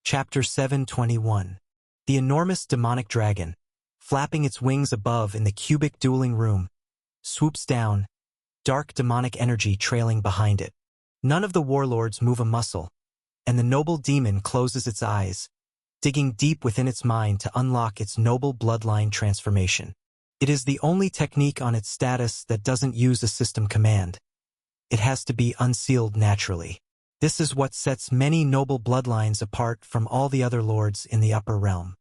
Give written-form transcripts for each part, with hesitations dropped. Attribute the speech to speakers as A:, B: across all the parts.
A: Chapter 721. The enormous demonic dragon, flapping its wings above in the cubic dueling room, swoops down, dark demonic energy trailing behind it. None of the warlords move a muscle, and the noble demon closes its eyes, digging deep within its mind to unlock its noble bloodline transformation. It is the only technique on its status that doesn't use a system command. It has to be unsealed naturally. This is what sets many noble bloodlines apart from all the other lords in the upper realm.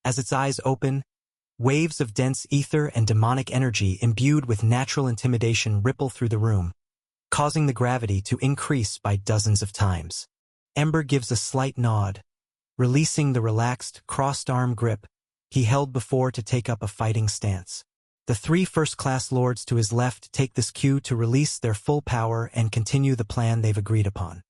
A: As its eyes open, waves of dense ether and demonic energy imbued with natural intimidation ripple through the room, causing the gravity to increase by dozens of times. Ember gives a slight nod, releasing the relaxed, crossed-arm grip he held before to take up a fighting stance. The three first-class lords to his left take this cue to release their full power and continue the plan they've agreed upon.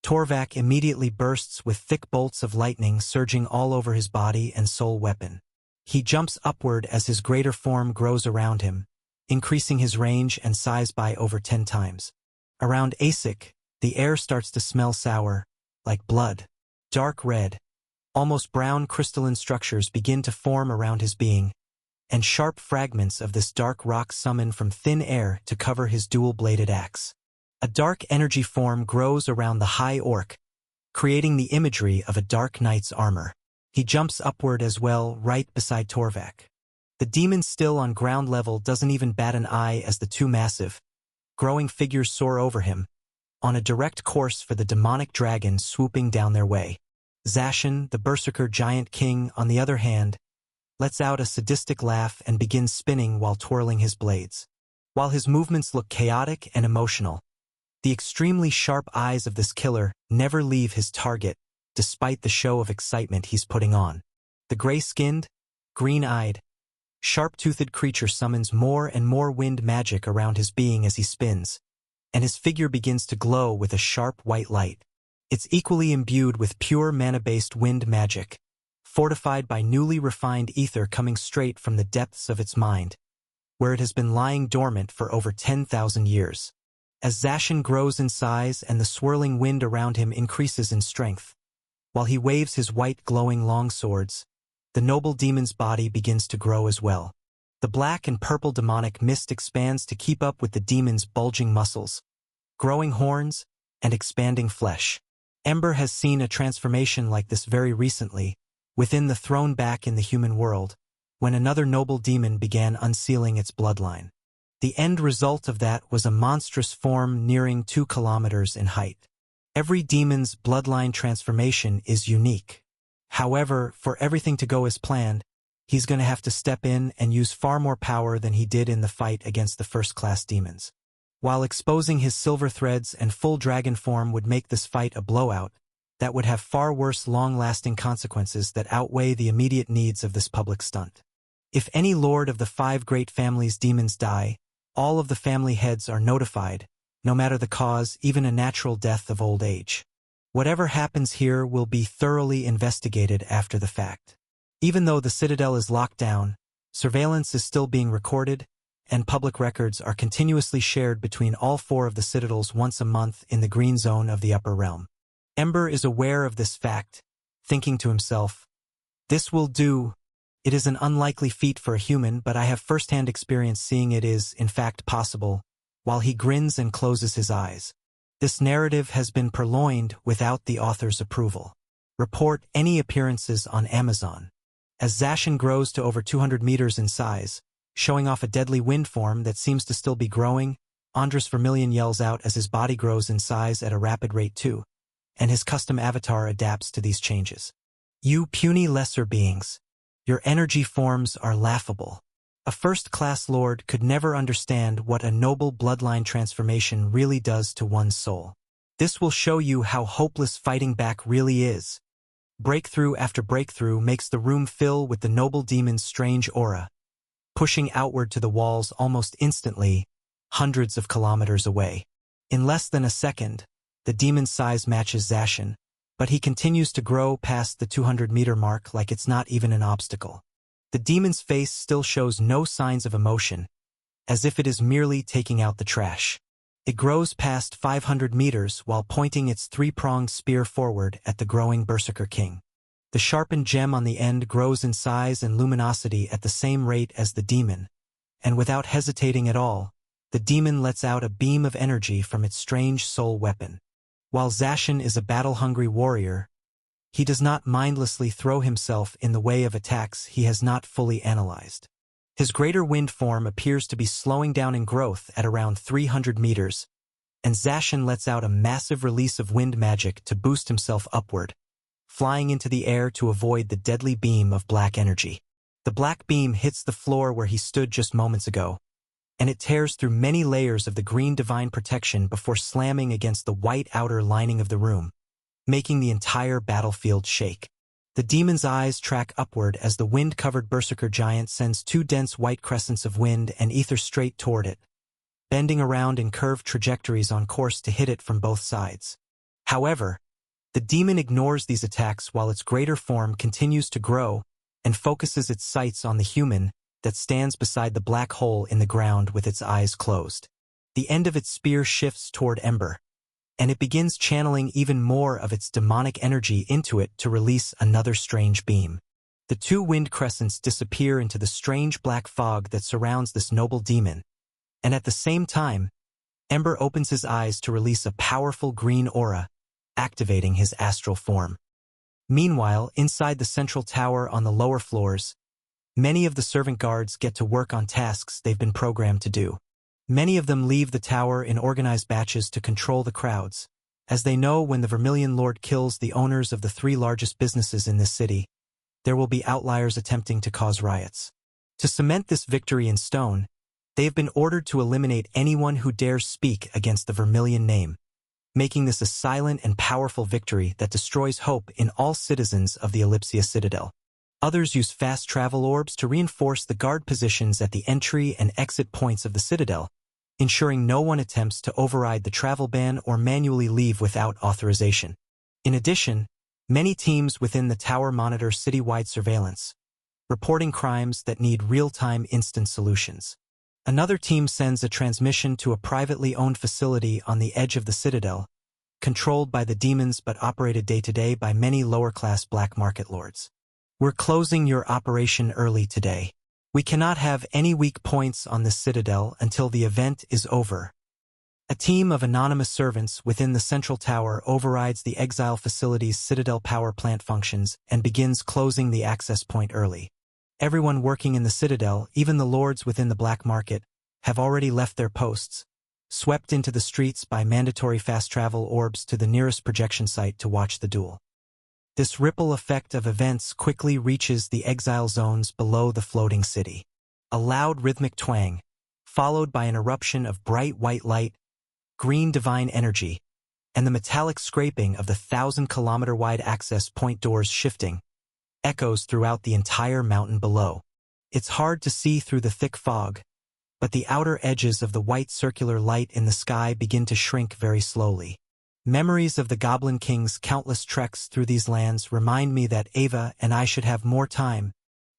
A: Torvak immediately bursts with thick bolts of lightning surging all over his body and soul weapon. He jumps upward as his greater form grows around him, increasing his range and size by over 10 times. Around Asik, the air starts to smell sour, like blood. Dark red, almost brown crystalline structures begin to form around his being, and sharp fragments of this dark rock summon from thin air to cover his dual-bladed axe. A dark energy form grows around the high orc, creating the imagery of a dark knight's armor. He jumps upward as well, right beside Torvak. The demon still on ground level doesn't even bat an eye as the two massive, growing figures soar over him, on a direct course for the demonic dragon swooping down their way. Zacian, the berserker giant king, on the other hand, lets out a sadistic laugh and begins spinning while twirling his blades. While his movements look chaotic and emotional, the extremely sharp eyes of this killer never leave his target, despite the show of excitement he's putting on. The gray-skinned, green-eyed, sharp-toothed creature summons more and more wind magic around his being as he spins, and his figure begins to glow with a sharp white light. It's equally imbued with pure mana-based wind magic, fortified by newly refined ether coming straight from the depths of its mind, where it has been lying dormant for over 10,000 years. As Zacian grows in size and the swirling wind around him increases in strength, while he waves his white glowing longswords, the noble demon's body begins to grow as well. The black and purple demonic mist expands to keep up with the demon's bulging muscles, growing horns, and expanding flesh. Ember has seen a transformation like this very recently, within the throne back in the human world, when another noble demon began unsealing its bloodline. The end result of that was a monstrous form nearing 2 kilometers in height. Every demon's bloodline transformation is unique. However, for everything to go as planned, he's going to have to step in and use far more power than he did in the fight against the first-class demons. While exposing his silver threads and full dragon form would make this fight a blowout, that would have far worse long-lasting consequences that outweigh the immediate needs of this public stunt. If any lord of the 5 great families' demons die, all of the family heads are notified, no matter the cause, even a natural death of old age. Whatever happens here will be thoroughly investigated after the fact. Even though the Citadel is locked down, surveillance is still being recorded, and public records are continuously shared between all 4 of the citadels once a month in the green zone of the upper realm. Ember is aware of this fact, thinking to himself, "This will do. It is an unlikely feat for a human, but I have first-hand experience seeing it is, in fact, possible," while he grins and closes his eyes. This narrative has been purloined without the author's approval. Report any appearances on Amazon. As Zacian grows to over 200 meters in size, showing off a deadly wind form that seems to still be growing, Andres Vermilion yells out as his body grows in size at a rapid rate too, and his custom avatar adapts to these changes. "You puny lesser beings. Your energy forms are laughable. A first-class lord could never understand what a noble bloodline transformation really does to one's soul. This will show you how hopeless fighting back really is." Breakthrough after breakthrough makes the room fill with the noble demon's strange aura, pushing outward to the walls almost instantly, hundreds of kilometers away. In less than a second, the demon's size matches Zacian, but he continues to grow past the 200-meter mark like it's not even an obstacle. The demon's face still shows no signs of emotion, as if it is merely taking out the trash. It grows past 500 meters while pointing its 3-pronged spear forward at the growing Berserker King. The sharpened gem on the end grows in size and luminosity at the same rate as the demon, and without hesitating at all, the demon lets out a beam of energy from its strange soul weapon. While Zacian is a battle-hungry warrior, he does not mindlessly throw himself in the way of attacks he has not fully analyzed. His greater wind form appears to be slowing down in growth at around 300 meters, and Zacian lets out a massive release of wind magic to boost himself upward, flying into the air to avoid the deadly beam of black energy. The black beam hits the floor where he stood just moments ago, and it tears through many layers of the green divine protection before slamming against the white outer lining of the room, making the entire battlefield shake. The demon's eyes track upward as the wind-covered berserker giant sends two dense white crescents of wind and ether straight toward it, bending around in curved trajectories on course to hit it from both sides. However, the demon ignores these attacks while its greater form continues to grow and focuses its sights on the human that stands beside the black hole in the ground with its eyes closed. The end of its spear shifts toward Ember, and it begins channeling even more of its demonic energy into it to release another strange beam. The two wind crescents disappear into the strange black fog that surrounds this noble demon, and at the same time, Ember opens his eyes to release a powerful green aura, activating his astral form. Meanwhile, inside the central tower on the lower floors, many of the servant guards get to work on tasks they've been programmed to do. Many of them leave the tower in organized batches to control the crowds, as they know when the Vermilion Lord kills the owners of the three largest businesses in this city, there will be outliers attempting to cause riots. To cement this victory in stone, they have been ordered to eliminate anyone who dares speak against the Vermilion name, making this a silent and powerful victory that destroys hope in all citizens of the Ellipsia Citadel. Others use fast travel orbs to reinforce the guard positions at the entry and exit points of the Citadel, ensuring no one attempts to override the travel ban or manually leave without authorization. In addition, many teams within the tower monitor citywide surveillance, reporting crimes that need real-time instant solutions. Another team sends a transmission to a privately owned facility on the edge of the Citadel, controlled by the demons but operated day-to-day by many lower-class black market lords. We're closing your operation early today. We cannot have any weak points on the Citadel until the event is over. A team of anonymous servants within the central tower overrides the exile facility's Citadel power plant functions and begins closing the access point early. Everyone working in the Citadel, even the lords within the black market, have already left their posts, swept into the streets by mandatory fast travel orbs to the nearest projection site to watch the duel. This ripple effect of events quickly reaches the exile zones below the floating city. A loud rhythmic twang, followed by an eruption of bright white light, green divine energy, and the metallic scraping of the 1,000-kilometer-wide access point doors shifting, echoes throughout the entire mountain below. It's hard to see through the thick fog, but the outer edges of the white circular light in the sky begin to shrink very slowly. Memories of the Goblin King's countless treks through these lands remind me that Ava and I should have more time.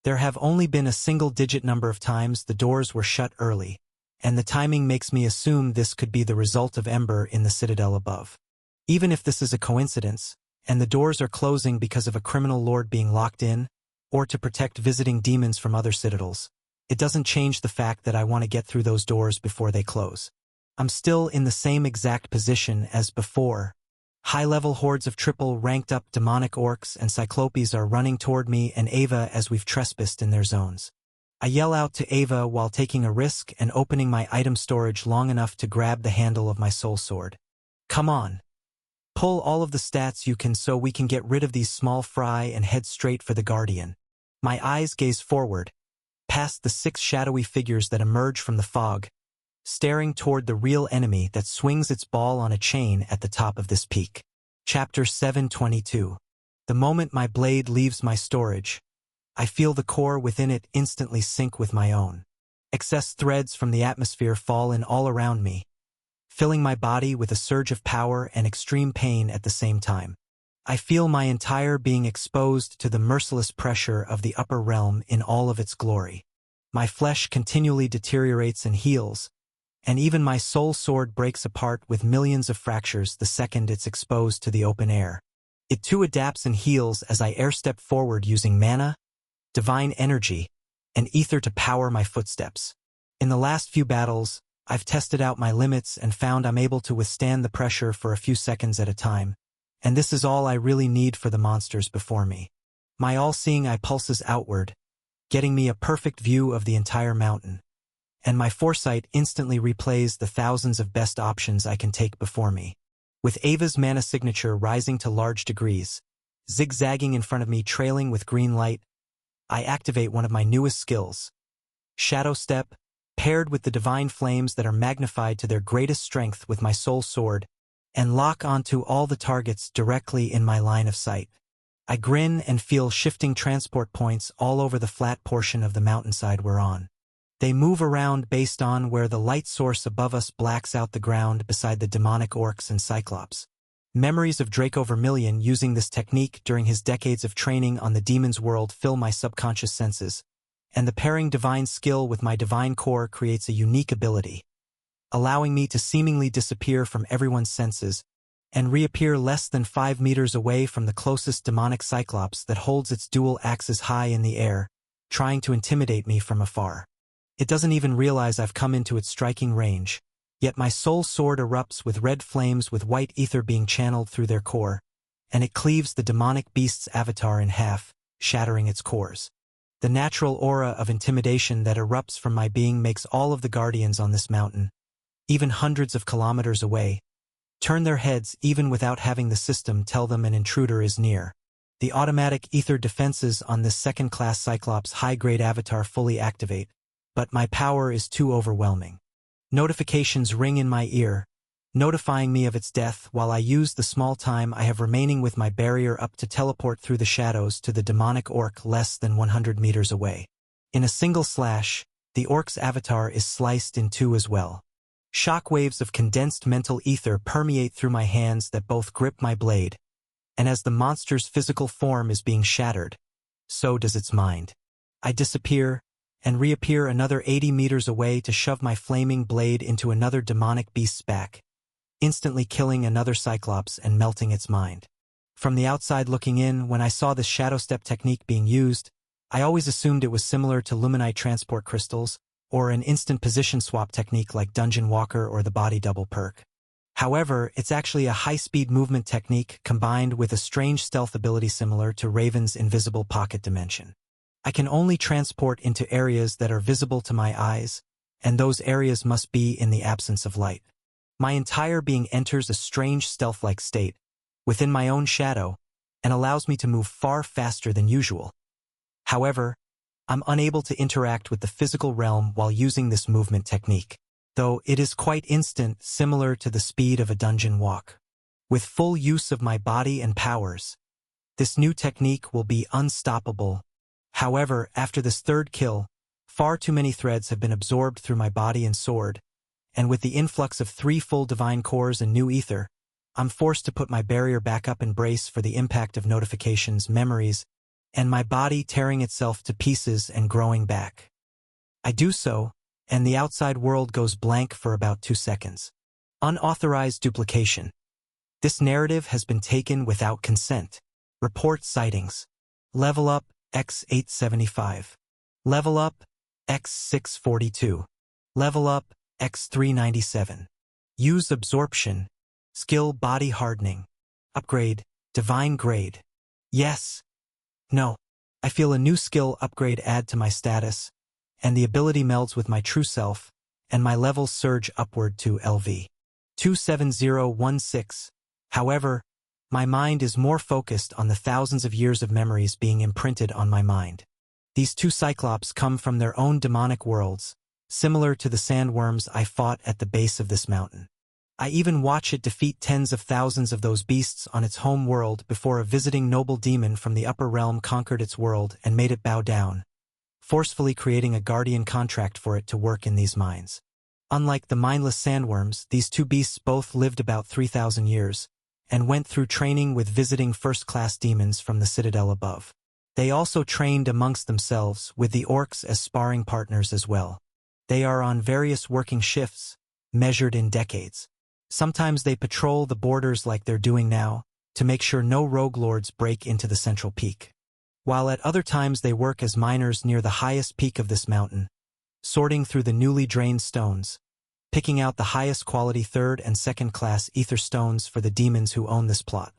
A: There have only been a single-digit number of times the doors were shut early, and the timing makes me assume this could be the result of Ember in the Citadel above. Even if this is a coincidence, and the doors are closing because of a criminal lord being locked in, or to protect visiting demons from other citadels, it doesn't change the fact that I want to get through those doors before they close. I'm still in the same exact position as before. High-level hordes of triple-ranked-up demonic orcs and cyclopes are running toward me and Ava as we've trespassed in their zones. I yell out to Ava while taking a risk and opening my item storage long enough to grab the handle of my soul sword. Come on. Pull all of the stats you can so we can get rid of these small fry and head straight for the Guardian. My eyes gaze forward, past the 6 shadowy figures that emerge from the fog, staring toward the real enemy that swings its ball on a chain at the top of this peak. Chapter 722. The moment my blade leaves my storage, I feel the core within it instantly sync with my own. Excess threads from the atmosphere fall in all around me, filling my body with a surge of power and extreme pain at the same time. I feel my entire being exposed to the merciless pressure of the upper realm in all of its glory. My flesh continually deteriorates and heals, and even my soul sword breaks apart with millions of fractures the second it's exposed to the open air. It too adapts and heals as I airstep forward using mana, divine energy, and ether to power my footsteps. In the last few battles, I've tested out my limits and found I'm able to withstand the pressure for a few seconds at a time, and this is all I really need for the monsters before me. My all-seeing eye pulses outward, getting me a perfect view of the entire mountain, and my foresight instantly replays the thousands of best options I can take before me. With Ava's mana signature rising to large degrees, zigzagging in front of me trailing with green light, I activate one of my newest skills, Shadow Step, paired with the divine flames that are magnified to their greatest strength with my soul sword, and lock onto all the targets directly in my line of sight. I grin and feel shifting transport points all over the flat portion of the mountainside we're on. They move around based on where the light source above us blacks out the ground beside the demonic orcs and cyclops. Memories of Draco Vermilion using this technique during his decades of training on the demon's world fill my subconscious senses, and the pairing divine skill with my divine core creates a unique ability, allowing me to seemingly disappear from everyone's senses and reappear less than 5 meters away from the closest demonic cyclops that holds its dual axes high in the air, trying to intimidate me from afar. It doesn't even realize I've come into its striking range, yet my soul sword erupts with red flames with white ether being channeled through their core, and it cleaves the demonic beast's avatar in half, shattering its cores. The natural aura of intimidation that erupts from my being makes all of the guardians on this mountain, even hundreds of kilometers away, turn their heads even without having the system tell them an intruder is near. The automatic ether defenses on this second-class Cyclops high-grade avatar fully activate, but my power is too overwhelming. Notifications ring in my ear, notifying me of its death while I use the small time I have remaining with my barrier up to teleport through the shadows to the demonic orc less than 100 meters away. In a single slash, the orc's avatar is sliced in two as well. Shockwaves of condensed mental ether permeate through my hands that both grip my blade, and as the monster's physical form is being shattered, so does its mind. I disappear, and reappear another 80 meters away to shove my flaming blade into another demonic beast's back, instantly killing another Cyclops and melting its mind. From the outside looking in, when I saw this Shadow Step technique being used, I always assumed it was similar to Luminite transport crystals, or an instant position swap technique like Dungeon Walker or the Body Double perk. However, it's actually a high-speed movement technique combined with a strange stealth ability similar to Raven's invisible pocket dimension. I can only transport into areas that are visible to my eyes, and those areas must be in the absence of light. My entire being enters a strange stealth-like state, within my own shadow, and allows me to move far faster than usual. However, I'm unable to interact with the physical realm while using this movement technique, though it is quite instant, similar to the speed of a dungeon walk. With full use of my body and powers, this new technique will be unstoppable. However, after this third kill, far too many threads have been absorbed through my body and sword, and with the influx of 3 full divine cores and new ether, I'm forced to put my barrier back up and brace for the impact of notifications, memories, and my body tearing itself to pieces and growing back. I do so, and the outside world goes blank for about 2 seconds. Unauthorized duplication. This narrative has been taken without consent. Report sightings. Level up, X875. Level up, X642. Level up, X397. Use absorption. Skill body hardening. Upgrade, divine grade. Yes. No. I feel a new skill upgrade add to my status, and the ability melds with my true self, and my levels surge upward to LV 27016. However, my mind is more focused on the thousands of years of memories being imprinted on my mind. These 2 Cyclops come from their own demonic worlds, similar to the sandworms I fought at the base of this mountain. I even watch it defeat tens of thousands of those beasts on its home world before a visiting noble demon from the upper realm conquered its world and made it bow down, forcefully creating a guardian contract for it to work in these mines. Unlike the mindless sandworms, these 2 beasts both lived about 3,000 years, and went through training with visiting first-class demons from the citadel above. They also trained amongst themselves, with the orcs as sparring partners as well. They are on various working shifts, measured in decades. Sometimes they patrol the borders like they're doing now, to make sure no rogue lords break into the central peak. While at other times they work as miners near the highest peak of this mountain, sorting through the newly drained stones, picking out the highest quality third and second class ether stones for the demons who own this plot.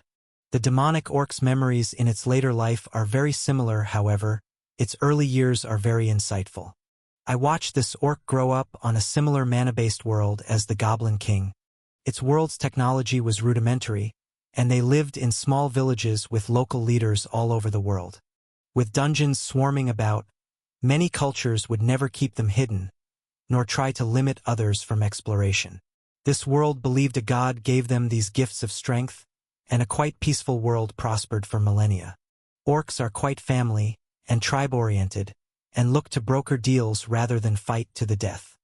A: The demonic orc's memories in its later life are very similar, however, its early years are very insightful. I watched this orc grow up on a similar mana-based world as the Goblin King. Its world's technology was rudimentary, and they lived in small villages with local leaders all over the world. With dungeons swarming about, many cultures would never keep them hidden, nor try to limit others from exploration. This world believed a god gave them these gifts of strength, and a quite peaceful world prospered for millennia. Orcs are quite family and tribe-oriented, and look to broker deals rather than fight to the death.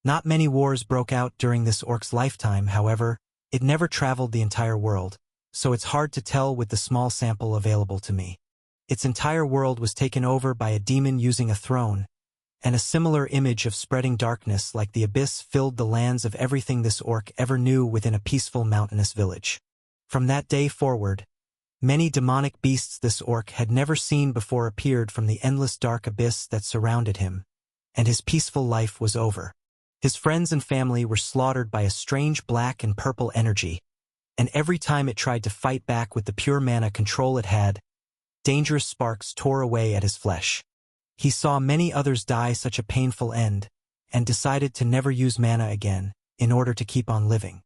A: Not many wars broke out during this orc's lifetime, however, it never traveled the entire world, so it's hard to tell with the small sample available to me. Its entire world was taken over by a demon using a throne, and a similar image of spreading darkness like the abyss filled the lands of everything this orc ever knew within a peaceful mountainous village. From that day forward, many demonic beasts this orc had never seen before appeared from the endless dark abyss that surrounded him, and his peaceful life was over. His friends and family were slaughtered by a strange black and purple energy, and every time it tried to fight back with the pure mana control it had, dangerous sparks tore away at his flesh. He saw many others die such a painful end, and decided to never use mana again, in order to keep on living.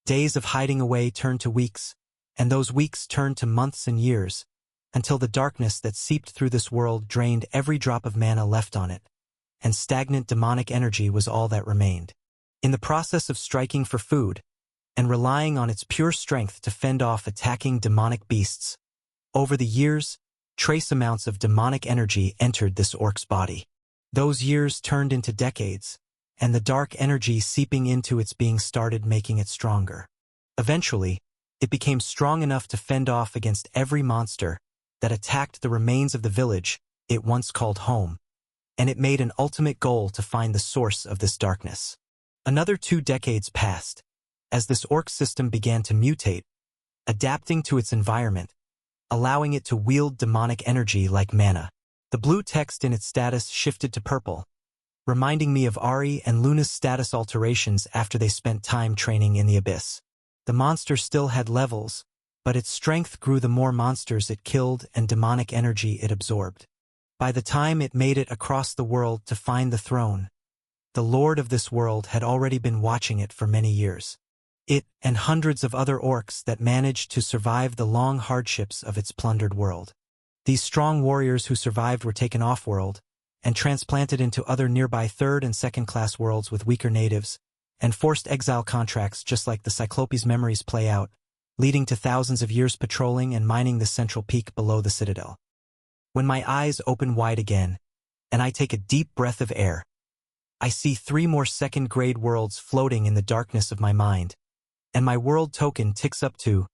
A: Days of hiding away turned to weeks, and those weeks turned to months and years, until the darkness that seeped through this world drained every drop of mana left on it, and stagnant demonic energy was all that remained. In the process of striking for food, and relying on its pure strength to fend off attacking demonic beasts, over the years, trace amounts of demonic energy entered this orc's body. Those years turned into decades, and the dark energy seeping into its being started making it stronger. Eventually, it became strong enough to fend off against every monster that attacked the remains of the village it once called home, and it made an ultimate goal to find the source of this darkness. Another 2 decades passed, as this orc system began to mutate, adapting to its environment, allowing it to wield demonic energy like mana. The blue text in its status shifted to purple, reminding me of Ari and Luna's status alterations after they spent time training in the abyss. The monster still had levels, but its strength grew the more monsters it killed and demonic energy it absorbed. By the time it made it across the world to find the throne, the lord of this world had already been watching it for many years. It and hundreds of other orcs that managed to survive the long hardships of its plundered world. These strong warriors who survived were taken off-world and transplanted into other nearby third and second-class worlds with weaker natives, and forced exile contracts just like the Cyclopes' memories play out, leading to thousands of years patrolling and mining the central peak below the citadel. When my eyes open wide again, and I take a deep breath of air, I see 3 more second-grade worlds floating in the darkness of my mind, and my world token ticks up to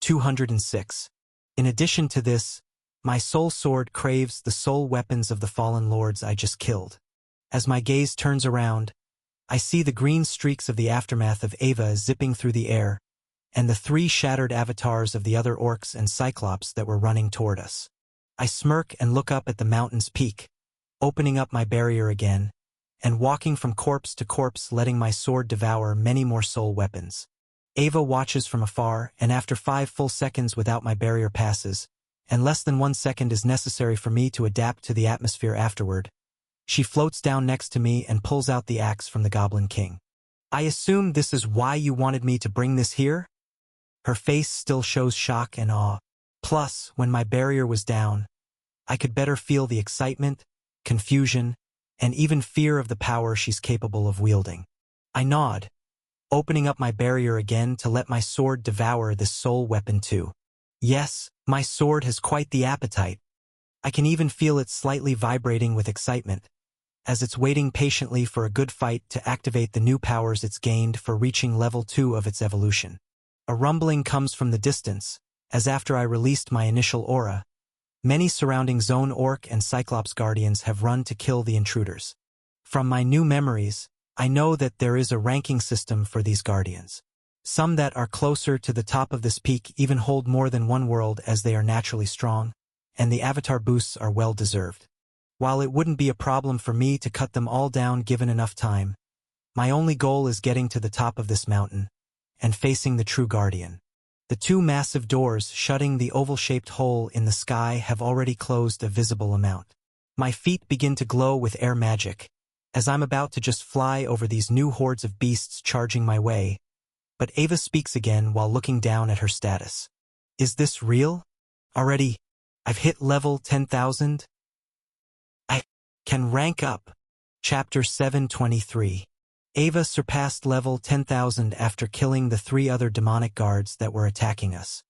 A: 206. In addition to this, my soul sword craves the soul weapons of the fallen lords I just killed. As my gaze turns around, I see the green streaks of the aftermath of Ava zipping through the air, and the 3 shattered avatars of the other orcs and cyclops that were running toward us. I smirk and look up at the mountain's peak, opening up my barrier again, and walking from corpse to corpse letting my sword devour many more soul weapons. Ava watches from afar, and after 5 full seconds without my barrier passes, and less than 1 second is necessary for me to adapt to the atmosphere afterward, she floats down next to me and pulls out the axe from the Goblin King. I assume this is why you wanted me to bring this here? Her face still shows shock and awe. Plus, when my barrier was down, I could better feel the excitement, confusion, and even fear of the power she's capable of wielding. I nod, opening up my barrier again to let my sword devour this soul weapon too. Yes, my sword has quite the appetite. I can even feel it slightly vibrating with excitement, as it's waiting patiently for a good fight to activate the new powers it's gained for reaching level 2 of its evolution. A rumbling comes from the distance, as after I released my initial aura, many surrounding Zone Orc and Cyclops Guardians have run to kill the intruders. From my new memories, I know that there is a ranking system for these Guardians. Some that are closer to the top of this peak even hold more than one world as they are naturally strong, and the avatar boosts are well deserved. While it wouldn't be a problem for me to cut them all down given enough time, my only goal is getting to the top of this mountain and facing the true guardian. The two massive doors shutting the oval-shaped hole in the sky have already closed a visible amount. My feet begin to glow with air magic, as I'm about to just fly over these new hordes of beasts charging my way, but Ava speaks again while looking down at her status. Is this real? Already, I've hit level 10,000? I can rank up. Chapter 723. Ava surpassed level 10,000 after killing the 3 other demonic guards that were attacking us.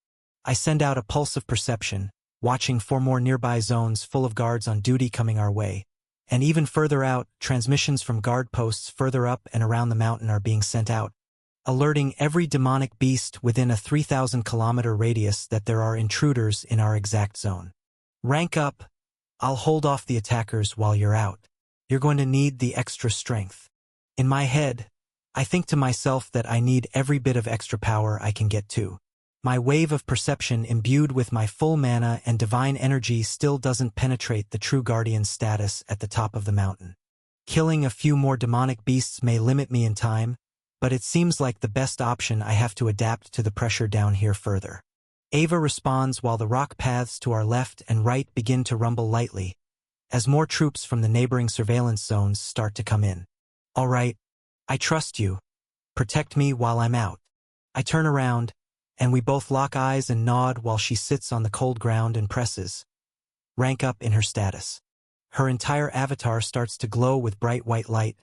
A: I send out a pulse of perception, watching for more nearby zones full of guards on duty coming our way. And even further out, transmissions from guard posts further up and around the mountain are being sent out, alerting every demonic beast within a 3,000-kilometer radius that there are intruders in our exact zone. Rank up. I'll hold off the attackers while you're out. You're going to need the extra strength. In my head, I think to myself that I need every bit of extra power I can get to. My wave of perception imbued with my full mana and divine energy still doesn't penetrate the true guardian's status at the top of the mountain. Killing a few more demonic beasts may limit me in time, but it seems like the best option. I have to adapt to the pressure down here further. Ava responds while the rock paths to our left and right begin to rumble lightly, as more troops from the neighboring surveillance zones start to come in. All right, I trust you. Protect me while I'm out. I turn around, and we both lock eyes and nod while she sits on the cold ground and presses rank up in her status. Her entire avatar starts to glow with bright white light,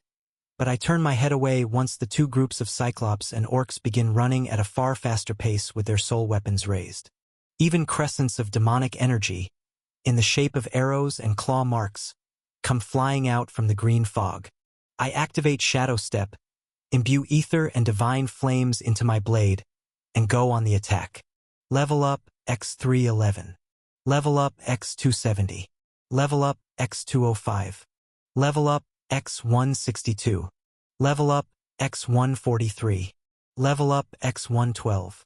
A: but I turn my head away once the 2 groups of Cyclops and Orcs begin running at a far faster pace with their soul weapons raised. Even crescents of demonic energy, in the shape of arrows and claw marks, come flying out from the green fog. I activate Shadow Step, imbue ether and divine flames into my blade, and go on the attack. Level up, X311. Level up, X270. Level up, X205. Level up, X162. Level up, X143. Level up, X112.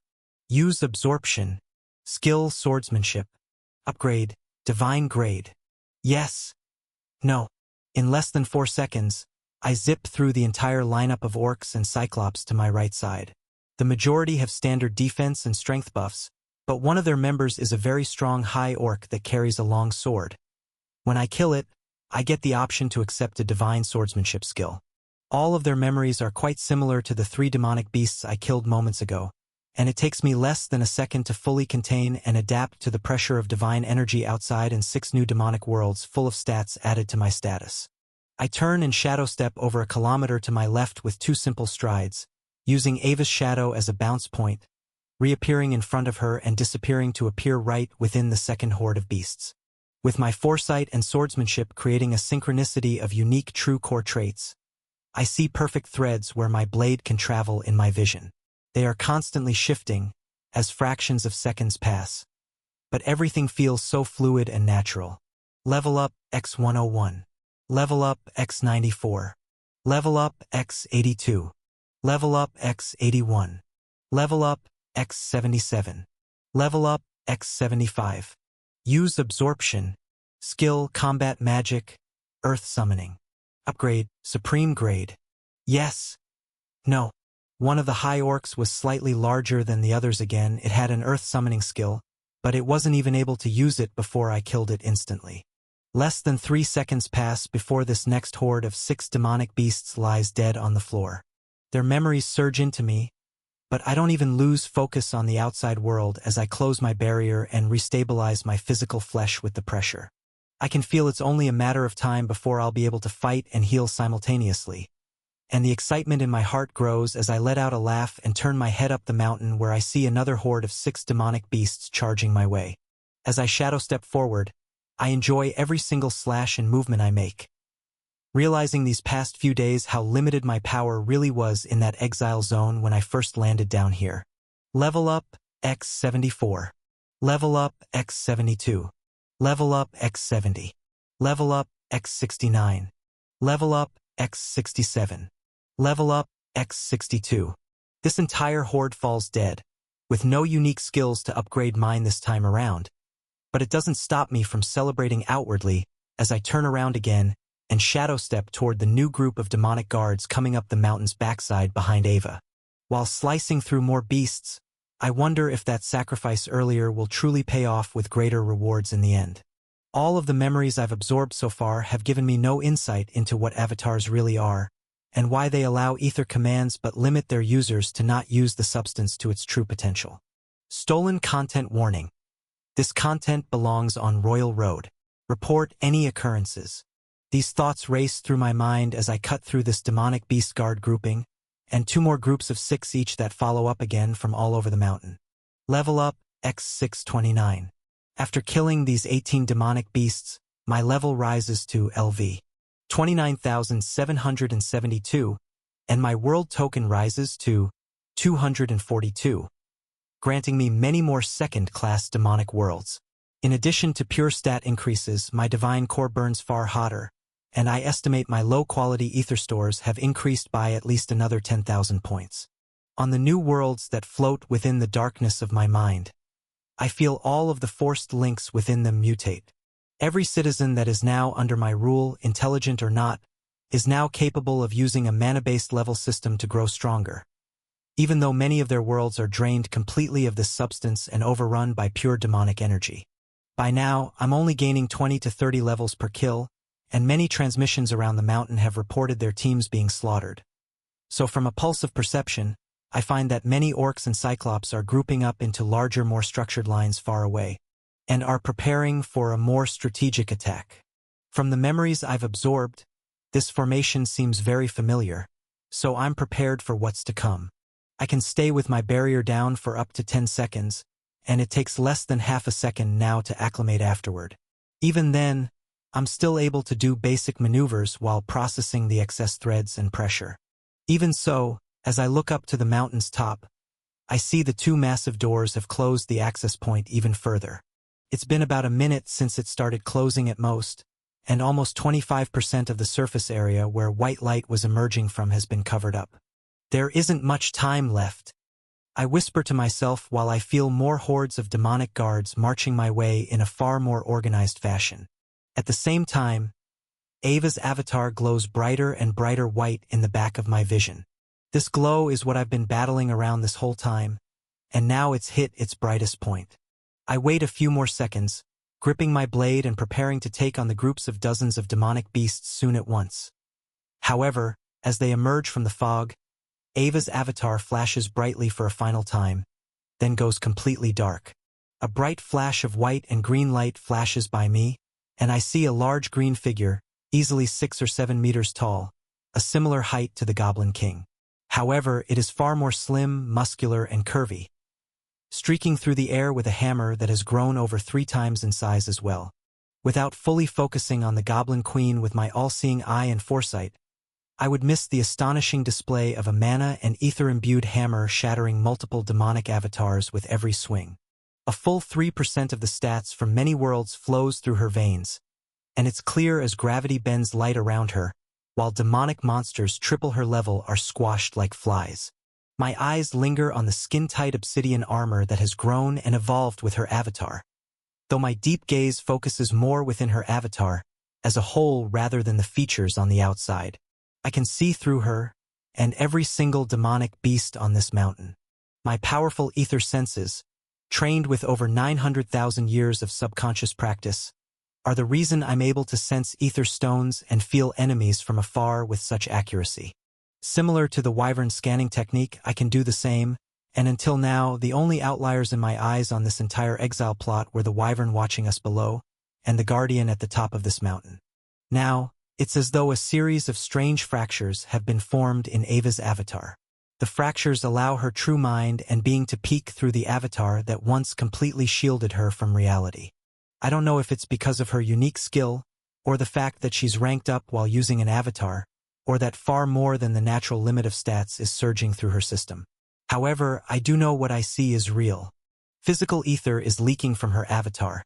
A: Use Absorption. Skill Swordsmanship. Upgrade, Divine Grade. Yes. No. In less than 4 seconds, I zip through the entire lineup of Orcs and Cyclops to my right side. The majority have standard defense and strength buffs, but one of their members is a very strong high Orc that carries a long sword. When I kill it, I get the option to accept a divine swordsmanship skill. All of their memories are quite similar to the 3 demonic beasts I killed moments ago, and it takes me less than a second to fully contain and adapt to the pressure of divine energy outside and 6 new demonic worlds full of stats added to my status. I turn and shadow step over a kilometer to my left with 2 simple strides, using Ava's shadow as a bounce point, reappearing in front of her and disappearing to appear right within the second horde of beasts. With my foresight and swordsmanship creating a synchronicity of unique true core traits, I see perfect threads where my blade can travel in my vision. They are constantly shifting as fractions of seconds pass, but everything feels so fluid and natural. Level up, X101. Level up, X94. Level up, X82. Level up, X81. Level up, X77. Level up, X75. Use Absorption. Skill Combat Magic. Earth Summoning. Upgrade, Supreme Grade. Yes. No. One of the high Orcs was slightly larger than the others again. It had an Earth Summoning skill, but it wasn't even able to use it before I killed it instantly. Less than 3 seconds pass before this next horde of 6 demonic beasts lies dead on the floor. Their memories surge into me, but I don't even lose focus on the outside world as I close my barrier and restabilize my physical flesh with the pressure. I can feel it's only a matter of time before I'll be able to fight and heal simultaneously, and the excitement in my heart grows as I let out a laugh and turn my head up the mountain where I see another horde of 6 demonic beasts charging my way. As I shadow step forward, I enjoy every single slash and movement I make, realizing these past few days how limited my power really was in that exile zone when I first landed down here. Level up, X74. Level up, X72. Level up, X70. Level up, X69. Level up, X67. Level up, X62. This entire horde falls dead, with no unique skills to upgrade mine this time around. But it doesn't stop me from celebrating outwardly as I turn around again and shadow step toward the new group of demonic guards coming up the mountain's backside behind Ava. While slicing through more beasts, I wonder if that sacrifice earlier will truly pay off with greater rewards in the end. All of the memories I've absorbed so far have given me no insight into what avatars really are, and why they allow ether commands but limit their users to not use the substance to its true potential. Stolen content warning. This content belongs on Royal Road. Report any occurrences. These thoughts race through my mind as I cut through this demonic beast guard grouping, and 2 more groups of 6 each that follow up again from all over the mountain. Level up, X629. After killing these 18 demonic beasts, my level rises to LV 29,772, and my world token rises to 242, granting me many more second-class demonic worlds. In addition to pure stat increases, my divine core burns far hotter, and I estimate my low-quality ether stores have increased by at least another 10,000 points. On the new worlds that float within the darkness of my mind, I feel all of the forced links within them mutate. Every citizen that is now under my rule, intelligent or not, is now capable of using a mana-based level system to grow stronger. Even though many of their worlds are drained completely of this substance and overrun by pure demonic energy. By now, I'm only gaining 20 to 30 levels per kill, and many transmissions around the mountain have reported their teams being slaughtered. So from a pulse of perception, I find that many orcs and cyclops are grouping up into larger, more structured lines far away, and are preparing for a more strategic attack. From the memories I've absorbed, this formation seems very familiar, so I'm prepared for what's to come. I can stay with my barrier down for up to 10 seconds, and it takes less than half a second now to acclimate afterward. Even then, I'm still able to do basic maneuvers while processing the excess threads and pressure. Even so, as I look up to the mountain's top, I see the 2 massive doors have closed the access point even further. It's been about a minute since it started closing at most, and almost 25% of the surface area where white light was emerging from has been covered up. There isn't much time left. I whisper to myself while I feel more hordes of demonic guards marching my way in a far more organized fashion. At the same time, Ava's avatar glows brighter and brighter white in the back of my vision. This glow is what I've been battling around this whole time, and now it's hit its brightest point. I wait a few more seconds, gripping my blade and preparing to take on the groups of dozens of demonic beasts soon at once. However, as they emerge from the fog, Ava's avatar flashes brightly for a final time, then goes completely dark. A bright flash of white and green light flashes by me, and I see a large green figure, easily 6 or 7 meters tall, a similar height to the Goblin King. However, it is far more slim, muscular, and curvy, streaking through the air with a hammer that has grown over 3 times in size as well. Without fully focusing on the Goblin Queen with my all-seeing eye and foresight, I would miss the astonishing display of a mana and ether-imbued hammer shattering multiple demonic avatars with every swing. A full 3% of the stats from many worlds flows through her veins, and it's clear as gravity bends light around her, while demonic monsters triple her level are squashed like flies. My eyes linger on the skin-tight obsidian armor that has grown and evolved with her avatar, though my deep gaze focuses more within her avatar as a whole rather than the features on the outside. I can see through her and every single demonic beast on this mountain. My powerful ether senses, trained with over 900,000 years of subconscious practice, are the reason I'm able to sense ether stones and feel enemies from afar with such accuracy. Similar to the wyvern scanning technique, I can do the same, and until now, the only outliers in my eyes on this entire exile plot were the wyvern watching us below, and the guardian at the top of this mountain. Now, it's as though a series of strange fractures have been formed in Ava's avatar. The fractures allow her true mind and being to peek through the avatar that once completely shielded her from reality. I don't know if it's because of her unique skill, or the fact that she's ranked up while using an avatar, or that far more than the natural limit of stats is surging through her system. However, I do know what I see is real. Physical ether is leaking from her avatar,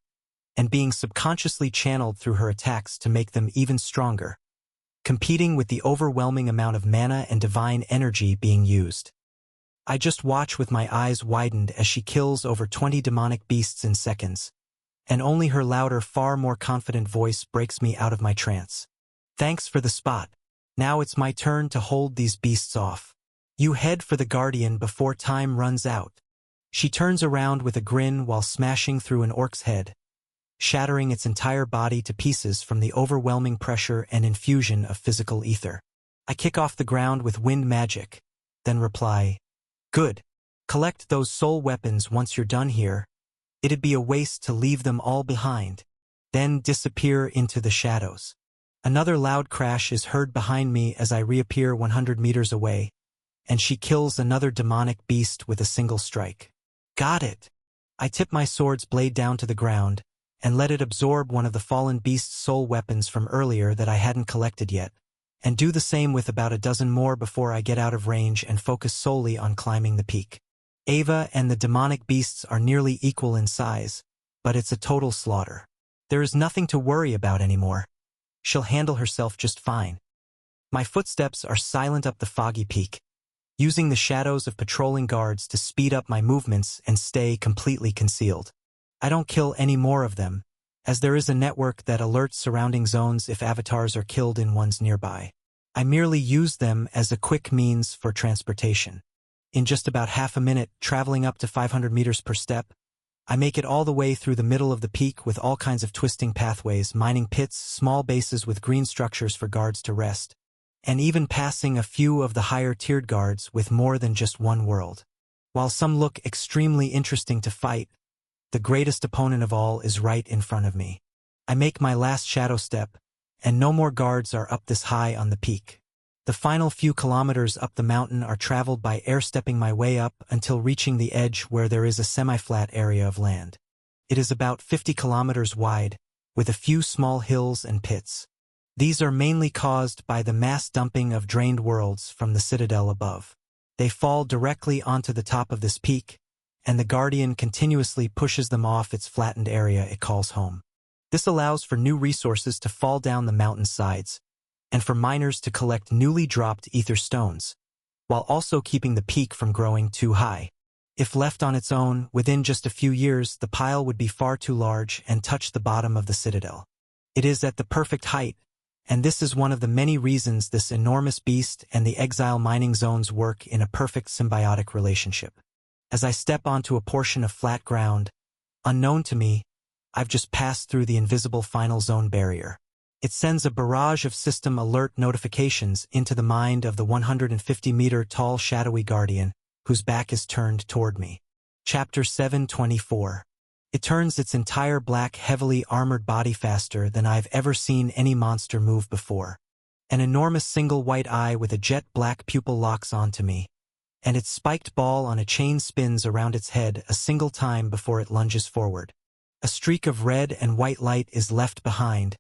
A: and being subconsciously channeled through her attacks to make them even stronger, competing with the overwhelming amount of mana and divine energy being used. I just watch with my eyes widened as she kills over 20 demonic beasts in seconds, and only her louder, far more confident voice breaks me out of my trance. Thanks for the spot. Now it's my turn to hold these beasts off. You head for the Guardian before time runs out. She turns around with a grin while smashing through an orc's head, shattering its entire body to pieces from the overwhelming pressure and infusion of physical ether. I kick off the ground with wind magic, then reply, "Good. Collect those soul weapons once you're done here. It'd be a waste to leave them all behind." Then disappear into the shadows. Another loud crash is heard behind me as I reappear 100 meters away, and she kills another demonic beast with a single strike. Got it. I tip my sword's blade down to the ground, and let it absorb one of the fallen beast's soul weapons from earlier that I hadn't collected yet, and do the same with about a dozen more before I get out of range and focus solely on climbing the peak. Ava and the demonic beasts are nearly equal in size, but it's a total slaughter. There is nothing to worry about anymore. She'll handle herself just fine. My footsteps are silent up the foggy peak, using the shadows of patrolling guards to speed up my movements and stay completely concealed. I don't kill any more of them, as there is a network that alerts surrounding zones if avatars are killed in ones nearby. I merely use them as a quick means for transportation. In just about half a minute, traveling up to 500 meters per step, I make it all the way through the middle of the peak with all kinds of twisting pathways, mining pits, small bases with green structures for guards to rest, and even passing a few of the higher-tiered guards with more than just one world. While some look extremely interesting to fight, the greatest opponent of all is right in front of me. I make my last shadow step, and no more guards are up this high on the peak. The final few kilometers up the mountain are traveled by air-stepping my way up until reaching the edge where there is a semi-flat area of land. It is about 50 kilometers wide, with a few small hills and pits. These are mainly caused by the mass dumping of drained worlds from the citadel above. They fall directly onto the top of this peak, and the Guardian continuously pushes them off its flattened area it calls home. This allows for new resources to fall down the mountain sides, and for miners to collect newly dropped ether stones, while also keeping the peak from growing too high. If left on its own, within just a few years, the pile would be far too large and touch the bottom of the citadel. It is at the perfect height, and this is one of the many reasons this enormous beast and the exile mining zones work in a perfect symbiotic relationship. As I step onto a portion of flat ground, unknown to me, I've just passed through the invisible final zone barrier. It sends a barrage of system alert notifications into the mind of the 150-meter-tall shadowy Guardian, whose back is turned toward me. Chapter 724. It turns its entire black, heavily armored body faster than I've ever seen any monster move before. An enormous single white eye with a jet-black pupil locks onto me, and its spiked ball on a chain spins around its head a single time before it lunges forward. A streak of red and white light is left behind,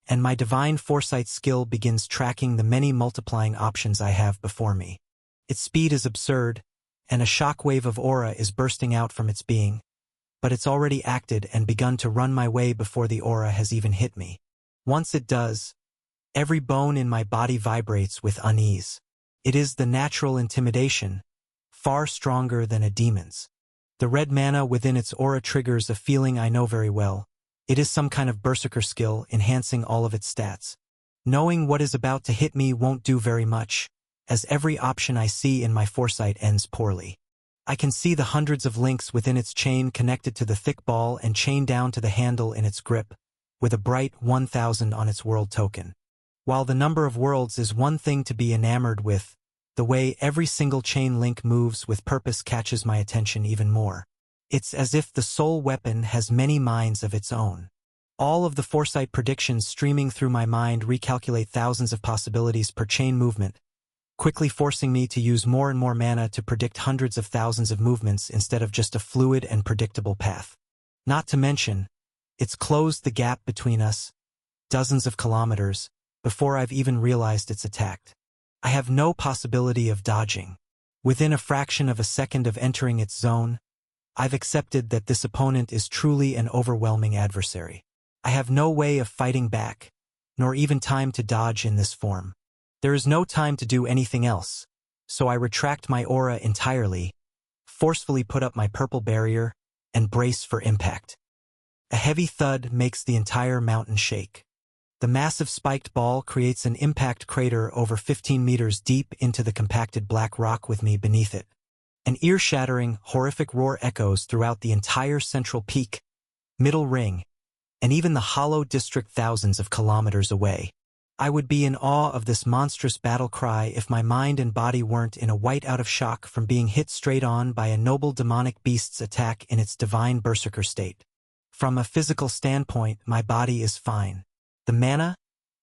A: and my divine foresight skill begins tracking the many multiplying options I have before me. Its speed is absurd, and a shockwave of aura is bursting out from its being, but it's already acted and begun to run my way before the aura has even hit me. Once it does, every bone in my body vibrates with unease. It is the natural intimidation, far stronger than a demon's. The red mana within its aura triggers a feeling I know very well. It is some kind of berserker skill enhancing all of its stats. Knowing what is about to hit me won't do very much, as every option I see in my foresight ends poorly. I can see the hundreds of links within its chain connected to the thick ball and chained down to the handle in its grip, with a bright 1000 on its world token. While the number of worlds is one thing to be enamored with, the way every single chain link moves with purpose catches my attention even more. It's as if the soul weapon has many minds of its own. All of the foresight predictions streaming through my mind recalculate thousands of possibilities per chain movement, quickly forcing me to use more and more mana to predict hundreds of thousands of movements instead of just a fluid and predictable path. Not to mention, it's closed the gap between us, dozens of kilometers, before I've even realized it's attacked. I have no possibility of dodging. Within a fraction of a second of entering its zone, I've accepted that this opponent is truly an overwhelming adversary. I have no way of fighting back, nor even time to dodge in this form. There is no time to do anything else. So I retract my aura entirely, forcefully put up my purple barrier, and brace for impact. A heavy thud makes the entire mountain shake. The massive spiked ball creates an impact crater over 15 meters deep into the compacted black rock with me beneath it. An ear-shattering, horrific roar echoes throughout the entire central peak, middle ring, and even the hollow district thousands of kilometers away. I would be in awe of this monstrous battle cry if my mind and body weren't in a white-out of shock from being hit straight on by a noble demonic beast's attack in its divine berserker state. From a physical standpoint, my body is fine. The mana,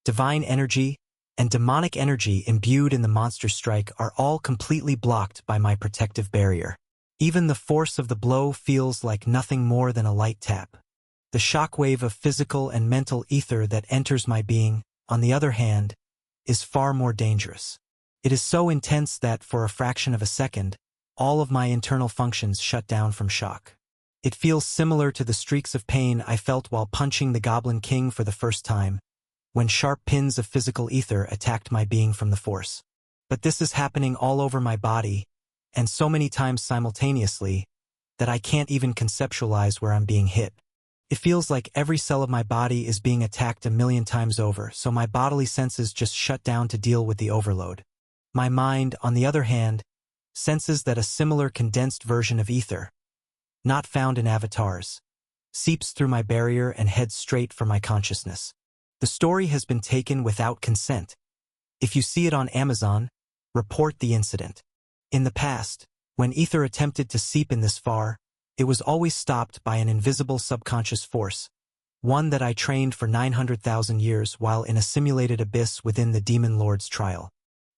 A: divine energy, and demonic energy imbued in the monster strike are all completely blocked by my protective barrier. Even the force of the blow feels like nothing more than a light tap. The shockwave of physical and mental ether that enters my being, on the other hand, is far more dangerous. It is so intense that, for a fraction of a second, all of my internal functions shut down from shock. It feels similar to the streaks of pain I felt while punching the Goblin King for the first time, when sharp pins of physical ether attacked my being from the force. But this is happening all over my body, and so many times simultaneously, that I can't even conceptualize where I'm being hit. It feels like every cell of my body is being attacked a million times over, so my bodily senses just shut down to deal with the overload. My mind, on the other hand, senses that a similar condensed version of ether, not found in avatars, seeps through my barrier and heads straight for my consciousness. The story has been taken without consent. If you see it on Amazon, report the incident. In the past, when ether attempted to seep in this far, it was always stopped by an invisible subconscious force, one that I trained for 900,000 years while in a simulated abyss within the Demon Lord's trial.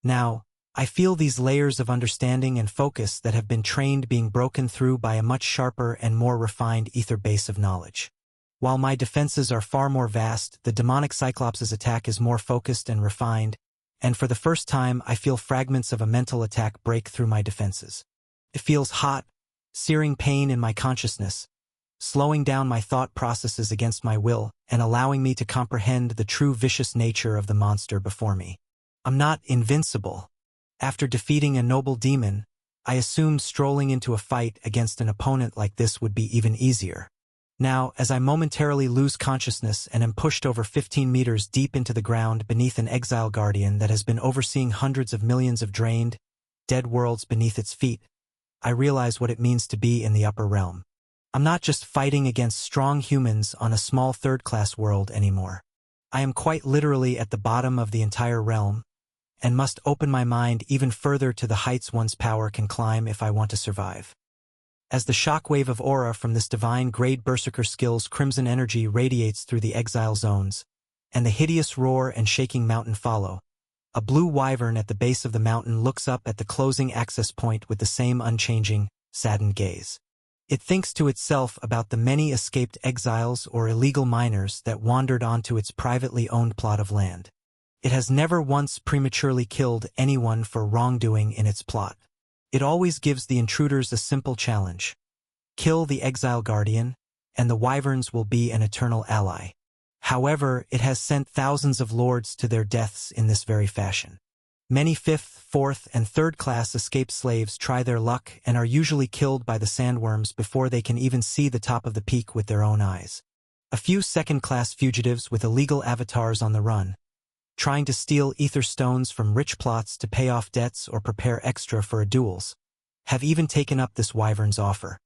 A: Now, I feel these layers of understanding and focus that have been trained being broken through by a much sharper and more refined ether base of knowledge. While my defenses are far more vast, the demonic Cyclops' attack is more focused and refined, and for the first time I feel fragments of a mental attack break through my defenses. It feels hot, searing pain in my consciousness, slowing down my thought processes against my will and allowing me to comprehend the true vicious nature of the monster before me. I'm not invincible. After defeating a noble demon, I assumed strolling into a fight against an opponent like this would be even easier. Now, as I momentarily lose consciousness and am pushed over 15 meters deep into the ground beneath an exile guardian that has been overseeing hundreds of millions of drained, dead worlds beneath its feet, I realize what it means to be in the upper realm. I'm not just fighting against strong humans on a small third-class world anymore. I am quite literally at the bottom of the entire realm, and must open my mind even further to the heights one's power can climb if I want to survive. As the shockwave of aura from this divine grade berserker skill's crimson energy radiates through the exile zones, and the hideous roar and shaking mountain follow, a blue wyvern at the base of the mountain looks up at the closing access point with the same unchanging, saddened gaze. It thinks to itself about the many escaped exiles or illegal miners that wandered onto its privately owned plot of land. It has never once prematurely killed anyone for wrongdoing in its plot. It always gives the intruders a simple challenge. Kill the exile guardian, and the wyverns will be an eternal ally. However, it has sent thousands of lords to their deaths in this very fashion. Many 5th, 4th, and 3rd-class escaped slaves try their luck and are usually killed by the sandworms before they can even see the top of the peak with their own eyes. A few 2nd-class fugitives with illegal avatars on the run, trying to steal ether stones from rich plots to pay off debts or prepare extra for duels, have even taken up this wyvern's offer.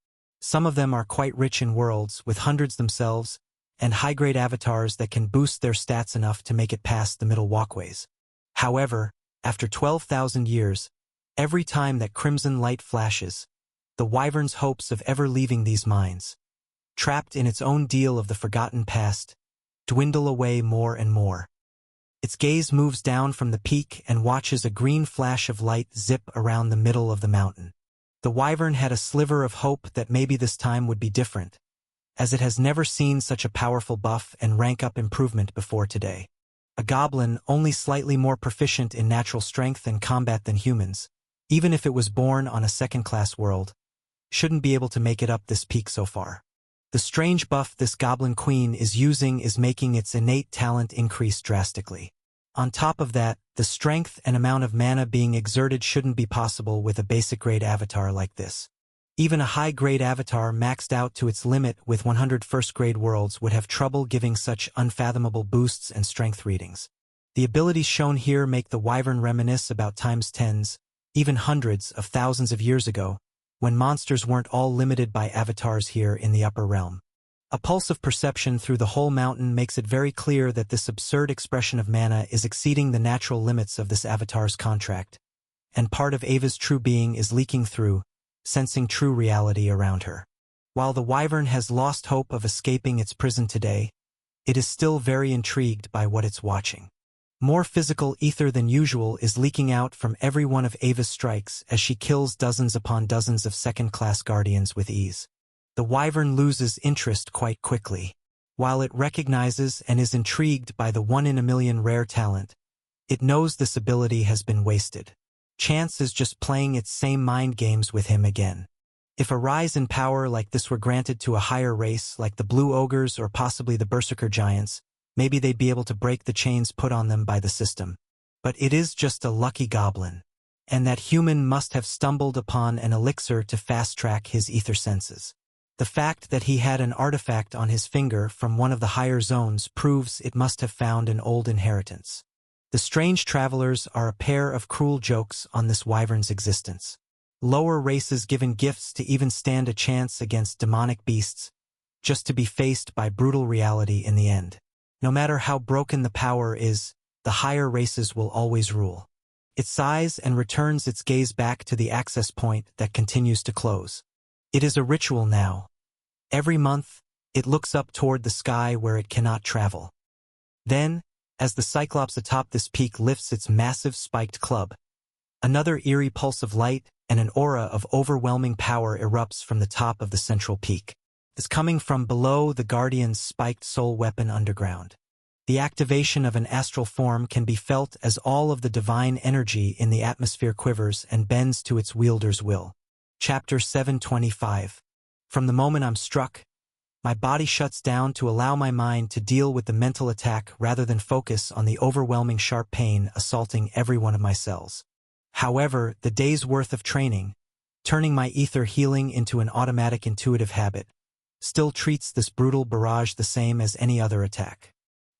A: Some of them are quite rich in worlds, with hundreds themselves, and high-grade avatars that can boost their stats enough to make it past the middle walkways. However, after 12,000 years, every time that crimson light flashes, the wyvern's hopes of ever leaving these mines, trapped in its own deal of the forgotten past, dwindle away more and more. Its gaze moves down from the peak and watches a green flash of light zip around the middle of the mountain. The wyvern had a sliver of hope that maybe this time would be different, as it has never seen such a powerful buff and rank-up improvement before today. A goblin, only slightly more proficient in natural strength and combat than humans, even if it was born on a 2nd-class world, shouldn't be able to make it up this peak so far. The strange buff this goblin queen is using is making its innate talent increase drastically. On top of that, the strength and amount of mana being exerted shouldn't be possible with a basic-grade avatar like this. Even a high-grade avatar maxed out to its limit with 100 first-grade worlds would have trouble giving such unfathomable boosts and strength readings. The abilities shown here make the Wyvern reminisce about times tens, even hundreds of thousands of years ago, when monsters weren't all limited by avatars here in the upper realm. A pulse of perception through the whole mountain makes it very clear that this absurd expression of mana is exceeding the natural limits of this avatar's contract, and part of Ava's true being is leaking through, sensing true reality around her. While the Wyvern has lost hope of escaping its prison today, it is still very intrigued by what it's watching. More physical ether than usual is leaking out from every one of Ava's strikes as she kills dozens upon dozens of second-class guardians with ease. The Wyvern loses interest quite quickly. While it recognizes and is intrigued by the one-in-a-million rare talent, it knows this ability has been wasted. Chance is just playing its same mind games with him again. If a rise in power like this were granted to a higher race like the Blue Ogres or possibly the Berserker Giants, maybe they'd be able to break the chains put on them by the system. But it is just a lucky goblin, and that human must have stumbled upon an elixir to fast-track his ether senses. The fact that he had an artifact on his finger from one of the higher zones proves it must have found an old inheritance. The strange travelers are a pair of cruel jokes on this Wyvern's existence. Lower races given gifts to even stand a chance against demonic beasts, just to be faced by brutal reality in the end. No matter how broken the power is, the higher races will always rule. It sighs and returns its gaze back to the access point that continues to close. It is a ritual now. Every month, it looks up toward the sky where it cannot travel. Then, as the Cyclops atop this peak lifts its massive spiked club, another eerie pulse of light and an aura of overwhelming power erupts from the top of the central peak. It's coming from below the Guardian's spiked soul weapon underground. The activation of an astral form can be felt as all of the divine energy in the atmosphere quivers and bends to its wielder's will. Chapter 725. From the moment I'm struck, my body shuts down to allow my mind to deal with the mental attack rather than focus on the overwhelming sharp pain assaulting every one of my cells. However, the day's worth of training, turning my ether healing into an automatic intuitive habit, still treats this brutal barrage the same as any other attack.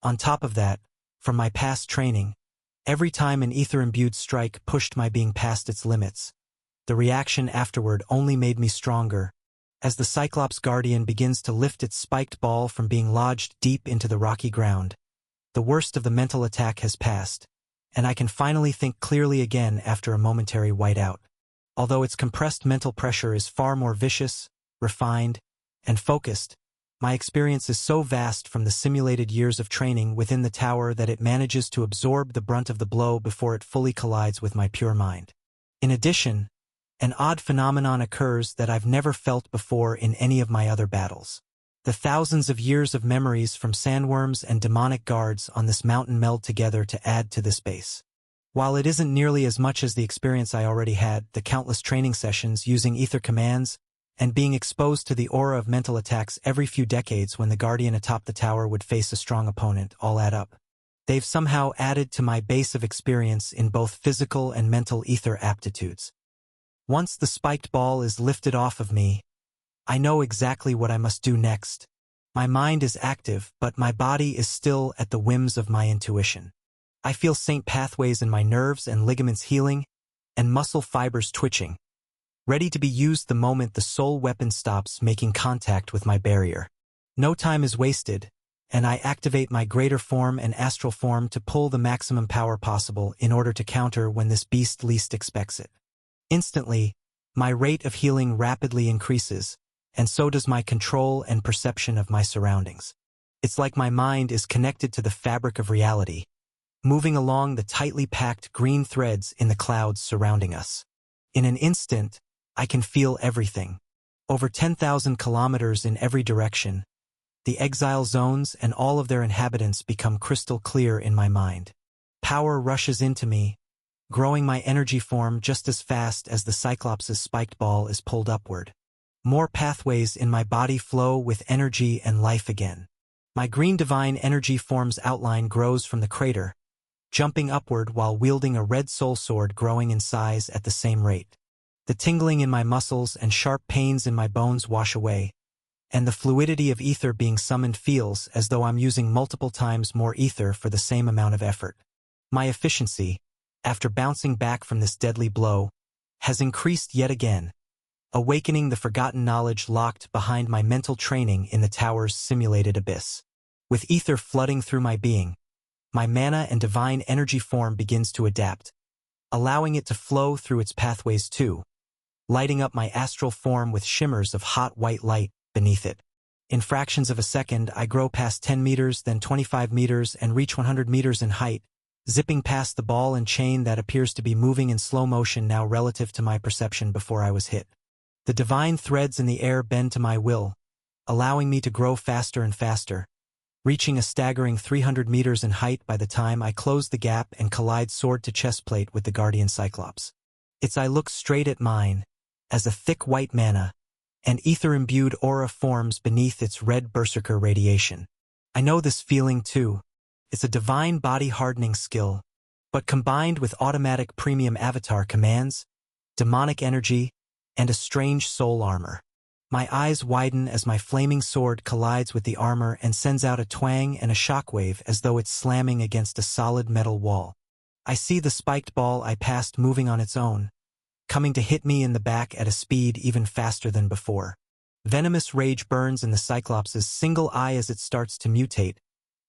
A: On top of that, from my past training, every time an ether-imbued strike pushed my being past its limits, the reaction afterward only made me stronger. As the Cyclops Guardian begins to lift its spiked ball from being lodged deep into the rocky ground, the worst of the mental attack has passed, and I can finally think clearly again after a momentary whiteout. Although its compressed mental pressure is far more vicious, refined, and focused, my experience is so vast from the simulated years of training within the tower that it manages to absorb the brunt of the blow before it fully collides with my pure mind. In addition, an odd phenomenon occurs that I've never felt before in any of my other battles. The thousands of years of memories from sandworms and demonic guards on this mountain meld together to add to this base. While it isn't nearly as much as the experience I already had, the countless training sessions using ether commands, and being exposed to the aura of mental attacks every few decades when the Guardian atop the tower would face a strong opponent all add up. They've somehow added to my base of experience in both physical and mental ether aptitudes. Once the spiked ball is lifted off of me, I know exactly what I must do next. My mind is active, but my body is still at the whims of my intuition. I feel faint pathways in my nerves and ligaments healing, and muscle fibers twitching, ready to be used the moment the soul weapon stops making contact with my barrier. No time is wasted, and I activate my greater form and astral form to pull the maximum power possible in order to counter when this beast least expects it. Instantly, my rate of healing rapidly increases, and so does my control and perception of my surroundings. It's like my mind is connected to the fabric of reality, moving along the tightly packed green threads in the clouds surrounding us. In an instant, I can feel everything. Over 10,000 kilometers in every direction, the exile zones and all of their inhabitants become crystal clear in my mind. Power rushes into me, growing my energy form just as fast as the Cyclops' spiked ball is pulled upward. More pathways in my body flow with energy and life again. My green divine energy form's outline grows from the crater, jumping upward while wielding a red soul sword growing in size at the same rate. The tingling in my muscles and sharp pains in my bones wash away, and the fluidity of ether being summoned feels as though I'm using multiple times more ether for the same amount of effort. My efficiency, after bouncing back from this deadly blow, has increased yet again, awakening the forgotten knowledge locked behind my mental training in the tower's simulated abyss. With ether flooding through my being, my mana and divine energy form begins to adapt, allowing it to flow through its pathways too, lighting up my astral form with shimmers of hot white light beneath it. In fractions of a second, I grow past 10 meters, then 25 meters, and reach 100 meters in height, zipping past the ball and chain that appears to be moving in slow motion now relative to my perception before I was hit. The divine threads in the air bend to my will, allowing me to grow faster and faster, reaching a staggering 300 meters in height by the time I close the gap and collide sword to chest plate with the Guardian Cyclops. Its eye looks straight at mine, as a thick white mana, and ether-imbued aura forms beneath its red berserker radiation. I know this feeling too. It's a divine body-hardening skill, but combined with automatic premium avatar commands, demonic energy, and a strange soul armor. My eyes widen as my flaming sword collides with the armor and sends out a twang and a shockwave as though it's slamming against a solid metal wall. I see the spiked ball I passed moving on its own, coming to hit me in the back at a speed even faster than before. Venomous rage burns in the Cyclops' single eye as it starts to mutate,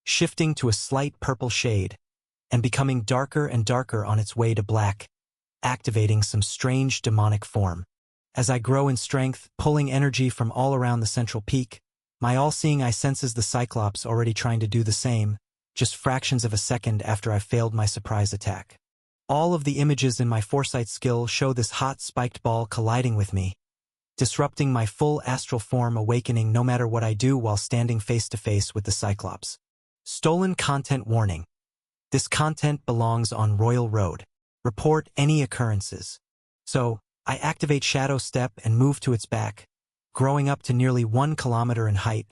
A: shifting to a slight purple shade, and becoming darker and darker on its way to black, activating some strange demonic form. As I grow in strength, pulling energy from all around the central peak, my all-seeing eye senses the Cyclops already trying to do the same, just fractions of a second after I failed my surprise attack. All of the images in my foresight skill show this hot spiked ball colliding with me, disrupting my full astral form awakening no matter what I do while standing face to face with the Cyclops. Stolen content warning. This content belongs on Royal Road. Report any occurrences. So, I activate Shadow Step and move to its back, growing up to nearly 1 kilometer in height,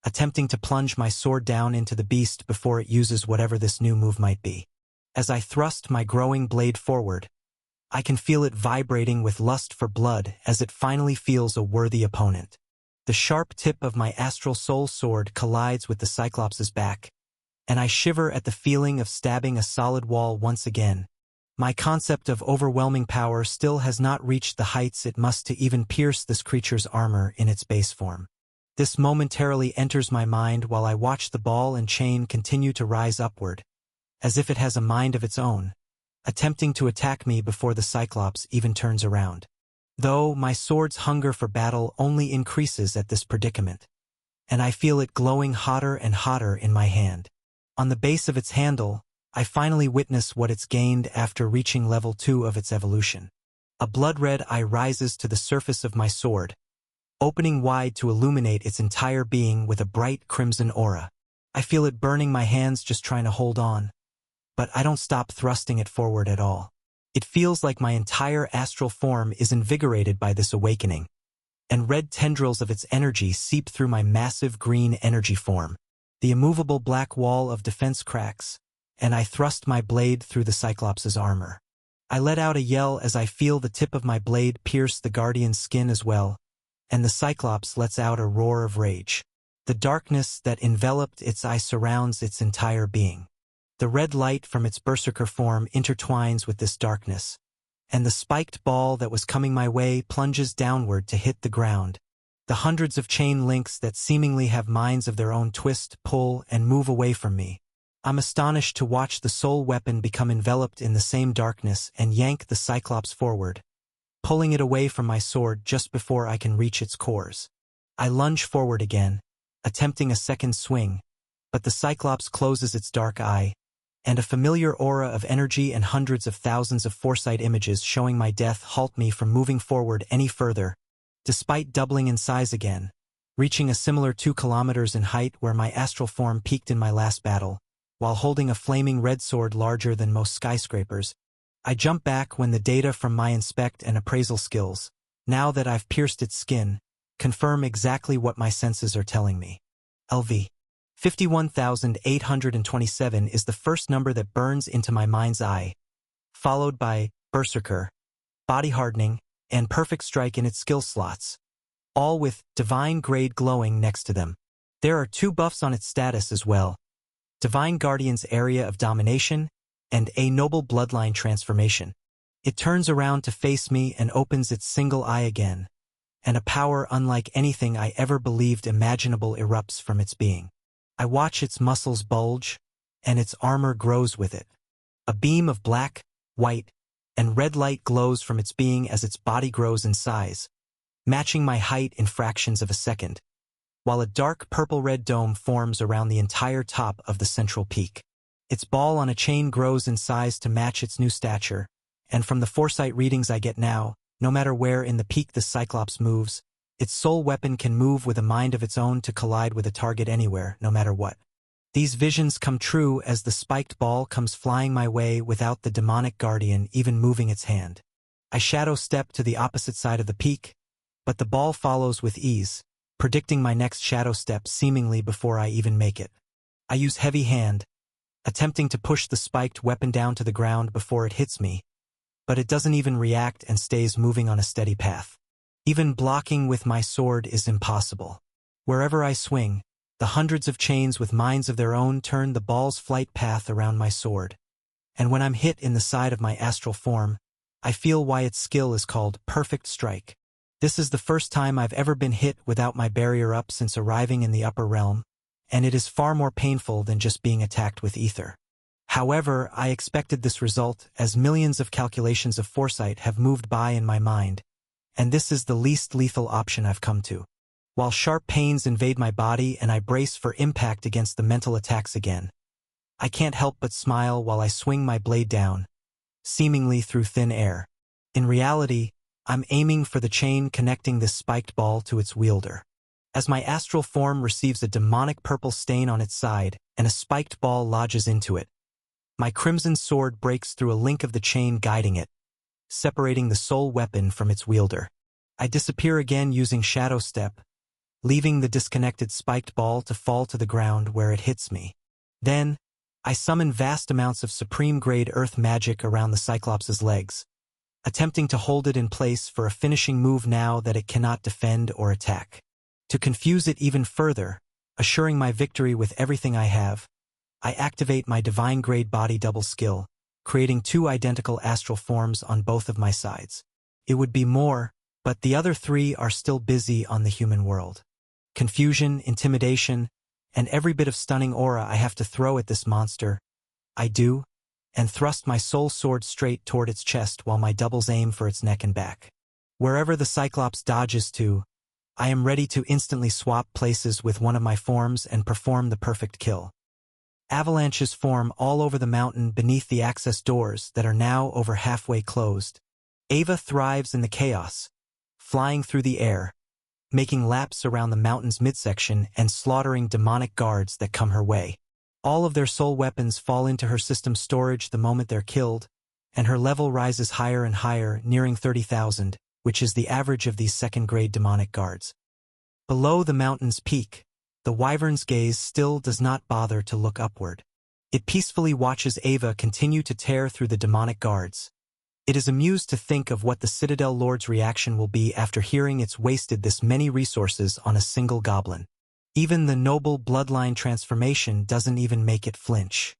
A: attempting to plunge my sword down into the beast before it uses whatever this new move might be. As I thrust my growing blade forward, I can feel it vibrating with lust for blood as it finally feels a worthy opponent. The sharp tip of my astral soul sword collides with the Cyclops' back, and I shiver at the feeling of stabbing a solid wall once again. My concept of overwhelming power still has not reached the heights it must to even pierce this creature's armor in its base form. This momentarily enters my mind while I watch the ball and chain continue to rise upward, as if it has a mind of its own, attempting to attack me before the Cyclops even turns around. Though my sword's hunger for battle only increases at this predicament, and I feel it glowing hotter and hotter in my hand. On the base of its handle, I finally witness what it's gained after reaching level 2 of its evolution. A blood-red eye rises to the surface of my sword, opening wide to illuminate its entire being with a bright crimson aura. I feel it burning my hands just trying to hold on, but I don't stop thrusting it forward at all. It feels like my entire astral form is invigorated by this awakening, and red tendrils of its energy seep through my massive green energy form. The immovable black wall of defense cracks, and I thrust my blade through the Cyclops' armor. I let out a yell as I feel the tip of my blade pierce the Guardian's skin as well, and the Cyclops lets out a roar of rage. The darkness that enveloped its eye surrounds its entire being. The red light from its berserker form intertwines with this darkness, and the spiked ball that was coming my way plunges downward to hit the ground. The hundreds of chain links that seemingly have minds of their own twist, pull, and move away from me. I'm astonished to watch the soul weapon become enveloped in the same darkness and yank the Cyclops forward, pulling it away from my sword just before I can reach its cores. I lunge forward again, attempting a second swing, but the Cyclops closes its dark eye, and a familiar aura of energy and hundreds of thousands of foresight images showing my death halt me from moving forward any further, despite doubling in size again, reaching a similar 2 kilometers in height where my astral form peaked in my last battle. While holding a flaming red sword larger than most skyscrapers, I jump back when the data from my inspect and appraisal skills, now that I've pierced its skin, confirm exactly what my senses are telling me. LV. 51,827 is the first number that burns into my mind's eye, followed by Berserker, Body Hardening, and Perfect Strike in its skill slots, all with Divine Grade glowing next to them. There are 2 buffs on its status as well: Divine Guardian's Area of Domination and a Noble Bloodline Transformation. It turns around to face me and opens its single eye again, and a power unlike anything I ever believed imaginable erupts from its being. I watch its muscles bulge, and its armor grows with it. A beam of black, white, and red light glows from its being as its body grows in size, matching my height in fractions of a second, while a dark purple-red dome forms around the entire top of the central peak. Its ball on a chain grows in size to match its new stature, and from the foresight readings I get now, no matter where in the peak the Cyclops moves, its soul weapon can move with a mind of its own to collide with a target anywhere, no matter what. These visions come true as the spiked ball comes flying my way without the demonic guardian even moving its hand. I shadow step to the opposite side of the peak, but the ball follows with ease, predicting my next shadow step seemingly before I even make it. I use heavy hand, attempting to push the spiked weapon down to the ground before it hits me, but it doesn't even react and stays moving on a steady path. Even blocking with my sword is impossible. Wherever I swing, the hundreds of chains with minds of their own turn the ball's flight path around my sword. And when I'm hit in the side of my astral form, I feel why its skill is called Perfect Strike. This is the first time I've ever been hit without my barrier up since arriving in the upper realm, and it is far more painful than just being attacked with ether. However, I expected this result, as millions of calculations of foresight have moved by in my mind, and this is the least lethal option I've come to. While sharp pains invade my body and I brace for impact against the mental attacks again, I can't help but smile while I swing my blade down, seemingly through thin air. In reality, I'm aiming for the chain connecting this spiked ball to its wielder. As my astral form receives a demonic purple stain on its side and a spiked ball lodges into it, my crimson sword breaks through a link of the chain guiding it, separating the soul weapon from its wielder. I disappear again using Shadow Step, leaving the disconnected spiked ball to fall to the ground where it hits me. Then, I summon vast amounts of supreme-grade earth magic around the Cyclops' legs, attempting to hold it in place for a finishing move now that it cannot defend or attack. To confuse it even further, assuring my victory with everything I have, I activate my divine-grade body double skill, creating 2 identical astral forms on both of my sides. It would be more, but the other 3 are still busy on the human world. Confusion, intimidation, and every bit of stunning aura I have to throw at this monster, I do, and thrust my soul sword straight toward its chest while my doubles aim for its neck and back. Wherever the Cyclops dodges to, I am ready to instantly swap places with one of my forms and perform the perfect kill. Avalanches form all over the mountain beneath the access doors that are now over halfway closed. Ava thrives in the chaos, flying through the air, making laps around the mountain's midsection and slaughtering demonic guards that come her way. All of their soul weapons fall into her system storage the moment they're killed, and her level rises higher and higher, nearing 30,000, which is the average of these second-grade demonic guards. Below the mountain's peak, the wyvern's gaze still does not bother to look upward. It peacefully watches Ava continue to tear through the demonic guards. It is amused to think of what the Citadel Lord's reaction will be after hearing it's wasted this many resources on a single goblin. Even the noble bloodline transformation doesn't even make it flinch.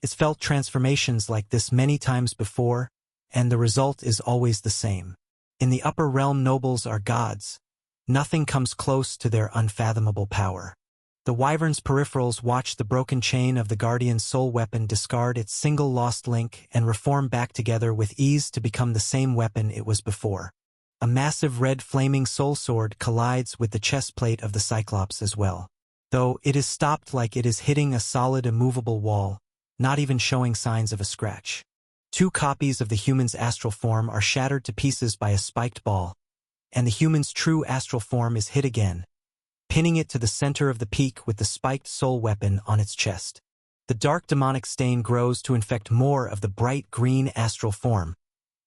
A: It's felt transformations like this many times before, and the result is always the same. In the upper realm, nobles are gods. Nothing comes close to their unfathomable power. The wyvern's peripherals watch the broken chain of the Guardian's soul weapon discard its single lost link and reform back together with ease to become the same weapon it was before. A massive red flaming soul sword collides with the chest plate of the Cyclops as well, though it is stopped like it is hitting a solid immovable wall, not even showing signs of a scratch. 2 copies of the human's astral form are shattered to pieces by a spiked ball, and the human's true astral form is hit again, pinning it to the center of the peak with the spiked soul weapon on its chest. The dark demonic stain grows to infect more of the bright green astral form,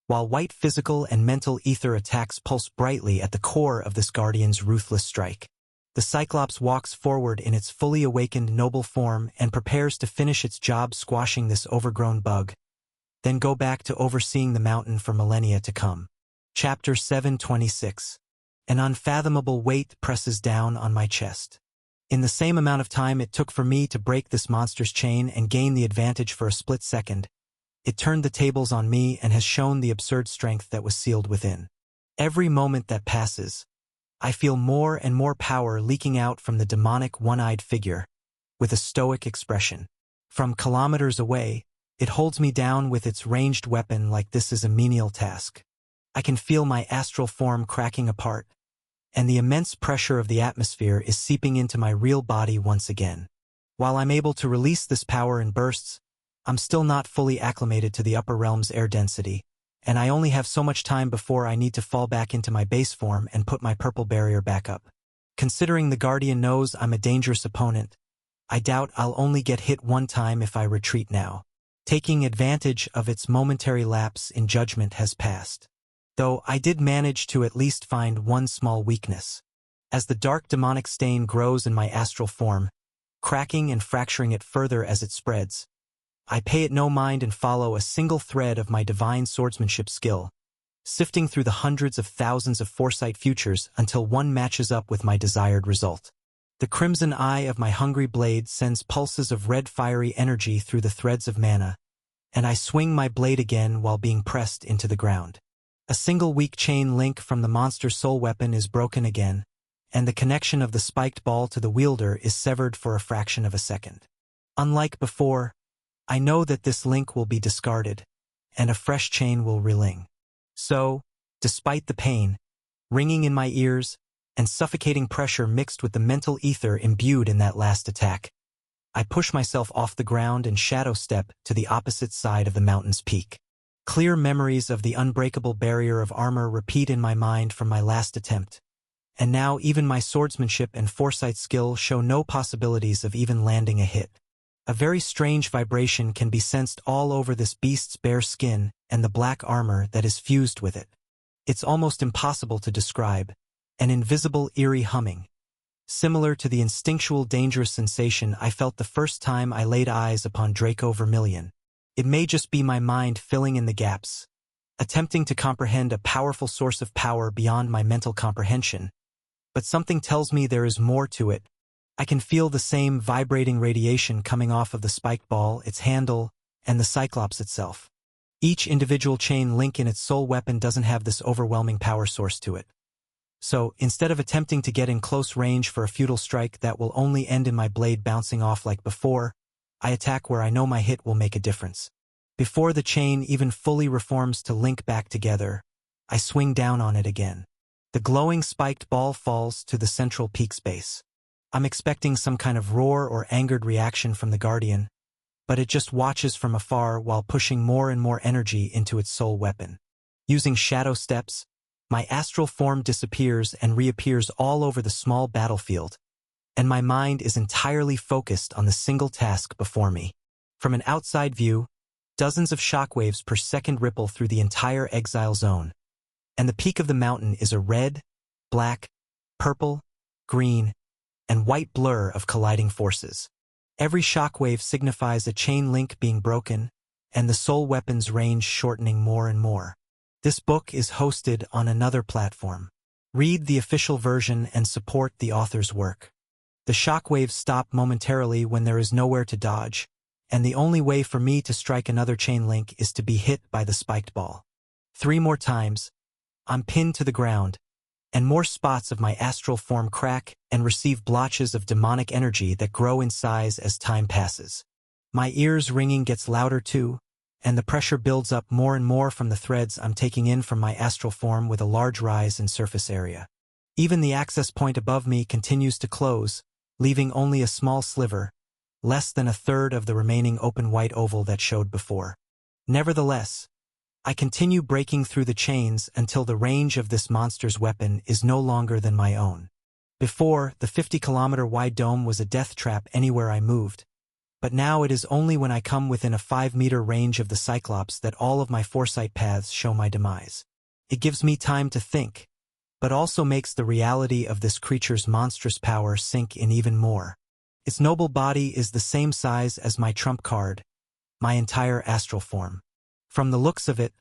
A: while white physical and mental ether attacks pulse brightly at the core of this guardian's ruthless strike. The Cyclops walks forward in its fully awakened noble form and prepares to finish its job squashing this overgrown bug, then go back to overseeing the mountain for millennia to come. Chapter 726. An unfathomable weight presses down on my chest. In the same amount of time it took for me to break this monster's chain and gain the advantage for a split second, it turned the tables on me and has shown the absurd strength that was sealed within. Every moment that passes, I feel more and more power leaking out from the demonic one-eyed figure, with a stoic expression. From kilometers away, it holds me down with its ranged weapon like this is a menial task. I can feel my astral form cracking apart, and the immense pressure of the atmosphere is seeping into my real body once again. While I'm able to release this power in bursts, I'm still not fully acclimated to the upper realm's air density, and I only have so much time before I need to fall back into my base form and put my purple barrier back up. Considering the Guardian knows I'm a dangerous opponent, I doubt I'll only get hit one time if I retreat now. Taking advantage of its momentary lapse in judgment has passed. Though I did manage to at least find one small weakness. As the dark demonic stain grows in my astral form, cracking and fracturing it further as it spreads, I pay it no mind and follow a single thread of my divine swordsmanship skill, sifting through the hundreds of thousands of foresight futures until one matches up with my desired result. The crimson eye of my hungry blade sends pulses of red fiery energy through the threads of mana, and I swing my blade again while being pressed into the ground. A single weak chain link from the monster's soul weapon is broken again, and the connection of the spiked ball to the wielder is severed for a fraction of a second. Unlike before, I know that this link will be discarded, and a fresh chain will reling. So, despite the pain, ringing in my ears, and suffocating pressure mixed with the mental ether imbued in that last attack, I push myself off the ground and shadow step to the opposite side of the mountain's peak. Clear memories of the unbreakable barrier of armor repeat in my mind from my last attempt, and now even my swordsmanship and foresight skill show no possibilities of even landing a hit. A very strange vibration can be sensed all over this beast's bare skin and the black armor that is fused with it. It's almost impossible to describe, an invisible eerie humming, similar to the instinctual dangerous sensation I felt the first time I laid eyes upon Draco Vermilion. It may just be my mind filling in the gaps, attempting to comprehend a powerful source of power beyond my mental comprehension, but something tells me there is more to it. I can feel the same vibrating radiation coming off of the spiked ball, its handle, and the Cyclops itself. Each individual chain link in its soul weapon doesn't have this overwhelming power source to it. So, instead of attempting to get in close range for a futile strike that will only end in my blade bouncing off like before, I attack where I know my hit will make a difference. Before the chain even fully reforms to link back together, I swing down on it again. The glowing spiked ball falls to the central peak space. I'm expecting some kind of roar or angered reaction from the Guardian, but it just watches from afar while pushing more and more energy into its soul weapon. Using shadow steps, my astral form disappears and reappears all over the small battlefield, and my mind is entirely focused on the single task before me. From an outside view, dozens of shockwaves per second ripple through the entire exile zone, and the peak of the mountain is a red, black, purple, green, and white blur of colliding forces. Every shockwave signifies a chain link being broken, and the soul weapon's range shortening more and more. This book is hosted on another platform. Read the official version and support the author's work. The shockwaves stop momentarily when there is nowhere to dodge, and the only way for me to strike another chain link is to be hit by the spiked ball. 3 more times, I'm pinned to the ground, and more spots of my astral form crack and receive blotches of demonic energy that grow in size as time passes. My ears ringing gets louder too, and the pressure builds up more and more from the threads I'm taking in from my astral form with a large rise in surface area. Even the access point above me continues to close, leaving only a small sliver, less than a third of the remaining open white oval that showed before. Nevertheless, I continue breaking through the chains until the range of this monster's weapon is no longer than my own. Before, the 50-kilometer-wide dome was a death trap anywhere I moved, but now it is only when I come within a 5-meter range of the Cyclops that all of my foresight paths show my demise. It gives me time to think, but also makes the reality of this creature's monstrous power sink in even more. Its noble body is the same size as my trump card, my entire astral form. From the looks of it,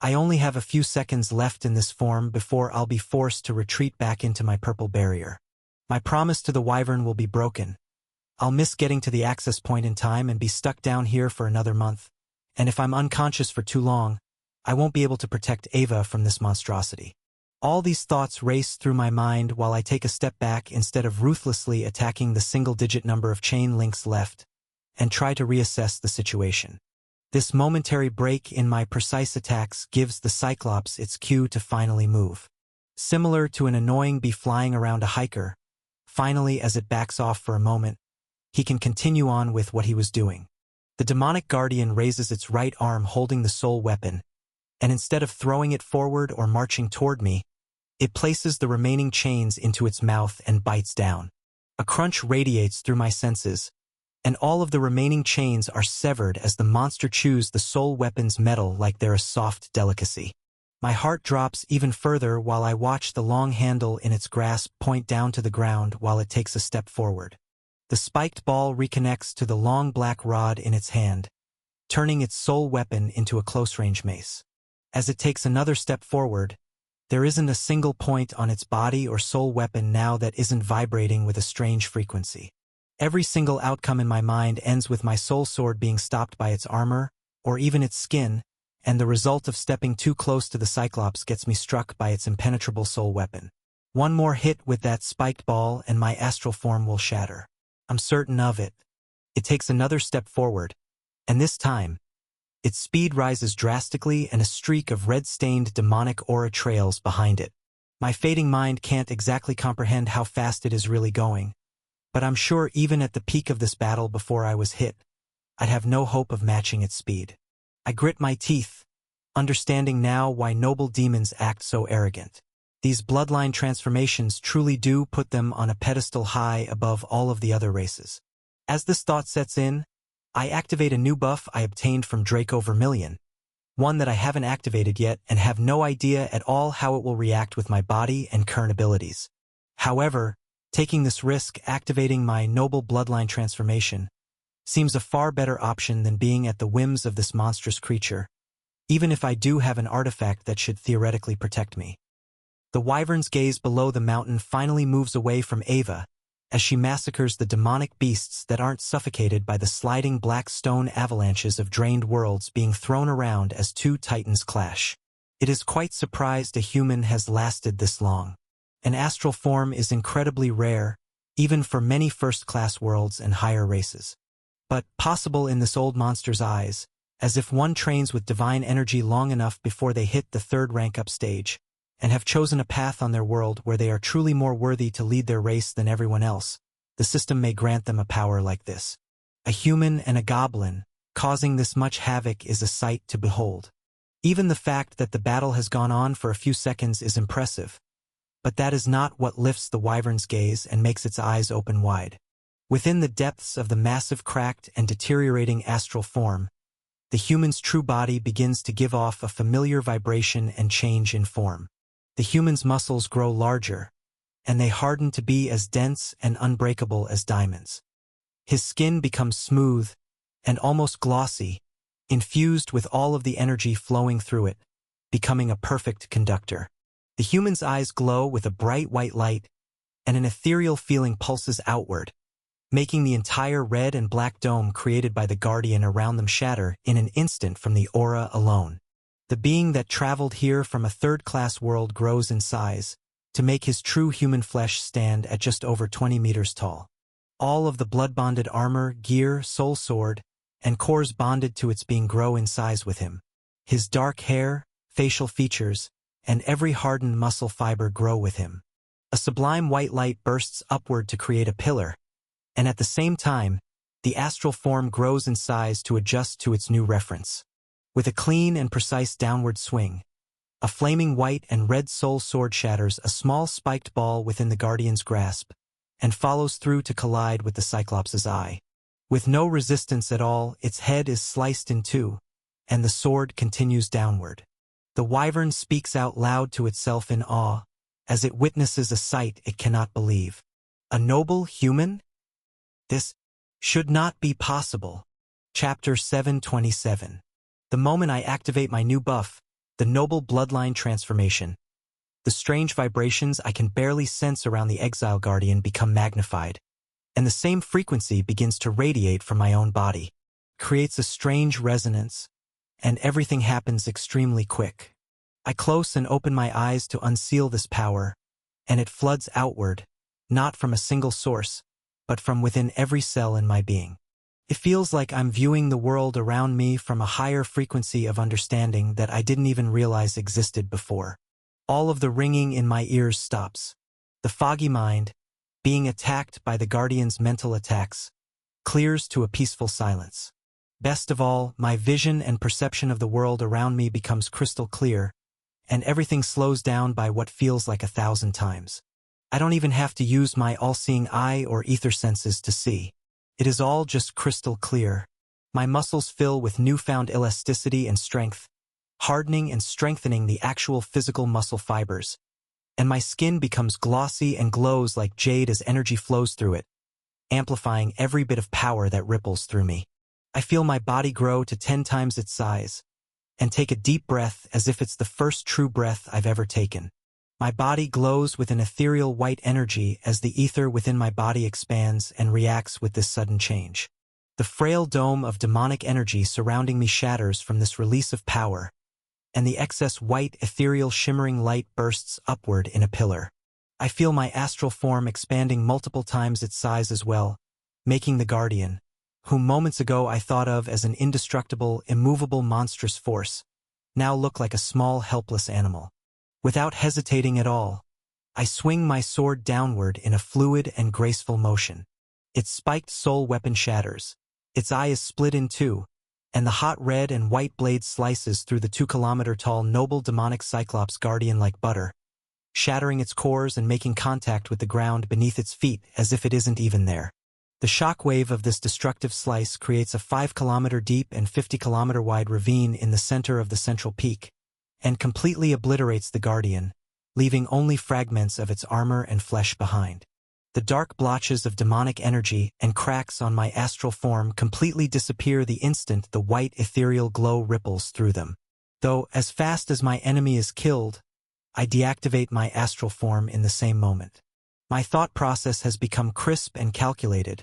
A: I only have a few seconds left in this form before I'll be forced to retreat back into my purple barrier. My promise to the wyvern will be broken. I'll miss getting to the access point in time and be stuck down here for another month. And if I'm unconscious for too long, I won't be able to protect Ava from this monstrosity. All these thoughts race through my mind while I take a step back instead of ruthlessly attacking the single-digit number of chain links left, and try to reassess the situation. This momentary break in my precise attacks gives the Cyclops its cue to finally move. Similar to an annoying bee flying around a hiker, finally as it backs off for a moment, he can continue on with what he was doing. The demonic guardian raises its right arm holding the soul weapon, and instead of throwing it forward or marching toward me, it places the remaining chains into its mouth and bites down. A crunch radiates through my senses, and all of the remaining chains are severed as the monster chews the soul weapon's metal like they're a soft delicacy. My heart drops even further while I watch the long handle in its grasp point down to the ground while it takes a step forward. The spiked ball reconnects to the long black rod in its hand, turning its soul weapon into a close-range mace. As it takes another step forward, there isn't a single point on its body or soul weapon now that isn't vibrating with a strange frequency. Every single outcome in my mind ends with my soul sword being stopped by its armor, or even its skin, and the result of stepping too close to the Cyclops gets me struck by its impenetrable soul weapon. One more hit with that spiked ball and my astral form will shatter. I'm certain of it. It takes another step forward, and this time, its speed rises drastically and a streak of red-stained demonic aura trails behind it. My fading mind can't exactly comprehend how fast it is really going, but I'm sure even at the peak of this battle before I was hit, I'd have no hope of matching its speed. I grit my teeth, understanding now why noble demons act so arrogant. These bloodline transformations truly do put them on a pedestal high above all of the other races. As this thought sets in, I activate a new buff I obtained from Draco Vermilion, one that I haven't activated yet and have no idea at all how it will react with my body and current abilities. However, taking this risk activating my noble bloodline transformation seems a far better option than being at the whims of this monstrous creature, even if I do have an artifact that should theoretically protect me. The wyvern's gaze below the mountain finally moves away from Ava, as she massacres the demonic beasts that aren't suffocated by the sliding black stone avalanches of drained worlds being thrown around as two titans clash. It is quite surprised a human has lasted this long. An astral form is incredibly rare, even for many first-class worlds and higher races. But possible in this old monster's eyes, as if one trains with divine energy long enough before they hit the third rank-up stage, and have chosen a path on their world where they are truly more worthy to lead their race than everyone else, the system may grant them a power like this. A human and a goblin, causing this much havoc is a sight to behold. Even the fact that the battle has gone on for a few seconds is impressive, but that is not what lifts the wyvern's gaze and makes its eyes open wide. Within the depths of the massive cracked and deteriorating astral form, the human's true body begins to give off a familiar vibration and change in form. The human's muscles grow larger, and they harden to be as dense and unbreakable as diamonds. His skin becomes smooth and almost glossy, infused with all of the energy flowing through it, becoming a perfect conductor. The human's eyes glow with a bright white light, and an ethereal feeling pulses outward, making the entire red and black dome created by the guardian around them shatter in an instant from the aura alone. The being that traveled here from a third-class world grows in size, to make his true human flesh stand at just over 20 meters tall. All of the blood-bonded armor, gear, soul sword, and cores bonded to its being grow in size with him. His dark hair, facial features, and every hardened muscle fiber grow with him. A sublime white light bursts upward to create a pillar, and at the same time, the astral form grows in size to adjust to its new reference. With a clean and precise downward swing, a flaming white and red soul sword shatters a small spiked ball within the guardian's grasp, and follows through to collide with the Cyclops' eye. With no resistance at all, its head is sliced in two, and the sword continues downward. The wyvern speaks out loud to itself in awe, as it witnesses a sight it cannot believe. A noble human? This should not be possible. Chapter 727. The moment I activate my new buff, the noble bloodline transformation. The strange vibrations I can barely sense around the Exile Guardian become magnified, and the same frequency begins to radiate from my own body. Creates a strange resonance, and everything happens extremely quick. I close and open my eyes to unseal this power, and it floods outward, not from a single source, but from within every cell in my being. It feels like I'm viewing the world around me from a higher frequency of understanding that I didn't even realize existed before. All of the ringing in my ears stops. The foggy mind, being attacked by the Guardian's mental attacks, clears to a peaceful silence. Best of all, my vision and perception of the world around me becomes crystal clear, and everything slows down by what feels like 1,000 times. I don't even have to use my all-seeing eye or ether senses to see. It is all just crystal clear. My muscles fill with newfound elasticity and strength, hardening and strengthening the actual physical muscle fibers, and my skin becomes glossy and glows like jade as energy flows through it, amplifying every bit of power that ripples through me. I feel my body grow to 10 times its size, and take a deep breath as if it's the first true breath I've ever taken. My body glows with an ethereal white energy as the ether within my body expands and reacts with this sudden change. The frail dome of demonic energy surrounding me shatters from this release of power, and the excess white, ethereal, shimmering light bursts upward in a pillar. I feel my astral form expanding multiple times its size as well, making the Guardian, whom moments ago I thought of as an indestructible, immovable, monstrous force, now look like a small, helpless animal. Without hesitating at all, I swing my sword downward in a fluid and graceful motion. Its spiked soul weapon shatters. Its eye is split in two, and the hot red and white blade slices through the 2-kilometer-tall noble demonic Cyclops Guardian like butter, shattering its cores and making contact with the ground beneath its feet as if it isn't even there. The shockwave of this destructive slice creates a 5-kilometer deep and 50-kilometer wide ravine in the center of the central peak, and completely obliterates the Guardian, leaving only fragments of its armor and flesh behind. The dark blotches of demonic energy and cracks on my astral form completely disappear the instant the white ethereal glow ripples through them. Though, as fast as my enemy is killed, I deactivate my astral form in the same moment. My thought process has become crisp and calculated,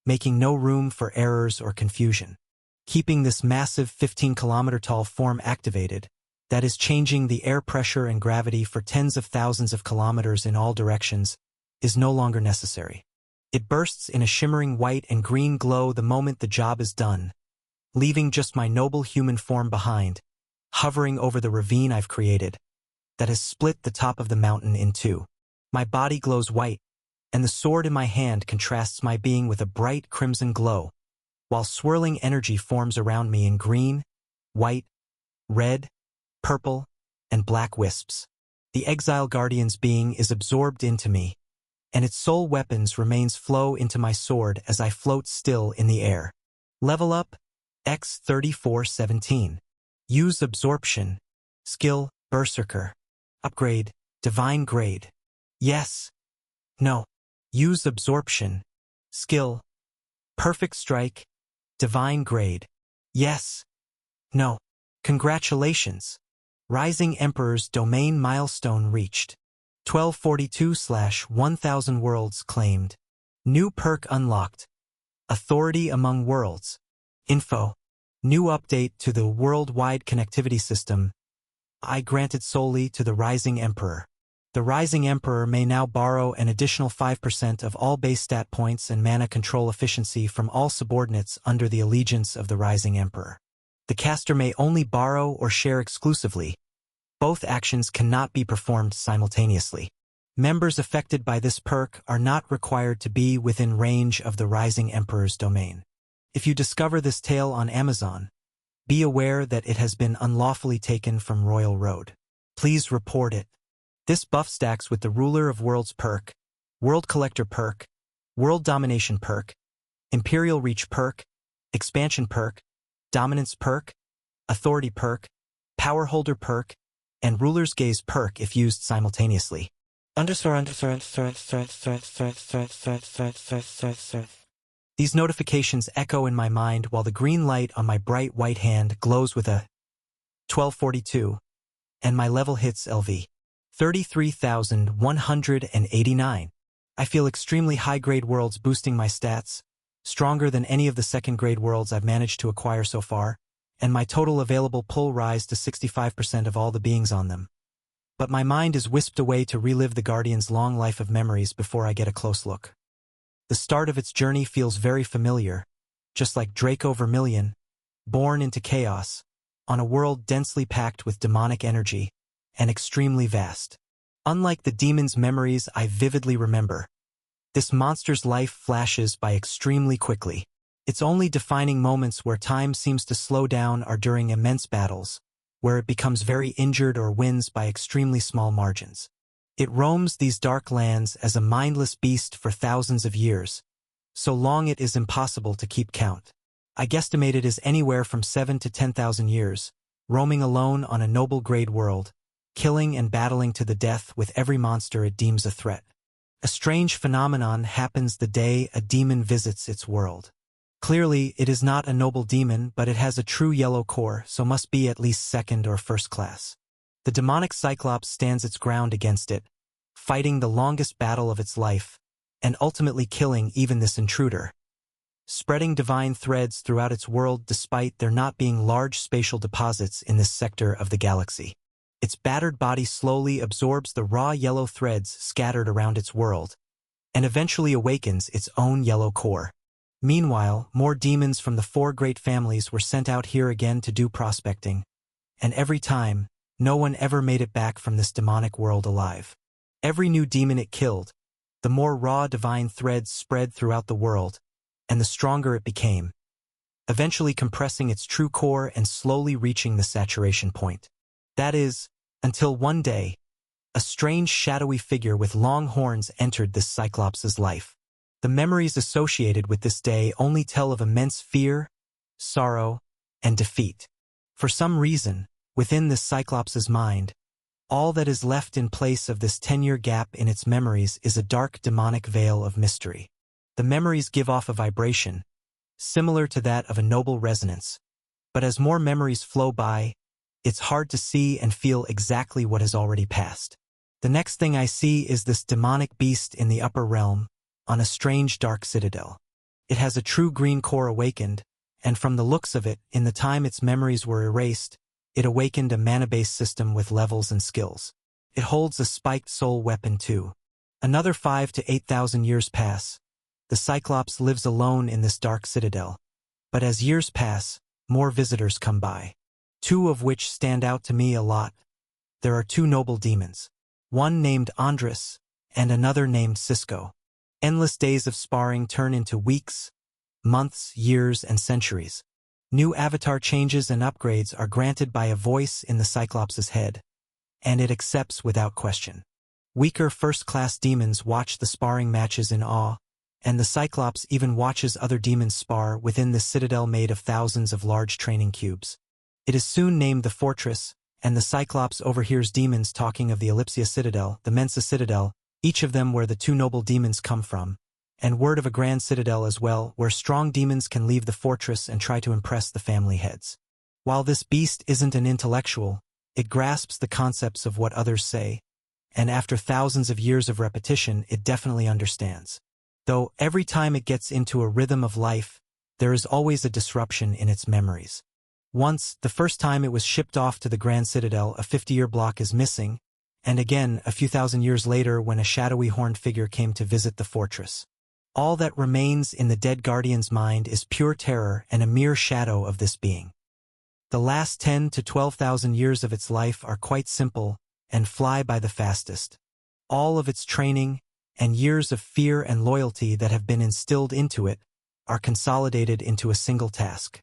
A: making no room for errors or confusion. Keeping this massive 15-kilometer-tall form activated, that is changing the air pressure and gravity for tens of thousands of kilometers in all directions, is no longer necessary. It bursts in a shimmering white and green glow the moment the job is done, leaving just my noble human form behind, hovering over the ravine I've created, that has split the top of the mountain in two. My body glows white, and the sword in my hand contrasts my being with a bright crimson glow, while swirling energy forms around me in green, white, red, purple, and black wisps. The Exile Guardian's being is absorbed into me, and its soul weapons remains flow into my sword as I float still in the air. Level up, X3417. Use absorption. Skill, Berserker. Upgrade, Divine Grade. Yes. No. Use absorption. Skill, Perfect Strike. Divine Grade. Yes. No. Congratulations. Rising Emperor's domain milestone reached. 1242/1000 worlds claimed. New perk unlocked. Authority among worlds. Info. New update to the worldwide connectivity system. I granted solely to the Rising Emperor. The Rising Emperor may now borrow an additional 5% of all base stat points and mana control efficiency from all subordinates under the allegiance of the Rising Emperor. The caster may only borrow or share exclusively. Both actions cannot be performed simultaneously. Members affected by this perk are not required to be within range of the Rising Emperor's domain. If you discover this tale on Amazon, be aware that it has been unlawfully taken from Royal Road. Please report it. This buff stacks with the Ruler of Worlds perk, World Collector perk, World Domination perk, Imperial Reach perk, Expansion perk, Dominance perk, Authority perk, Power Holder perk, and Ruler's Gaze perk if used simultaneously. These notifications echo in my mind while the green light on my bright white hand glows with a 1242, and my level hits LV 33,189. I feel extremely high-grade worlds boosting my stats, stronger than any of the second-grade worlds I've managed to acquire so far, and my total available pull rise to 65% of all the beings on them. But my mind is whisked away to relive the Guardian's long life of memories before I get a close look. The start of its journey feels very familiar, just like Draco Vermilion, born into chaos, on a world densely packed with demonic energy, and extremely vast. Unlike the demon's memories I vividly remember, this monster's life flashes by extremely quickly. Its only defining moments where time seems to slow down are during immense battles, where it becomes very injured or wins by extremely small margins. It roams these dark lands as a mindless beast for thousands of years, so long it is impossible to keep count. I guesstimate it is anywhere from 7 to 10,000 years, roaming alone on a noble grade world, killing and battling to the death with every monster it deems a threat. A strange phenomenon happens the day a demon visits its world. Clearly, it is not a noble demon, but it has a true yellow core, so must be at least second or first class. The demonic Cyclops stands its ground against it, fighting the longest battle of its life, and ultimately killing even this intruder, spreading divine threads throughout its world despite there not being large spatial deposits in this sector of the galaxy. Its battered body slowly absorbs the raw yellow threads scattered around its world, and eventually awakens its own yellow core. Meanwhile, more demons from the 4 great families were sent out here again to do prospecting, and every time, no one ever made it back from this demonic world alive. Every new demon it killed, the more raw divine threads spread throughout the world, and the stronger it became, eventually compressing its true core and slowly reaching the saturation point. That is, until one day, a strange shadowy figure with long horns entered this Cyclops' life. The memories associated with this day only tell of immense fear, sorrow, and defeat. For some reason, within this Cyclops' mind, all that is left in place of this 10-year gap in its memories is a dark demonic veil of mystery. The memories give off a vibration, similar to that of a noble resonance, but as more memories flow by, it's hard to see and feel exactly what has already passed. The next thing I see is this demonic beast in the upper realm, on a strange dark citadel. It has a true green core awakened, and from the looks of it, in the time its memories were erased, it awakened a mana-based system with levels and skills. It holds a spiked soul weapon too. Another 5 to 8,000 years pass. The Cyclops lives alone in this dark citadel, but as years pass, more visitors come by. 2 of which stand out to me a lot. There are 2 noble demons, one named Andres, and another named Cisco. Endless days of sparring turn into weeks, months, years, and centuries. New avatar changes and upgrades are granted by a voice in the Cyclops' head, and it accepts without question. Weaker first-class demons watch the sparring matches in awe, and the Cyclops even watches other demons spar within this citadel made of thousands of large training cubes. It is soon named the Fortress, and the Cyclops overhears demons talking of the Ellipsia Citadel, the Mensa Citadel, each of them where the 2 noble demons come from, and word of a grand citadel as well, where strong demons can leave the fortress and try to impress the family heads. While this beast isn't an intellectual, it grasps the concepts of what others say, and after thousands of years of repetition, it definitely understands. Though every time it gets into a rhythm of life, there is always a disruption in its memories. Once, the first time it was shipped off to the Grand Citadel, a 50-year block is missing, and again, a few thousand years later when a shadowy horned figure came to visit the fortress. All that remains in the dead guardian's mind is pure terror and a mere shadow of this being. The last 10 to 12,000 years of its life are quite simple and fly by the fastest. All of its training and years of fear and loyalty that have been instilled into it are consolidated into a single task.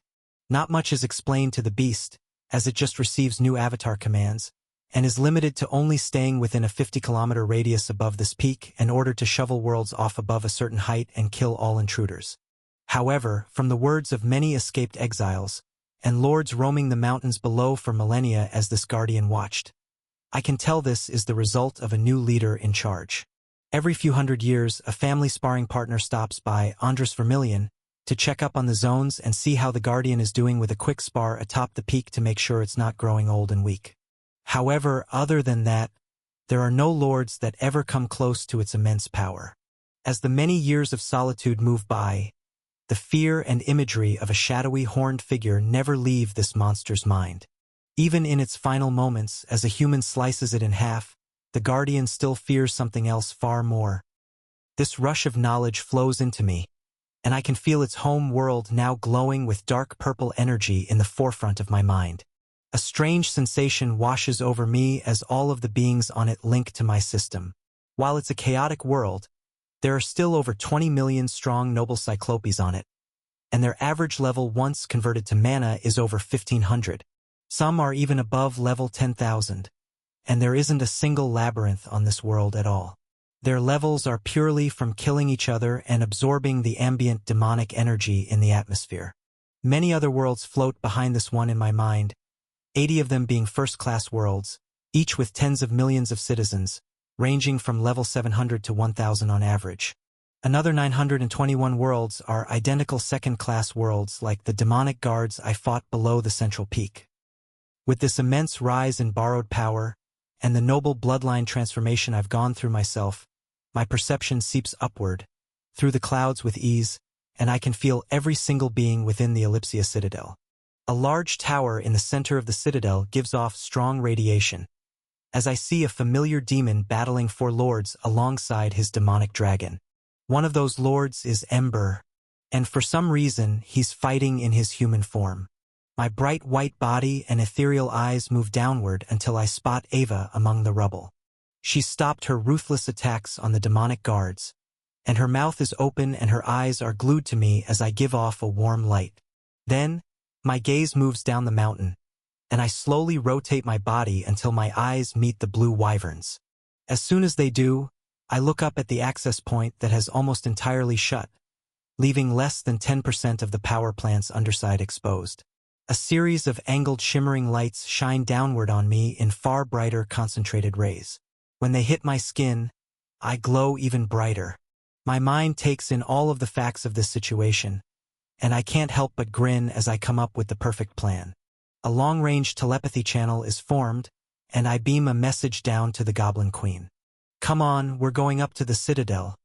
A: Not much is explained to the beast, as it just receives new avatar commands, and is limited to only staying within a 50-kilometer radius above this peak in order to shovel worlds off above a certain height and kill all intruders. However, from the words of many escaped exiles, and lords roaming the mountains below for millennia as this guardian watched, I can tell this is the result of a new leader in charge. Every few hundred years, a family sparring partner stops by, Andres Vermilion, to check up on the zones and see how the Guardian is doing with a quick spar atop the peak to make sure it's not growing old and weak. However, other than that, there are no lords that ever come close to its immense power. As the many years of solitude move by, the fear and imagery of a shadowy horned figure never leave this monster's mind. Even in its final moments, as a human slices it in half, the Guardian still fears something else far more. This rush of knowledge flows into me, and I can feel its home world now glowing with dark purple energy in the forefront of my mind. A strange sensation washes over me as all of the beings on it link to my system. While it's a chaotic world, there are still over 20 million strong noble cyclopes on it, and their average level once converted to mana is over 1,500. Some are even above level 10,000, and there isn't a single labyrinth on this world at all. Their levels are purely from killing each other and absorbing the ambient demonic energy in the atmosphere. Many other worlds float behind this one in my mind, 80 of them being first-class worlds, each with tens of millions of citizens, ranging from level 700 to 1,000 on average. Another 921 worlds are identical second-class worlds like the demonic guards I fought below the central peak. With this immense rise in borrowed power, and the noble bloodline transformation I've gone through myself, my perception seeps upward, through the clouds with ease, and I can feel every single being within the Ellipsia Citadel. A large tower in the center of the citadel gives off strong radiation, as I see a familiar demon battling for lords alongside his demonic dragon. One of those lords is Ember, and for some reason he's fighting in his human form. My bright white body and ethereal eyes move downward until I spot Ava among the rubble. She's stopped her ruthless attacks on the demonic guards, and her mouth is open and her eyes are glued to me as I give off a warm light. Then, my gaze moves down the mountain, and I slowly rotate my body until my eyes meet the blue wyverns. As soon as they do, I look up at the access point that has almost entirely shut, leaving less than 10% of the power plant's underside exposed. A series of angled shimmering lights shine downward on me in far brighter concentrated rays. When they hit my skin, I glow even brighter. My mind takes in all of the facts of this situation, and I can't help but grin as I come up with the perfect plan. A long-range telepathy channel is formed, and I beam a message down to the Goblin Queen. "Come on, we're going up to the Citadel.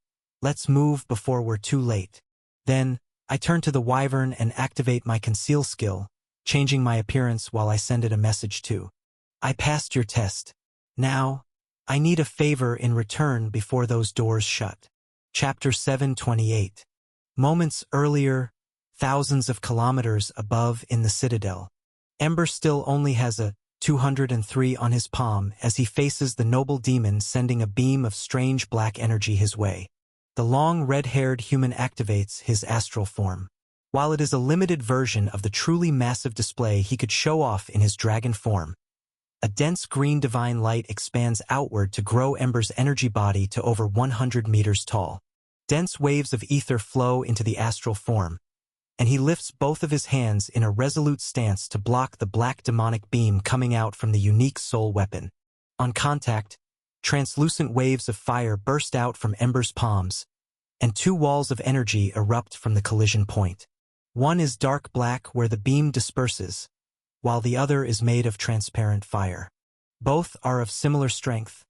A: Let's move before we're too late." Then, I turn to the Wyvern and activate my conceal skill, changing my appearance while I send it a message too. "I passed your test. Now, I need a favor in return before those doors shut." Chapter 728. Moments earlier, thousands of kilometers above in the Citadel, Ember still only has a 203 on his palm as he faces the noble demon sending a beam of strange black energy his way. The long red-haired human activates his astral form. While it is a limited version of the truly massive display he could show off in his dragon form, a dense green divine light expands outward to grow Ember's energy body to over 100 meters tall. Dense waves of ether flow into the astral form, and he lifts both of his hands in a resolute stance to block the black demonic beam coming out from the unique soul weapon. On contact, translucent waves of fire burst out from Ember's palms, and two walls of energy erupt from the collision point. One is dark black where the beam disperses, while the other is made of transparent fire. Both are of similar strength,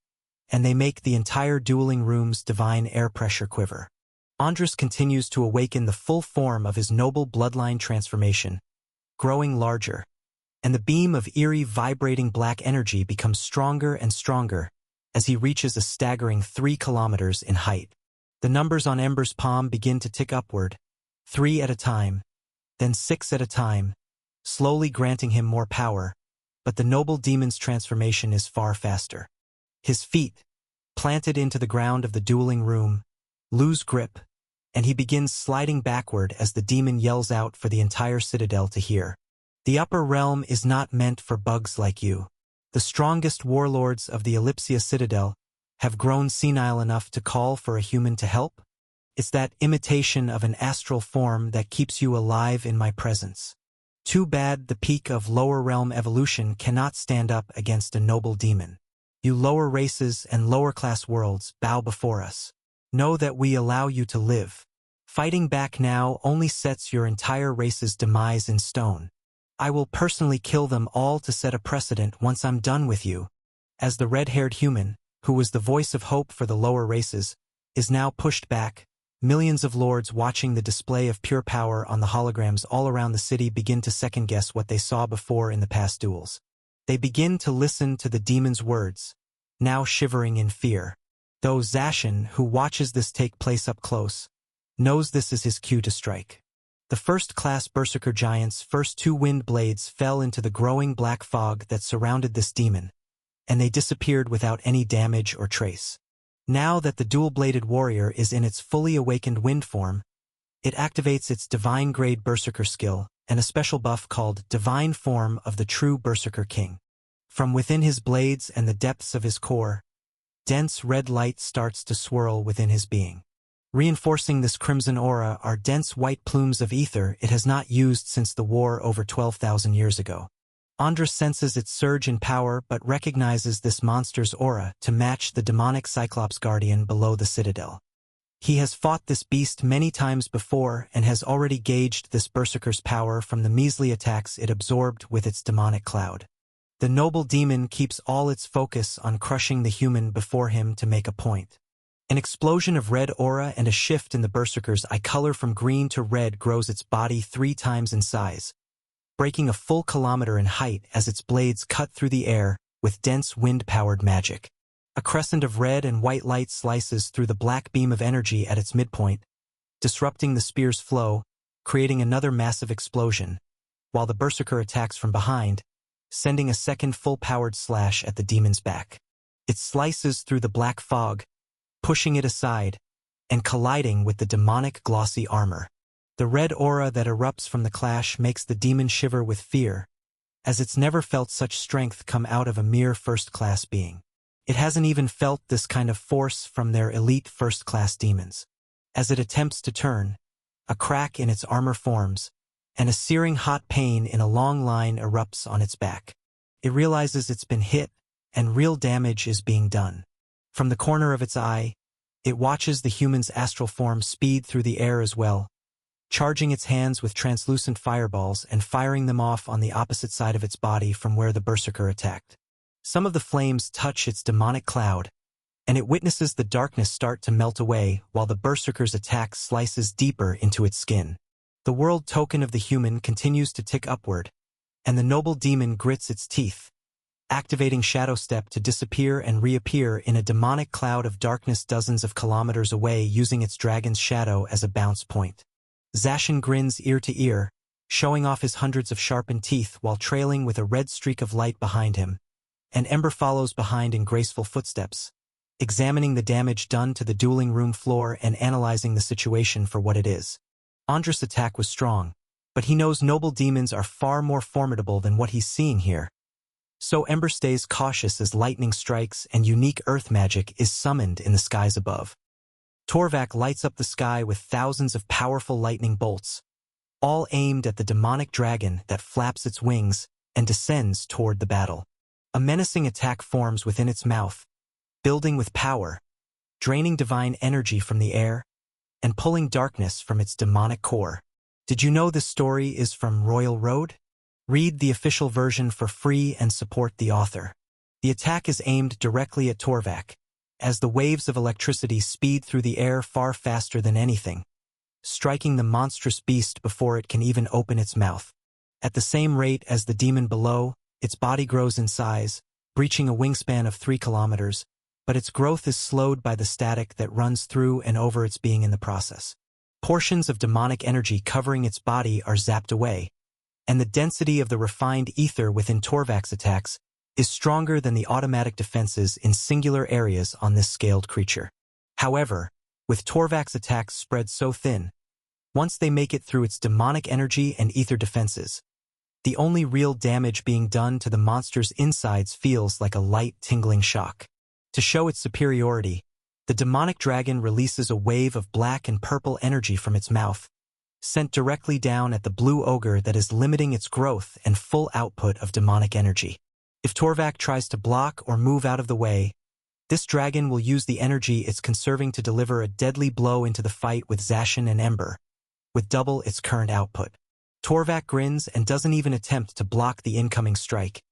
A: and they make the entire dueling room's divine air pressure quiver. Andres continues to awaken the full form of his noble bloodline transformation, growing larger, and the beam of eerie vibrating black energy becomes stronger and stronger as he reaches a staggering 3 kilometers in height. The numbers on Ember's palm begin to tick upward, 3 at a time, then 6 at a time, slowly granting him more power, but the noble demon's transformation is far faster. His feet, planted into the ground of the dueling room, lose grip, and he begins sliding backward as the demon yells out for the entire citadel to hear. "The upper realm is not meant for bugs like you. The strongest warlords of the Ellipsia Citadel have grown senile enough to call for a human to help. It's that imitation of an astral form that keeps you alive in my presence. Too bad the peak of lower realm evolution cannot stand up against a noble demon." You lower races and lower-class worlds, bow before us. Know that we allow you to live. Fighting back now only sets your entire race's demise in stone. I will personally kill them all to set a precedent once I'm done with you. As the red-haired human, who was the voice of hope for the lower races, is now pushed back, millions of lords watching the display of pure power on the holograms all around the city begin to second-guess what they saw before in the past duels. They begin to listen to the demon's words, now shivering in fear. Though Zacian, who watches this take place up close, knows this is his cue to strike. The first-class Berserker Giant's first 2 wind blades fell into the growing black fog that surrounded this demon, and they disappeared without any damage or trace. Now that the dual-bladed warrior is in its fully awakened wind form, it activates its divine-grade Berserker skill and a special buff called Divine Form of the True Berserker King. From within his blades and the depths of his core, dense red light starts to swirl within his being. Reinforcing this crimson aura are dense white plumes of ether it has not used since the war over 12,000 years ago. Andra senses its surge in power but recognizes this monster's aura to match the demonic Cyclops Guardian below the citadel. He has fought this beast many times before and has already gauged this berserker's power from the measly attacks it absorbed with its demonic cloud. The noble demon keeps all its focus on crushing the human before him to make a point. An explosion of red aura and a shift in the berserker's eye color from green to red grows its body 3 times in size, breaking a full kilometer in height as its blades cut through the air with dense wind-powered magic. A crescent of red and white light slices through the black beam of energy at its midpoint, disrupting the spear's flow, creating another massive explosion, while the berserker attacks from behind, sending a second full-powered slash at the demon's back. It slices through the black fog, pushing it aside, and colliding with the demonic glossy armor. The red aura that erupts from the clash makes the demon shiver with fear, as it's never felt such strength come out of a mere first-class being. It hasn't even felt this kind of force from their elite first-class demons. As it attempts to turn, a crack in its armor forms, and a searing hot pain in a long line erupts on its back. It realizes it's been hit, and real damage is being done. From the corner of its eye, it watches the human's astral form speed through the air as well, charging its hands with translucent fireballs and firing them off on the opposite side of its body from where the berserker attacked. Some of the flames touch its demonic cloud, and it witnesses the darkness start to melt away while the berserker's attack slices deeper into its skin. The world token of the human continues to tick upward, and the noble demon grits its teeth, activating Shadow Step to disappear and reappear in a demonic cloud of darkness dozens of kilometers away using its dragon's shadow as a bounce point. Zacian grins ear to ear, showing off his hundreds of sharpened teeth while trailing with a red streak of light behind him, and Ember follows behind in graceful footsteps, examining the damage done to the dueling room floor and analyzing the situation for what it is. Andra's attack was strong, but he knows noble demons are far more formidable than what he's seeing here. So Ember stays cautious as lightning strikes and unique earth magic is summoned in the skies above. Torvak lights up the sky with thousands of powerful lightning bolts, all aimed at the demonic dragon that flaps its wings and descends toward the battle. A menacing attack forms within its mouth, building with power, draining divine energy from the air, and pulling darkness from its demonic core. Did you know this story is from Royal Road? Read the official version for free and support the author. The attack is aimed directly at Torvak, as the waves of electricity speed through the air far faster than anything, striking the monstrous beast before it can even open its mouth. At the same rate as the demon below, its body grows in size, reaching a wingspan of 3 kilometers, but its growth is slowed by the static that runs through and over its being in the process. Portions of demonic energy covering its body are zapped away, and the density of the refined ether within Torvak's attacks is stronger than the automatic defenses in singular areas on this scaled creature. However, with Torvak's attacks spread so thin, once they make it through its demonic energy and ether defenses, the only real damage being done to the monster's insides feels like a light, tingling shock. To show its superiority, the demonic dragon releases a wave of black and purple energy from its mouth, sent directly down at the blue ogre that is limiting its growth and full output of demonic energy. If Torvak tries to block or move out of the way, this dragon will use the energy it's conserving to deliver a deadly blow into the fight with Zacian and Ember, with double its current output. Torvak grins and doesn't even attempt to block the incoming strike,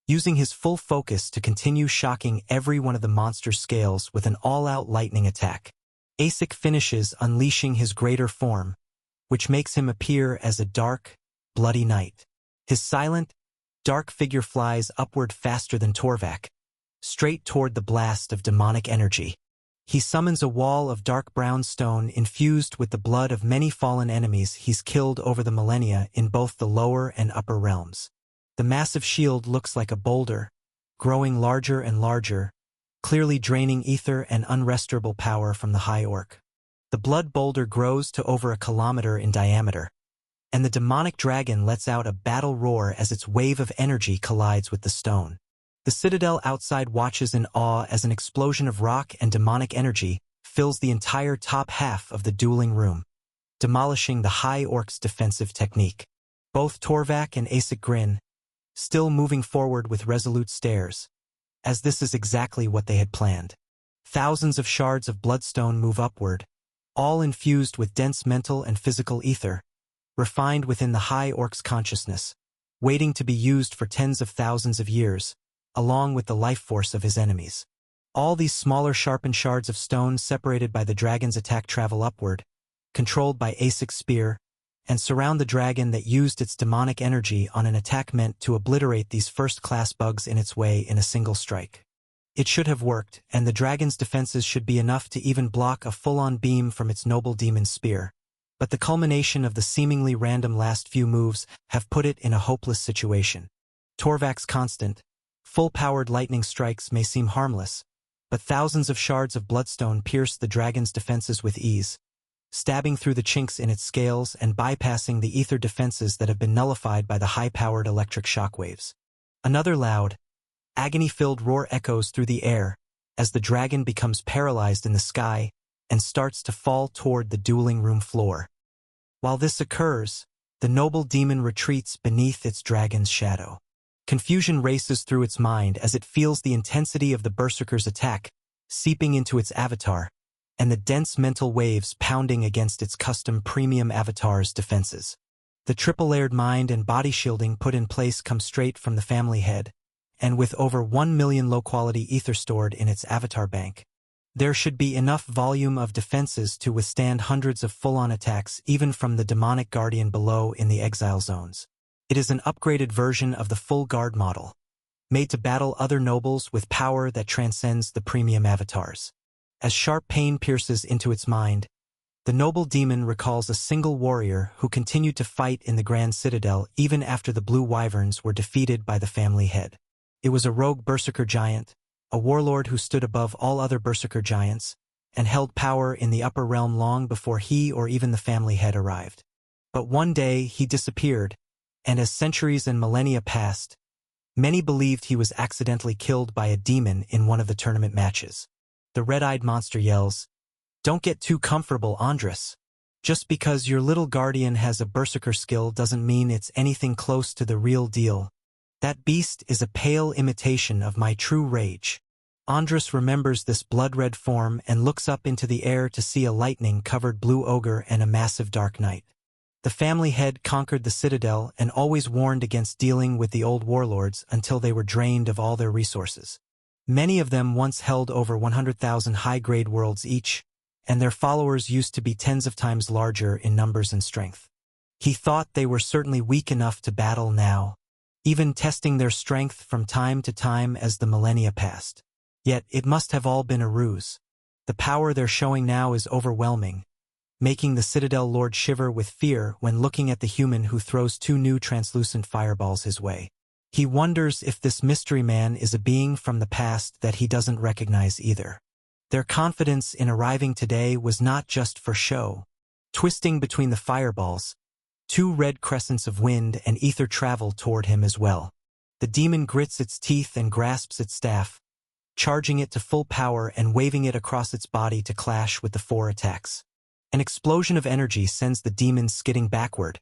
A: using his full focus to continue shocking every one of the monster's scales with an all-out lightning attack. Asic finishes unleashing his greater form, which makes him appear as a dark, bloody knight. His silent, dark figure flies upward faster than Torvak, straight toward the blast of demonic energy. He summons a wall of dark brown stone infused with the blood of many fallen enemies he's killed over the millennia in both the lower and upper realms. The massive shield looks like a boulder, growing larger and larger, clearly draining ether and unrestorable power from the High Orc. The blood boulder grows to over 1 kilometer in diameter, and the demonic dragon lets out a battle roar as its wave of energy collides with the stone. The citadel outside watches in awe as an explosion of rock and demonic energy fills the entire top half of the dueling room, demolishing the High Orc's defensive technique. Both Torvak and Asic grin, still moving forward with resolute stares, as this is exactly what they had planned. Thousands of shards of bloodstone move upward, all infused with dense mental and physical ether, refined within the High Orc's consciousness, waiting to be used for tens of thousands of years, along with the life force of his enemies. All these smaller sharpened shards of stone separated by the dragon's attack travel upward, controlled by Asic's spear, and surround the dragon that used its demonic energy on an attack meant to obliterate these first-class bugs in its way in a single strike. It should have worked, and the dragon's defenses should be enough to even block a full-on beam from its noble demon spear. But the culmination of the seemingly random last few moves have put it in a hopeless situation. Torvak's constant, full-powered lightning strikes may seem harmless, but thousands of shards of bloodstone pierce the dragon's defenses with ease, stabbing through the chinks in its scales and bypassing the ether defenses that have been nullified by the high-powered electric shockwaves. Another loud, agony-filled roar echoes through the air as the dragon becomes paralyzed in the sky and starts to fall toward the dueling room floor. While this occurs, the noble demon retreats beneath its dragon's shadow. Confusion races through its mind as it feels the intensity of the berserker's attack seeping into its avatar, and the dense mental waves pounding against its custom premium avatar's defenses. The triple-layered mind and body shielding put in place come straight from the family head, and with over 1 million low-quality ether stored in its avatar bank, there should be enough volume of defenses to withstand hundreds of full-on attacks even from the demonic guardian below in the exile zones. It is an upgraded version of the full guard model, made to battle other nobles with power that transcends the premium avatars. As sharp pain pierces into its mind, the noble demon recalls a single warrior who continued to fight in the Grand Citadel even after the Blue Wyverns were defeated by the family head. It was a rogue berserker giant, a warlord who stood above all other berserker giants, and held power in the upper realm long before he or even the family head arrived. But one day he disappeared, and as centuries and millennia passed, many believed he was accidentally killed by a demon in one of the tournament matches. The red-eyed monster yells, "Don't get too comfortable, Andres. Just because your little guardian has a berserker skill doesn't mean it's anything close to the real deal. That beast is a pale imitation of my true rage." Andres remembers this blood-red form and looks up into the air to see a lightning-covered blue ogre and a massive dark knight. The family head conquered the citadel and always warned against dealing with the old warlords until they were drained of all their resources. Many of them once held over 100,000 high-grade worlds each, and their followers used to be tens of times larger in numbers and strength. He thought they were certainly weak enough to battle now, even testing their strength from time to time as the millennia passed. Yet it must have all been a ruse. The power they're showing now is overwhelming, making the Citadel Lord shiver with fear when looking at the human who throws 2 new translucent fireballs his way. He wonders if this mystery man is a being from the past that he doesn't recognize either. Their confidence in arriving today was not just for show. Twisting between the fireballs, 2 red crescents of wind and ether travel toward him as well. The demon grits its teeth and grasps its staff, charging it to full power and waving it across its body to clash with the 4 attacks. An explosion of energy sends the demon skidding backward,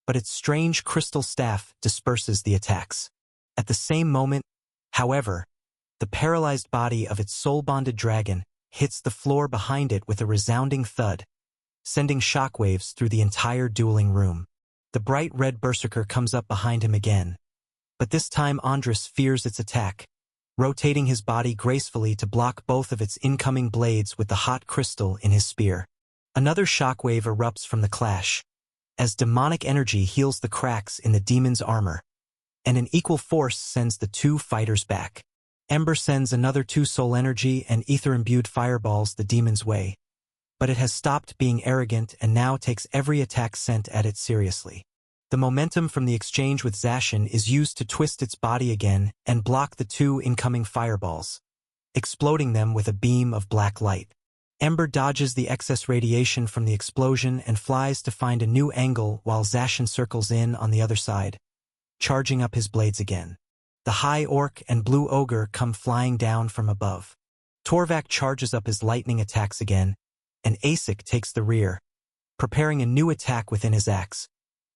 A: but its strange crystal staff disperses the attacks. At the same moment, However, the paralyzed body of its soul-bonded dragon hits the floor behind it with a resounding thud, sending shockwaves through the entire dueling room. The bright red berserker comes up behind him again, but this time Andras fears its attack, rotating his body gracefully to block both of its incoming blades with the hot crystal in his spear. Another shockwave erupts from the clash, as demonic energy heals the cracks in the demon's armor, and an equal force sends the two fighters back. Ember sends another 2 soul energy and ether-imbued fireballs the demon's way, but it has stopped being arrogant and now takes every attack sent at it seriously. The momentum from the exchange with Zacian is used to twist its body again and block the 2 incoming fireballs, exploding them with a beam of black light. Ember dodges the excess radiation from the explosion and flies to find a new angle while Zacian circles in on the other side, charging up his blades again. The High Orc and Blue Ogre come flying down from above. Torvak charges up his lightning attacks again, and Asik takes the rear, preparing a new attack within his axe,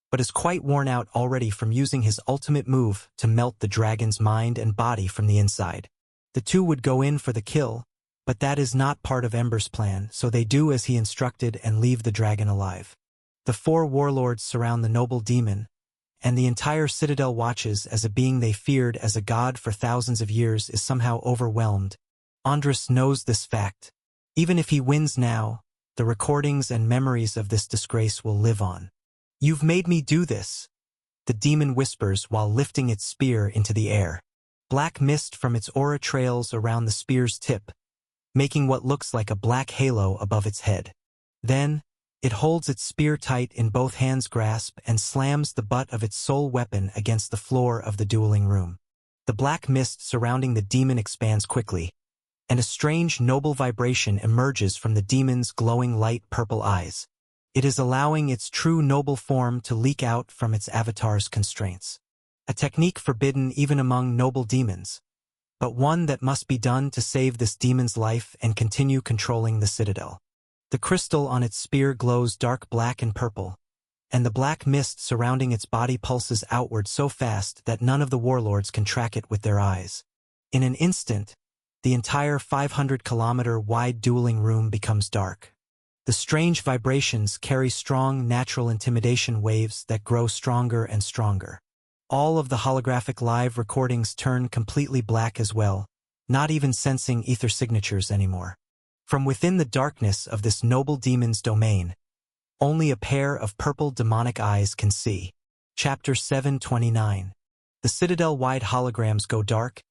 A: but is quite worn out already from using his ultimate move to melt the dragon's mind and body from the inside. The two would go in for the kill, but that is not part of Ember's plan, so they do as he instructed and leave the dragon alive. The 4 warlords surround the noble demon, and the entire citadel watches as a being they feared as a god for thousands of years is somehow overwhelmed. Andras knows this fact. Even if he wins now, the recordings and memories of this disgrace will live on. "You've made me do this," the demon whispers while lifting its spear into the air. Black mist from its aura trails around the spear's tip, making what looks like a black halo above its head. Then, it holds its spear tight in both hands' grasp and slams the butt of its sole weapon against the floor of the dueling room. The black mist surrounding the demon expands quickly, and a strange noble vibration emerges from the demon's glowing light purple eyes. It is allowing its true noble form to leak out from its avatar's constraints. A technique forbidden even among noble demons, but one that must be done to save this demon's life and continue controlling the citadel. The crystal on its spear glows dark black and purple, and the black mist surrounding its body pulses outward so fast that none of the warlords can track it with their eyes. In an instant, the entire 500-kilometer-wide dueling room becomes dark. The strange vibrations carry strong natural intimidation waves that grow stronger and stronger. All of the holographic live recordings turn completely black as well, not even sensing ether signatures anymore. From within the darkness of this noble demon's domain, only a pair of purple demonic eyes can see. Chapter 729. The citadel-wide holograms go dark,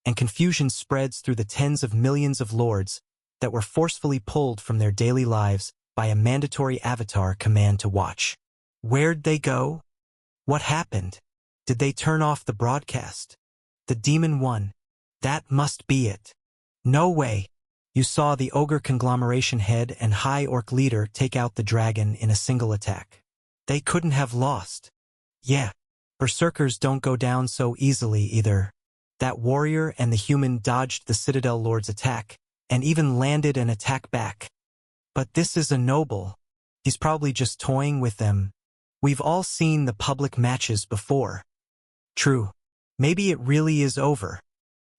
A: and confusion spreads through the tens of millions of lords that were forcefully pulled from their daily lives by a mandatory avatar command to watch. Where'd they go? What happened? Did they turn off the broadcast? The demon won. That must be it. No way. You saw the ogre conglomeration head and high orc leader take out the dragon in a single attack. They couldn't have lost. Yeah, berserkers don't go down so easily either. That warrior and the human dodged the Citadel Lord's attack, and even landed an attack back. But this is a noble. He's probably just toying with them. We've all seen the public matches before. True. Maybe it really is over.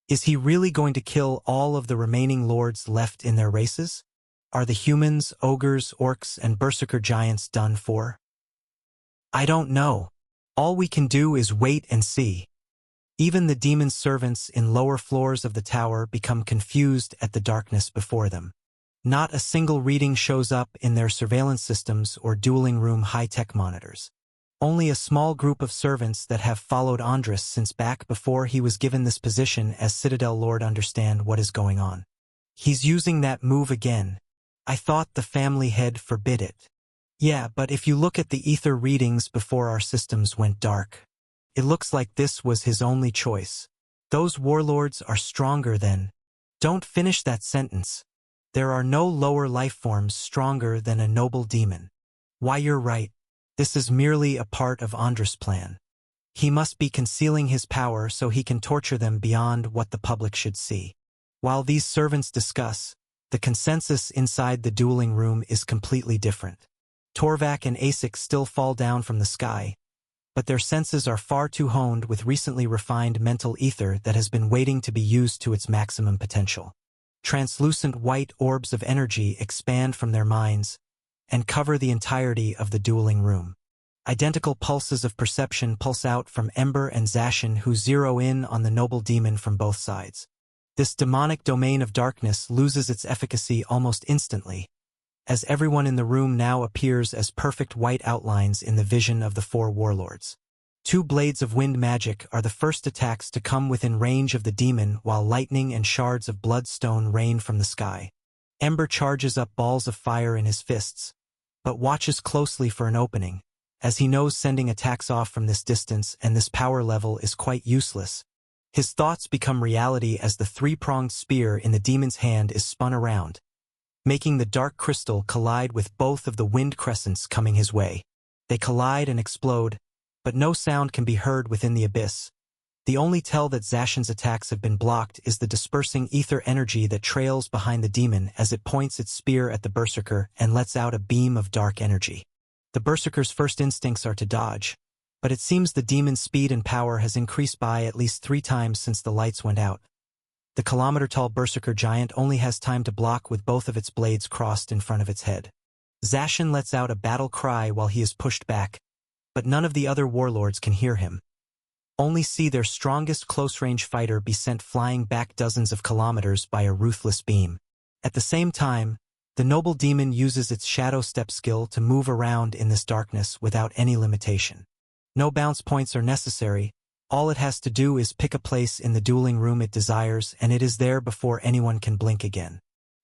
A: Is he really going to kill all of the remaining lords left in their races? Are the humans, ogres, orcs, and berserker giants done for? I don't know. All we can do is wait and see. Even the demon's servants in lower floors of the tower become confused at the darkness before them. Not a single reading shows up in their surveillance systems or dueling room high-tech monitors. Only a small group of servants that have followed Andras since back before he was given this position as Citadel Lord understand what is going on. He's using that move again. I thought the family head forbid it. Yeah, but if you look at the ether readings before our systems went dark, it looks like this was his only choice. Those warlords are stronger than... Don't finish that sentence. There are no lower life forms stronger than a noble demon. Why, you're right. This is merely a part of Andras' plan. He must be concealing his power so he can torture them beyond what the public should see. While these servants discuss, the consensus inside the dueling room is completely different. Torvak and Asik still fall down from the sky, but their senses are far too honed with recently refined mental ether that has been waiting to be used to its maximum potential. Translucent white orbs of energy expand from their minds and cover the entirety of the dueling room. Identical pulses of perception pulse out from Ember and Zacian, who zero in on the noble demon from both sides. This demonic domain of darkness loses its efficacy almost instantly, as everyone in the room now appears as perfect white outlines in the vision of the four warlords. Two blades of wind magic are the first attacks to come within range of the demon, while lightning and shards of bloodstone rain from the sky. Ember charges up balls of fire in his fists, but watches closely for an opening, as he knows sending attacks off from this distance and this power level is quite useless. His thoughts become reality as the three-pronged spear in the demon's hand is spun around, making the dark crystal collide with both of the wind crescents coming his way. They collide and explode, but no sound can be heard within the abyss. The only tell that Zacian's attacks have been blocked is the dispersing ether energy that trails behind the demon as it points its spear at the berserker and lets out a beam of dark energy. The berserker's first instincts are to dodge, but it seems the demon's speed and power has increased by at least 3 times since the lights went out. The kilometer-tall berserker giant only has time to block with both of its blades crossed in front of its head. Zacian lets out a battle cry while he is pushed back, but none of the other warlords can hear him. Only see their strongest close-range fighter be sent flying back dozens of kilometers by a ruthless beam. At the same time, the noble demon uses its shadow step skill to move around in this darkness without any limitation. No bounce points are necessary. All it has to do is pick a place in the dueling room it desires, and it is there before anyone can blink again.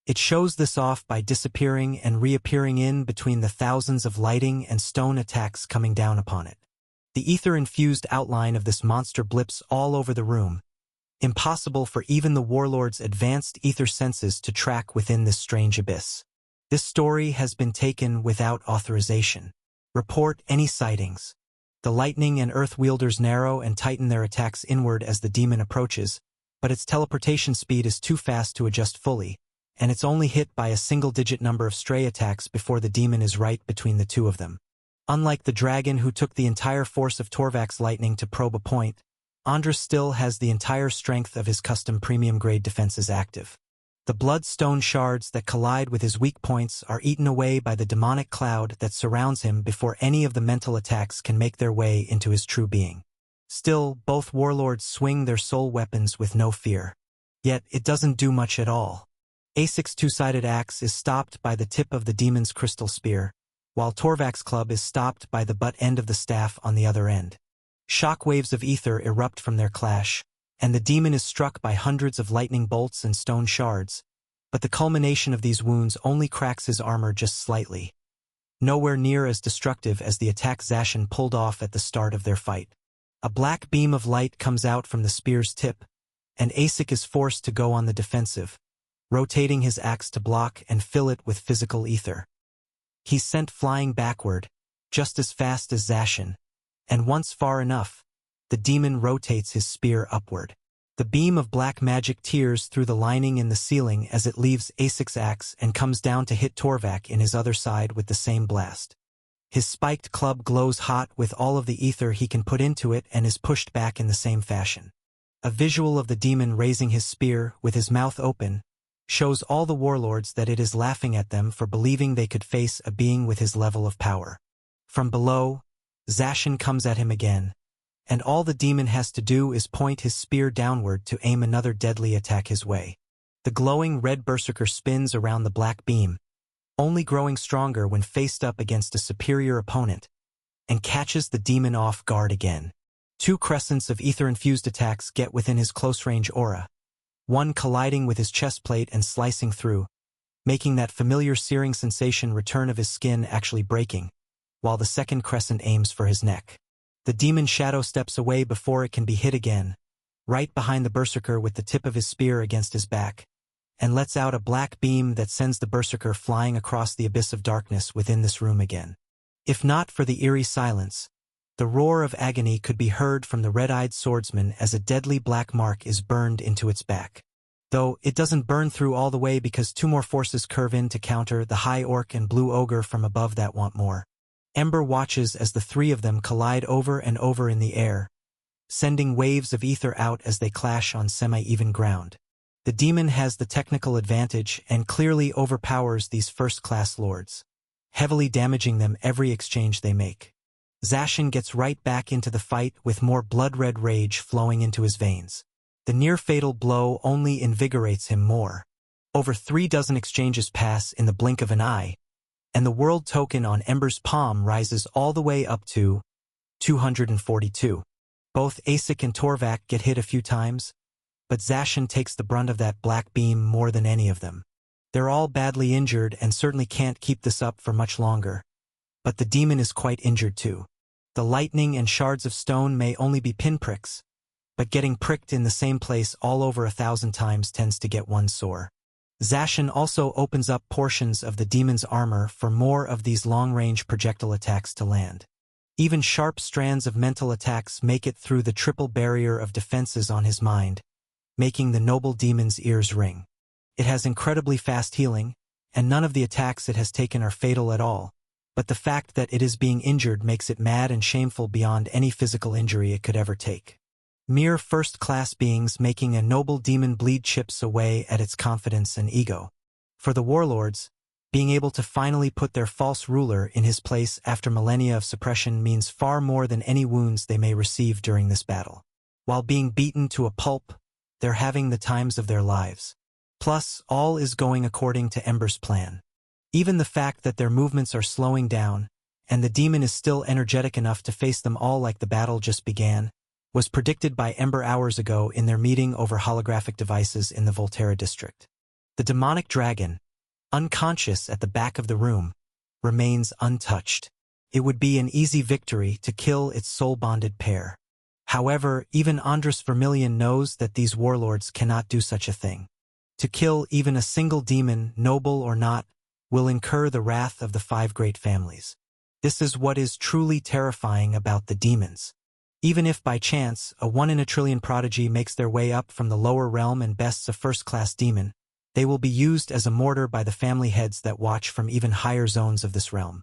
A: It shows this off by disappearing and reappearing in between the thousands of lighting and stone attacks coming down upon it. The ether-infused outline of this monster blips all over the room, impossible for even the warlord's advanced ether senses to track within this strange abyss. This story has been taken without authorization. Report any sightings. The lightning and earth wielders narrow and tighten their attacks inward as the demon approaches, but its teleportation speed is too fast to adjust fully, and it's only hit by a single-digit number of stray attacks before the demon is right between the two of them. Unlike the dragon who took the entire force of Torvak's lightning to probe a point, Andras still has the entire strength of his custom premium-grade defenses active. The bloodstone shards that collide with his weak points are eaten away by the demonic cloud that surrounds him before any of the mental attacks can make their way into his true being. Still, both warlords swing their soul weapons with no fear. Yet, it doesn't do much at all. Asic's two-sided axe is stopped by the tip of the demon's crystal spear, while Torvak's club is stopped by the butt end of the staff on the other end. Shock waves of ether erupt from their clash, and the demon is struck by hundreds of lightning bolts and stone shards, but the culmination of these wounds only cracks his armor just slightly. Nowhere near as destructive as the attack Zacian pulled off at the start of their fight. A black beam of light comes out from the spear's tip, and Asic is forced to go on the defensive, rotating his axe to block and fill it with physical ether. He's sent flying backward, just as fast as Zacian, and once far enough, the demon rotates his spear upward. The beam of black magic tears through the lining in the ceiling as it leaves Asic's axe and comes down to hit Torvak in his other side with the same blast. His spiked club glows hot with all of the ether he can put into it and is pushed back in the same fashion. A visual of the demon raising his spear, with his mouth open, shows all the warlords that it is laughing at them for believing they could face a being with his level of power. From below, Zacian comes at him again, and all the demon has to do is point his spear downward to aim another deadly attack his way. The glowing red berserker spins around the black beam, only growing stronger when faced up against a superior opponent, and catches the demon off guard again. 2 crescents of ether-infused attacks get within his close-range aura, one colliding with his chest plate and slicing through, making that familiar searing sensation return of his skin actually breaking, while the second crescent aims for his neck. The demon shadow steps away before it can be hit again, right behind the berserker with the tip of his spear against his back, and lets out a black beam that sends the berserker flying across the abyss of darkness within this room again. If not for the eerie silence, the roar of agony could be heard from the red-eyed swordsman as a deadly black mark is burned into its back. Though it doesn't burn through all the way because 2 more forces curve in to counter the high orc and blue ogre from above that want more. Ember watches as the three of them collide over and over in the air, sending waves of ether out as they clash on semi-even ground. The demon has the technical advantage and clearly overpowers these first-class lords, heavily damaging them every exchange they make. Zacian gets right back into the fight with more blood-red rage flowing into his veins. The near-fatal blow only invigorates him more. Over 36 exchanges pass in the blink of an eye, and the world token on Ember's palm rises all the way up to 242. Both Asik and Torvak get hit a few times, but Zacian takes the brunt of that black beam more than any of them. They're all badly injured and certainly can't keep this up for much longer. But the demon is quite injured too. The lightning and shards of stone may only be pinpricks, but getting pricked in the same place all over 1,000 times tends to get one sore. Zacian also opens up portions of the demon's armor for more of these long-range projectile attacks to land. Even sharp strands of mental attacks make it through the triple barrier of defenses on his mind, making the noble demon's ears ring. It has incredibly fast healing, and none of the attacks it has taken are fatal at all, but the fact that it is being injured makes it mad and shameful beyond any physical injury it could ever take. Mere first-class beings making a noble demon bleed chips away at its confidence and ego. For the warlords, being able to finally put their false ruler in his place after millennia of suppression means far more than any wounds they may receive during this battle. While being beaten to a pulp, they're having the times of their lives. Plus, all is going according to Ember's plan. Even the fact that their movements are slowing down, and the demon is still energetic enough to face them all like the battle just began, was predicted by Ember hours ago in their meeting over holographic devices in the Volterra district. The demonic dragon, unconscious at the back of the room, remains untouched. It would be an easy victory to kill its soul-bonded pair. However, even Andrus Vermilion knows that these warlords cannot do such a thing. To kill even a single demon, noble or not, will incur the wrath of the 5 great families. This is what is truly terrifying about the demons. Even if by chance a 1 in a trillion prodigy makes their way up from the lower realm and bests a first-class demon, they will be used as a mortar by the family heads that watch from even higher zones of this realm.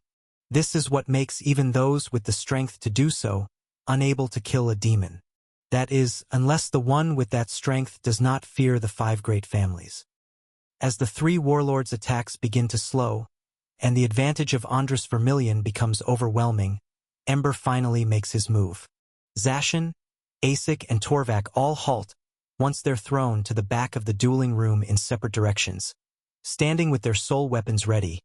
A: This is what makes even those with the strength to do so unable to kill a demon. That is, unless the one with that strength does not fear the 5 great families. As the 3 warlords' attacks begin to slow, and the advantage of Andrus Vermilion becomes overwhelming, Ember finally makes his move. Zacian, Asik, and Torvak all halt once they're thrown to the back of the dueling room in separate directions, standing with their soul weapons ready,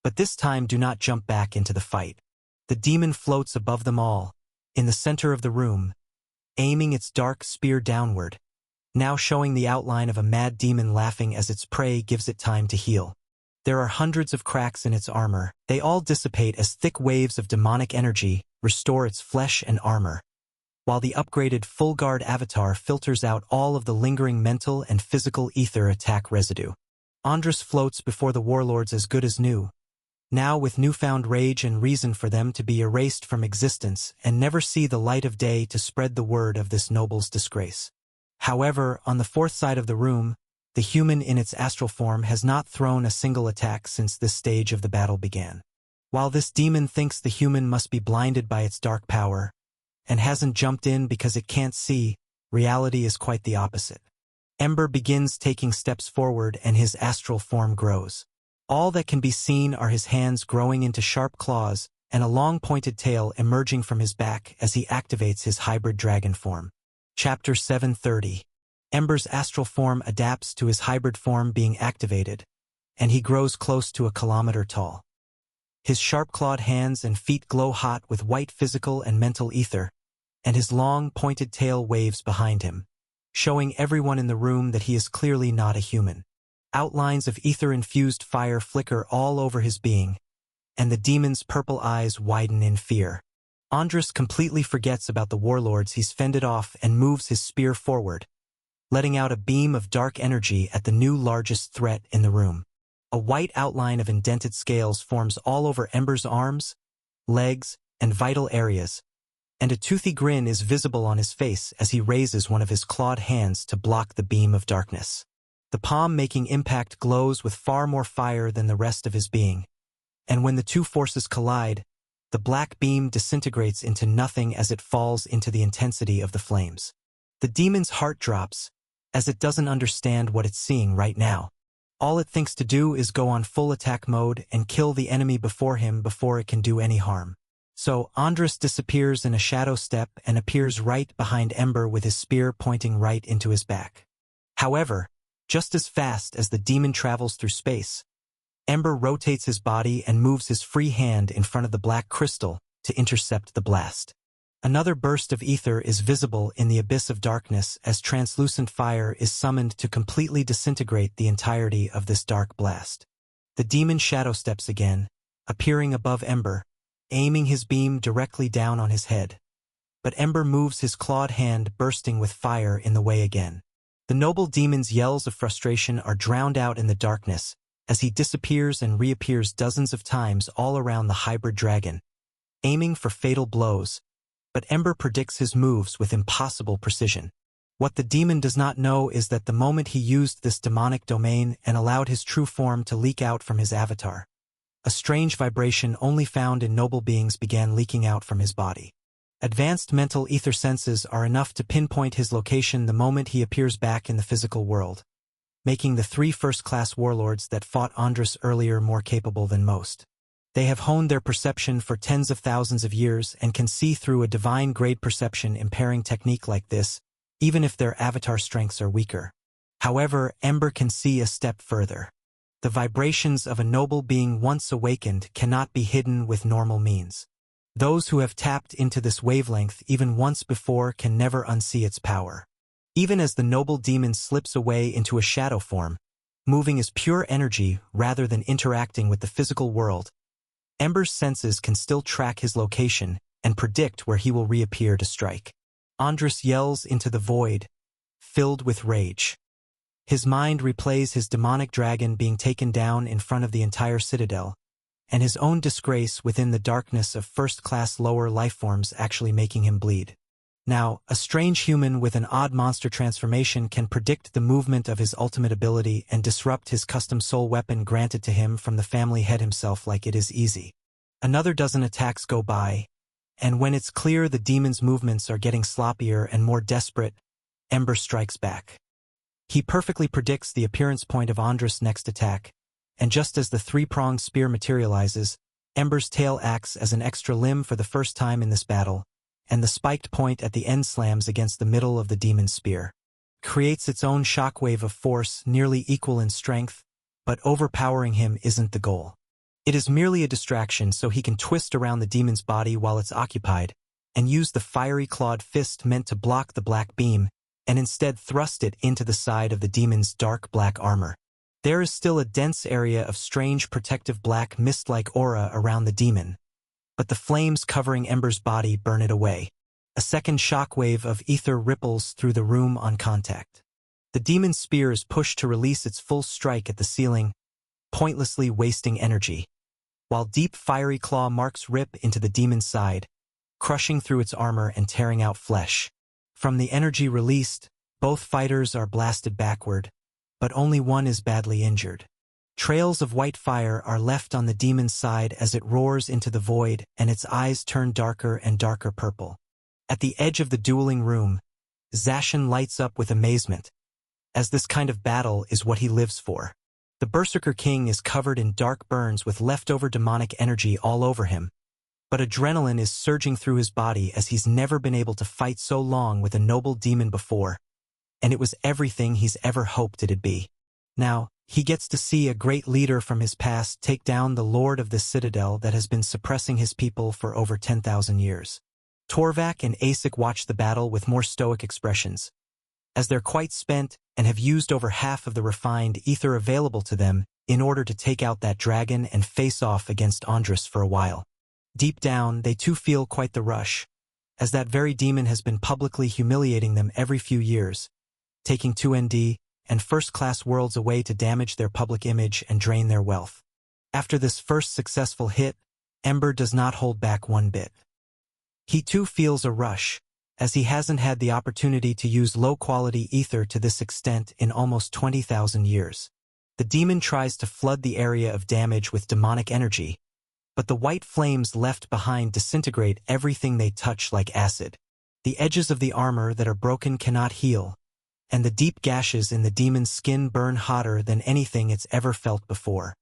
A: but this time do not jump back into the fight. The demon floats above them all, in the center of the room, aiming its dark spear downward, now showing the outline of a mad demon laughing as its prey gives it time to heal. There are hundreds of cracks in its armor. They all dissipate as thick waves of demonic energy restore its flesh and armor, while the upgraded full guard avatar filters out all of the lingering mental and physical ether attack residue. Andrus floats before the warlords as good as new, now with newfound rage and reason for them to be erased from existence and never see the light of day to spread the word of this noble's disgrace. However, on the 4th side of the room, the human in its astral form has not thrown a single attack since this stage of the battle began. While this demon thinks the human must be blinded by its dark power, and hasn't jumped in because it can't see, reality is quite the opposite. Ember begins taking steps forward and his astral form grows. All that can be seen are his hands growing into sharp claws and a long pointed tail emerging from his back as he activates his hybrid dragon form. Chapter 730. Ember's astral form adapts to his hybrid form being activated, and he grows close to 1 kilometer tall. His sharp-clawed hands and feet glow hot with white physical and mental ether, and his long, pointed tail waves behind him, showing everyone in the room that he is clearly not a human. Outlines of ether-infused fire flicker all over his being, and the demon's purple eyes widen in fear. Andrus completely forgets about the warlords he's fended off and moves his spear forward, letting out a beam of dark energy at the new largest threat in the room. A white outline of indented scales forms all over Ember's arms, legs, and vital areas, and a toothy grin is visible on his face as he raises one of his clawed hands to block the beam of darkness. The palm-making impact glows with far more fire than the rest of his being, and when the two forces collide, The black beam disintegrates into nothing as it falls into the intensity of the flames. The demon's heart drops, as it doesn't understand what it's seeing right now. All it thinks to do is go on full attack mode and kill the enemy before him before it can do any harm. So Andras disappears in a shadow step and appears right behind Ember with his spear pointing right into his back. However, just as fast as the demon travels through space, Ember rotates his body and moves his free hand in front of the black crystal to intercept the blast. Another burst of ether is visible in the abyss of darkness as translucent fire is summoned to completely disintegrate the entirety of this dark blast. The demon shadow steps again, appearing above Ember, aiming his beam directly down on his head. But Ember moves his clawed hand, bursting with fire in the way again. The noble demon's yells of frustration are drowned out in the darkness as he disappears and reappears dozens of times all around the hybrid dragon, aiming for fatal blows. But Ember predicts his moves with impossible precision. What the demon does not know is that the moment he used this demonic domain and allowed his true form to leak out from his avatar, a strange vibration only found in noble beings began leaking out from his body. Advanced mental ether senses are enough to pinpoint his location the moment he appears back in the physical world, making the 3 first-class warlords that fought Andras earlier more capable than most. They have honed their perception for tens of thousands of years and can see through a divine-grade perception impairing technique like this, even if their avatar strengths are weaker. However, Ember can see a step further. The vibrations of a noble being once awakened cannot be hidden with normal means. Those who have tapped into this wavelength even once before can never unsee its power. Even as the noble demon slips away into a shadow form, moving as pure energy rather than interacting with the physical world, Ember's senses can still track his location and predict where he will reappear to strike. Andras yells into the void, filled with rage. His mind replays his demonic dragon being taken down in front of the entire citadel, and his own disgrace within the darkness of first-class lower lifeforms actually making him bleed. Now, a strange human with an odd monster transformation can predict the movement of his ultimate ability and disrupt his custom soul weapon granted to him from the family head himself like it is easy. Another dozen attacks go by, and when it's clear the demon's movements are getting sloppier and more desperate, Ember strikes back. He perfectly predicts the appearance point of Andras' next attack, and just as the 3-pronged spear materializes, Ember's tail acts as an extra limb for the first time in this battle, and the spiked point at the end slams against the middle of the demon's spear. Creates its own shockwave of force nearly equal in strength, but overpowering him isn't the goal. It is merely a distraction so he can twist around the demon's body while it's occupied, and use the fiery clawed fist meant to block the black beam, and instead thrust it into the side of the demon's dark black armor. There is still a dense area of strange protective black mist-like aura around the demon, but the flames covering Ember's body burn it away. A second shockwave of ether ripples through the room on contact. The demon's spear is pushed to release its full strike at the ceiling, pointlessly wasting energy, while deep fiery claw marks rip into the demon's side, crushing through its armor and tearing out flesh. From the energy released, both fighters are blasted backward, but only one is badly injured. Trails of white fire are left on the demon's side as it roars into the void and its eyes turn darker and darker purple. At the edge of the dueling room, Zacian lights up with amazement, as this kind of battle is what he lives for. The Berserker King is covered in dark burns with leftover demonic energy all over him, but adrenaline is surging through his body as he's never been able to fight so long with a noble demon before, and it was everything he's ever hoped it'd be. Now, he gets to see a great leader from his past take down the lord of this citadel that has been suppressing his people for over 10,000 years. Torvak and Asik watch the battle with more stoic expressions, as they're quite spent and have used over half of the refined ether available to them in order to take out that dragon and face off against Andras for a while. Deep down, they too feel quite the rush, as that very demon has been publicly humiliating them every few years, taking 2ND and first-class worlds away to damage their public image and drain their wealth. After this first successful hit, Ember does not hold back one bit. He too feels a rush, as he hasn't had the opportunity to use low-quality ether to this extent in almost 20,000 years. The demon tries to flood the area of damage with demonic energy, but the white flames left behind disintegrate everything they touch like acid. The edges of the armor that are broken cannot heal, and the deep gashes in the demon's skin burn hotter than anything it's ever felt before.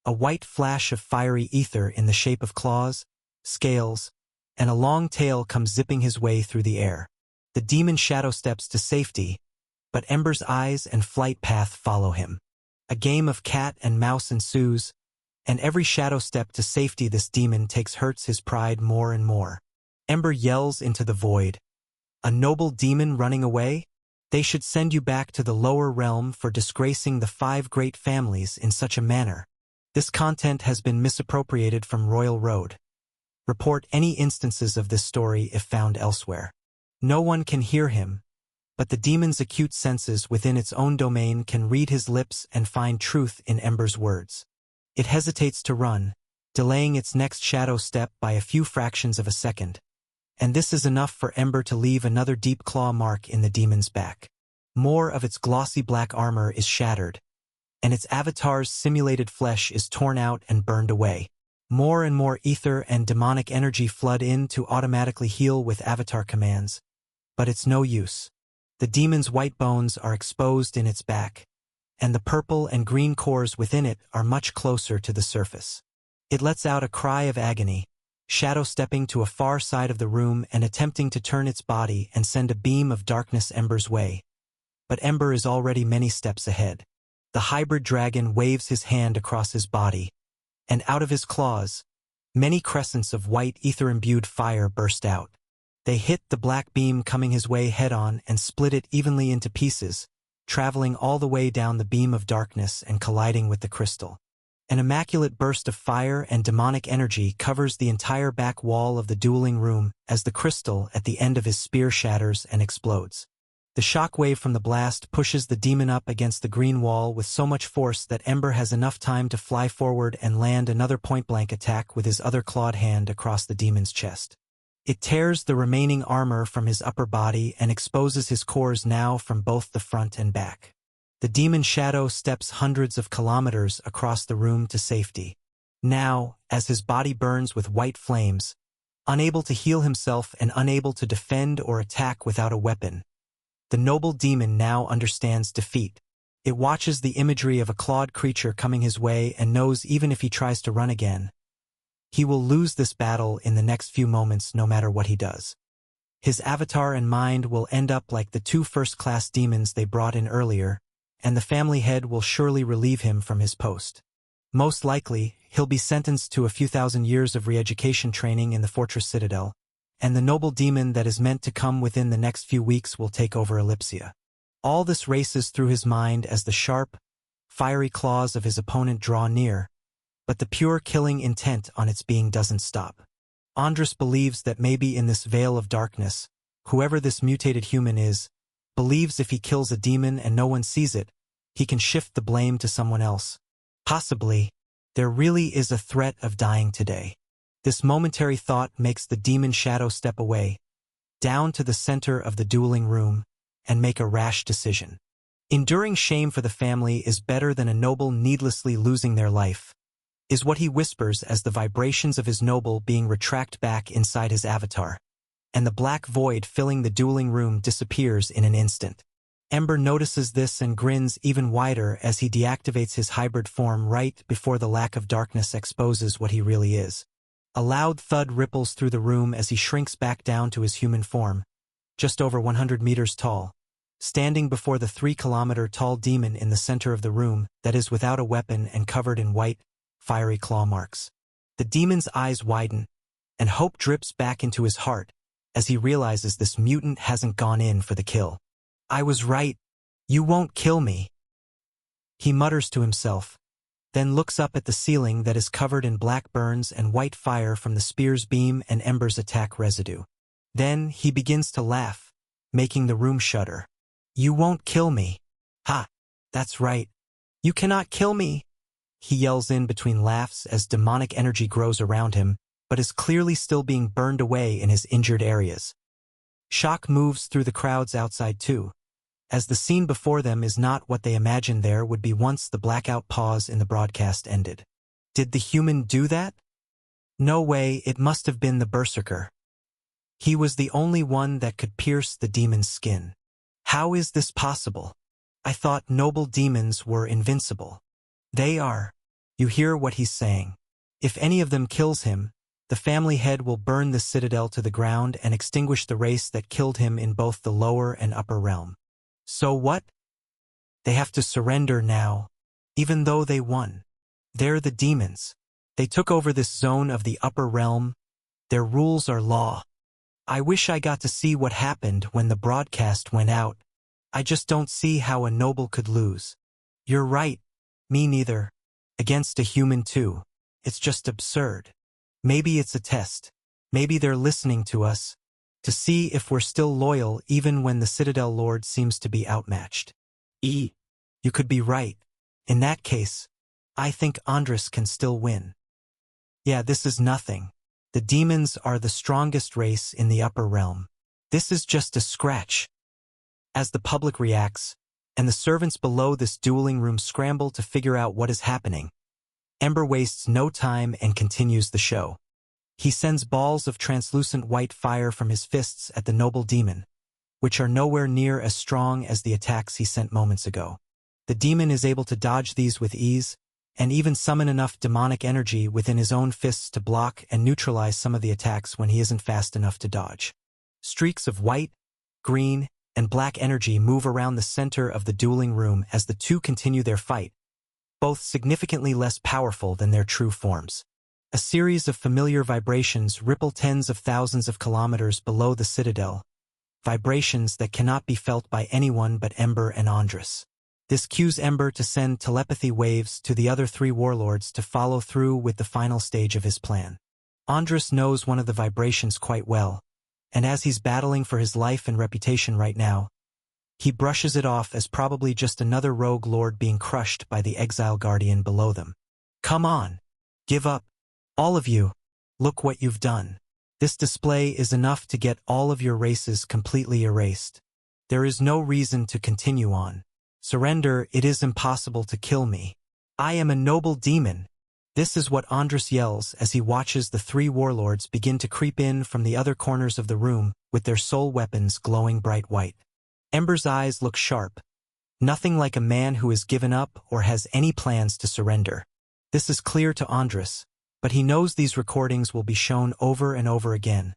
A: A white flash of fiery ether in the shape of claws, scales, and a long tail comes zipping his way through the air. The demon shadow steps to safety, but Ember's eyes and flight path follow him. A game of cat and mouse ensues, and every shadow step to safety this demon takes hurts his pride more and more. Ember yells into the void. A noble demon running away? They should send you back to the lower realm for disgracing the 5 great families in such a manner. This content has been misappropriated from Royal Road. Report any instances of this story if found elsewhere. No one can hear him, but the demon's acute senses within its own domain can read his lips and find truth in Ember's words. It hesitates to run, delaying its next shadow step by a few fractions of a second. And this is enough for Ember to leave another deep claw mark in the demon's back. More of its glossy black armor is shattered, and its avatar's simulated flesh is torn out and burned away. More and more ether and demonic energy flood in to automatically heal with avatar commands, but it's no use. The demon's white bones are exposed in its back, and the purple and green cores within it are much closer to the surface. It lets out a cry of agony, shadow-stepping to a far side of the room and attempting to turn its body and send a beam of darkness Ember's way. But Ember is already many steps ahead. The hybrid dragon waves his hand across his body, and out of his claws, many crescents of white ether-imbued fire burst out. They hit the black beam coming his way head-on and split it evenly into pieces, traveling all the way down the beam of darkness and colliding with the crystal. An immaculate burst of fire and demonic energy covers the entire back wall of the dueling room as the crystal at the end of his spear shatters and explodes. The shockwave from the blast pushes the demon up against the green wall with so much force that Ember has enough time to fly forward and land another point-blank attack with his other clawed hand across the demon's chest. It tears the remaining armor from his upper body and exposes his cores now from both the front and back. The demon shadow steps hundreds of kilometers across the room to safety. Now, as his body burns with white flames, unable to heal himself and unable to defend or attack without a weapon, the noble demon now understands defeat. It watches the imagery of a clawed creature coming his way and knows even if he tries to run again, he will lose this battle in the next few moments no matter what he does. His avatar and mind will end up like the 2 first-class demons they brought in earlier, and the family head will surely relieve him from his post. Most likely, he'll be sentenced to a few thousand years of re-education training in the Fortress Citadel, and the noble demon that is meant to come within the next few weeks will take over Ellipsia. All this races through his mind as the sharp, fiery claws of his opponent draw near, but the pure killing intent on its being doesn't stop. Andras believes that maybe in this veil of darkness, whoever this mutated human is, believes if he kills a demon and no one sees it, he can shift the blame to someone else. Possibly, there really is a threat of dying today. This momentary thought makes the demon shadow step away, down to the center of the dueling room, and make a rash decision. Enduring shame for the family is better than a noble needlessly losing their life, is what he whispers as the vibrations of his noble being retract back inside his avatar, and the black void filling the dueling room disappears in an instant. Ember notices this and grins even wider as he deactivates his hybrid form right before the lack of darkness exposes what he really is. A loud thud ripples through the room as he shrinks back down to his human form, just over 100 meters tall, standing before the 3-kilometer-tall demon in the center of the room that is without a weapon and covered in white, fiery claw marks. The demon's eyes widen, and hope drips back into his heart as he realizes this mutant hasn't gone in for the kill. I was right. You won't kill me, he mutters to himself, then looks up at the ceiling that is covered in black burns and white fire from the spear's beam and Ember's attack residue. Then he begins to laugh, making the room shudder. You won't kill me. Ha! That's right. You cannot kill me, he yells in between laughs as demonic energy grows around him, but is clearly still being burned away in his injured areas. Shock moves through the crowds outside too, as the scene before them is not what they imagined there would be once the blackout pause in the broadcast ended. Did the human do that? No way, it must have been the Berserker. He was the only one that could pierce the demon's skin. How is this possible? I thought noble demons were invincible. They are. You hear what he's saying. If any of them kills him, the family head will burn the citadel to the ground and extinguish the race that killed him in both the lower and upper realm. So what? They have to surrender now, even though they won. They're the demons. They took over this zone of the upper realm. Their rules are law. I wish I got to see what happened when the broadcast went out. I just don't see how a noble could lose. You're right. Me neither. Against a human too. It's just absurd. Maybe it's a test. Maybe they're listening to us, to see if we're still loyal even when the Citadel Lord seems to be outmatched. You could be right. In that case, I think Andres can still win. Yeah, this is nothing. The demons are the strongest race in the upper realm. This is just a scratch. As the public reacts, and the servants below this dueling room scramble to figure out what is happening, Ember wastes no time and continues the show. He sends balls of translucent white fire from his fists at the noble demon, which are nowhere near as strong as the attacks he sent moments ago. The demon is able to dodge these with ease, and even summon enough demonic energy within his own fists to block and neutralize some of the attacks when he isn't fast enough to dodge. Streaks of white, green, and black energy move around the center of the dueling room as the two continue their fight, both significantly less powerful than their true forms. A series of familiar vibrations ripple tens of thousands of kilometers below the citadel, vibrations that cannot be felt by anyone but Ember and Andres. This cues Ember to send telepathy waves to the other three warlords to follow through with the final stage of his plan. Andres knows one of the vibrations quite well, and as he's battling for his life and reputation right now, he brushes it off as probably just another rogue lord being crushed by the exile guardian below them. Come on! Give up! All of you! Look what you've done! This display is enough to get all of your races completely erased. There is no reason to continue on. Surrender, it is impossible to kill me. I am a noble demon. This is what Andres yells as he watches the three warlords begin to creep in from the other corners of the room with their soul weapons glowing bright white. Ember's eyes look sharp. Nothing like a man who has given up or has any plans to surrender. This is clear to Andres, but he knows these recordings will be shown over and over again,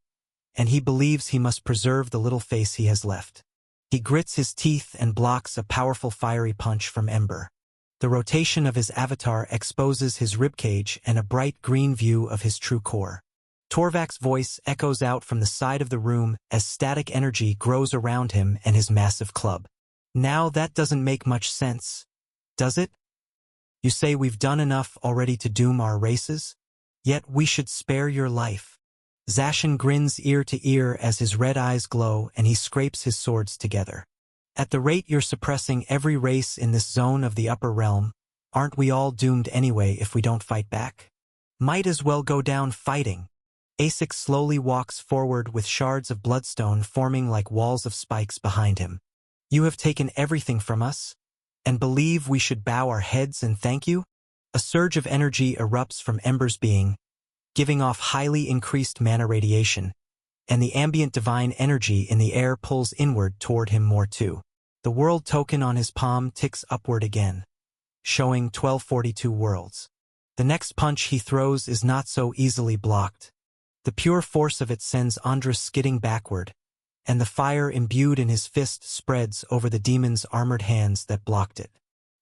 A: and he believes he must preserve the little face he has left. He grits his teeth and blocks a powerful fiery punch from Ember. The rotation of his avatar exposes his ribcage and a bright green view of his true core. Torvak's voice echoes out from the side of the room as static energy grows around him and his massive club. Now that doesn't make much sense, does it? You say we've done enough already to doom our races? Yet we should spare your life. Zacian grins ear to ear as his red eyes glow and he scrapes his swords together. At the rate you're suppressing every race in this zone of the upper realm, aren't we all doomed anyway if we don't fight back? Might as well go down fighting. Asik slowly walks forward with shards of bloodstone forming like walls of spikes behind him. You have taken everything from us, and believe we should bow our heads and thank you? A surge of energy erupts from Ember's being, giving off highly increased mana radiation, and the ambient divine energy in the air pulls inward toward him more too. The world token on his palm ticks upward again, showing 1242 worlds. The next punch he throws is not so easily blocked. The pure force of it sends Andres skidding backward, and the fire imbued in his fist spreads over the demon's armored hands that blocked it.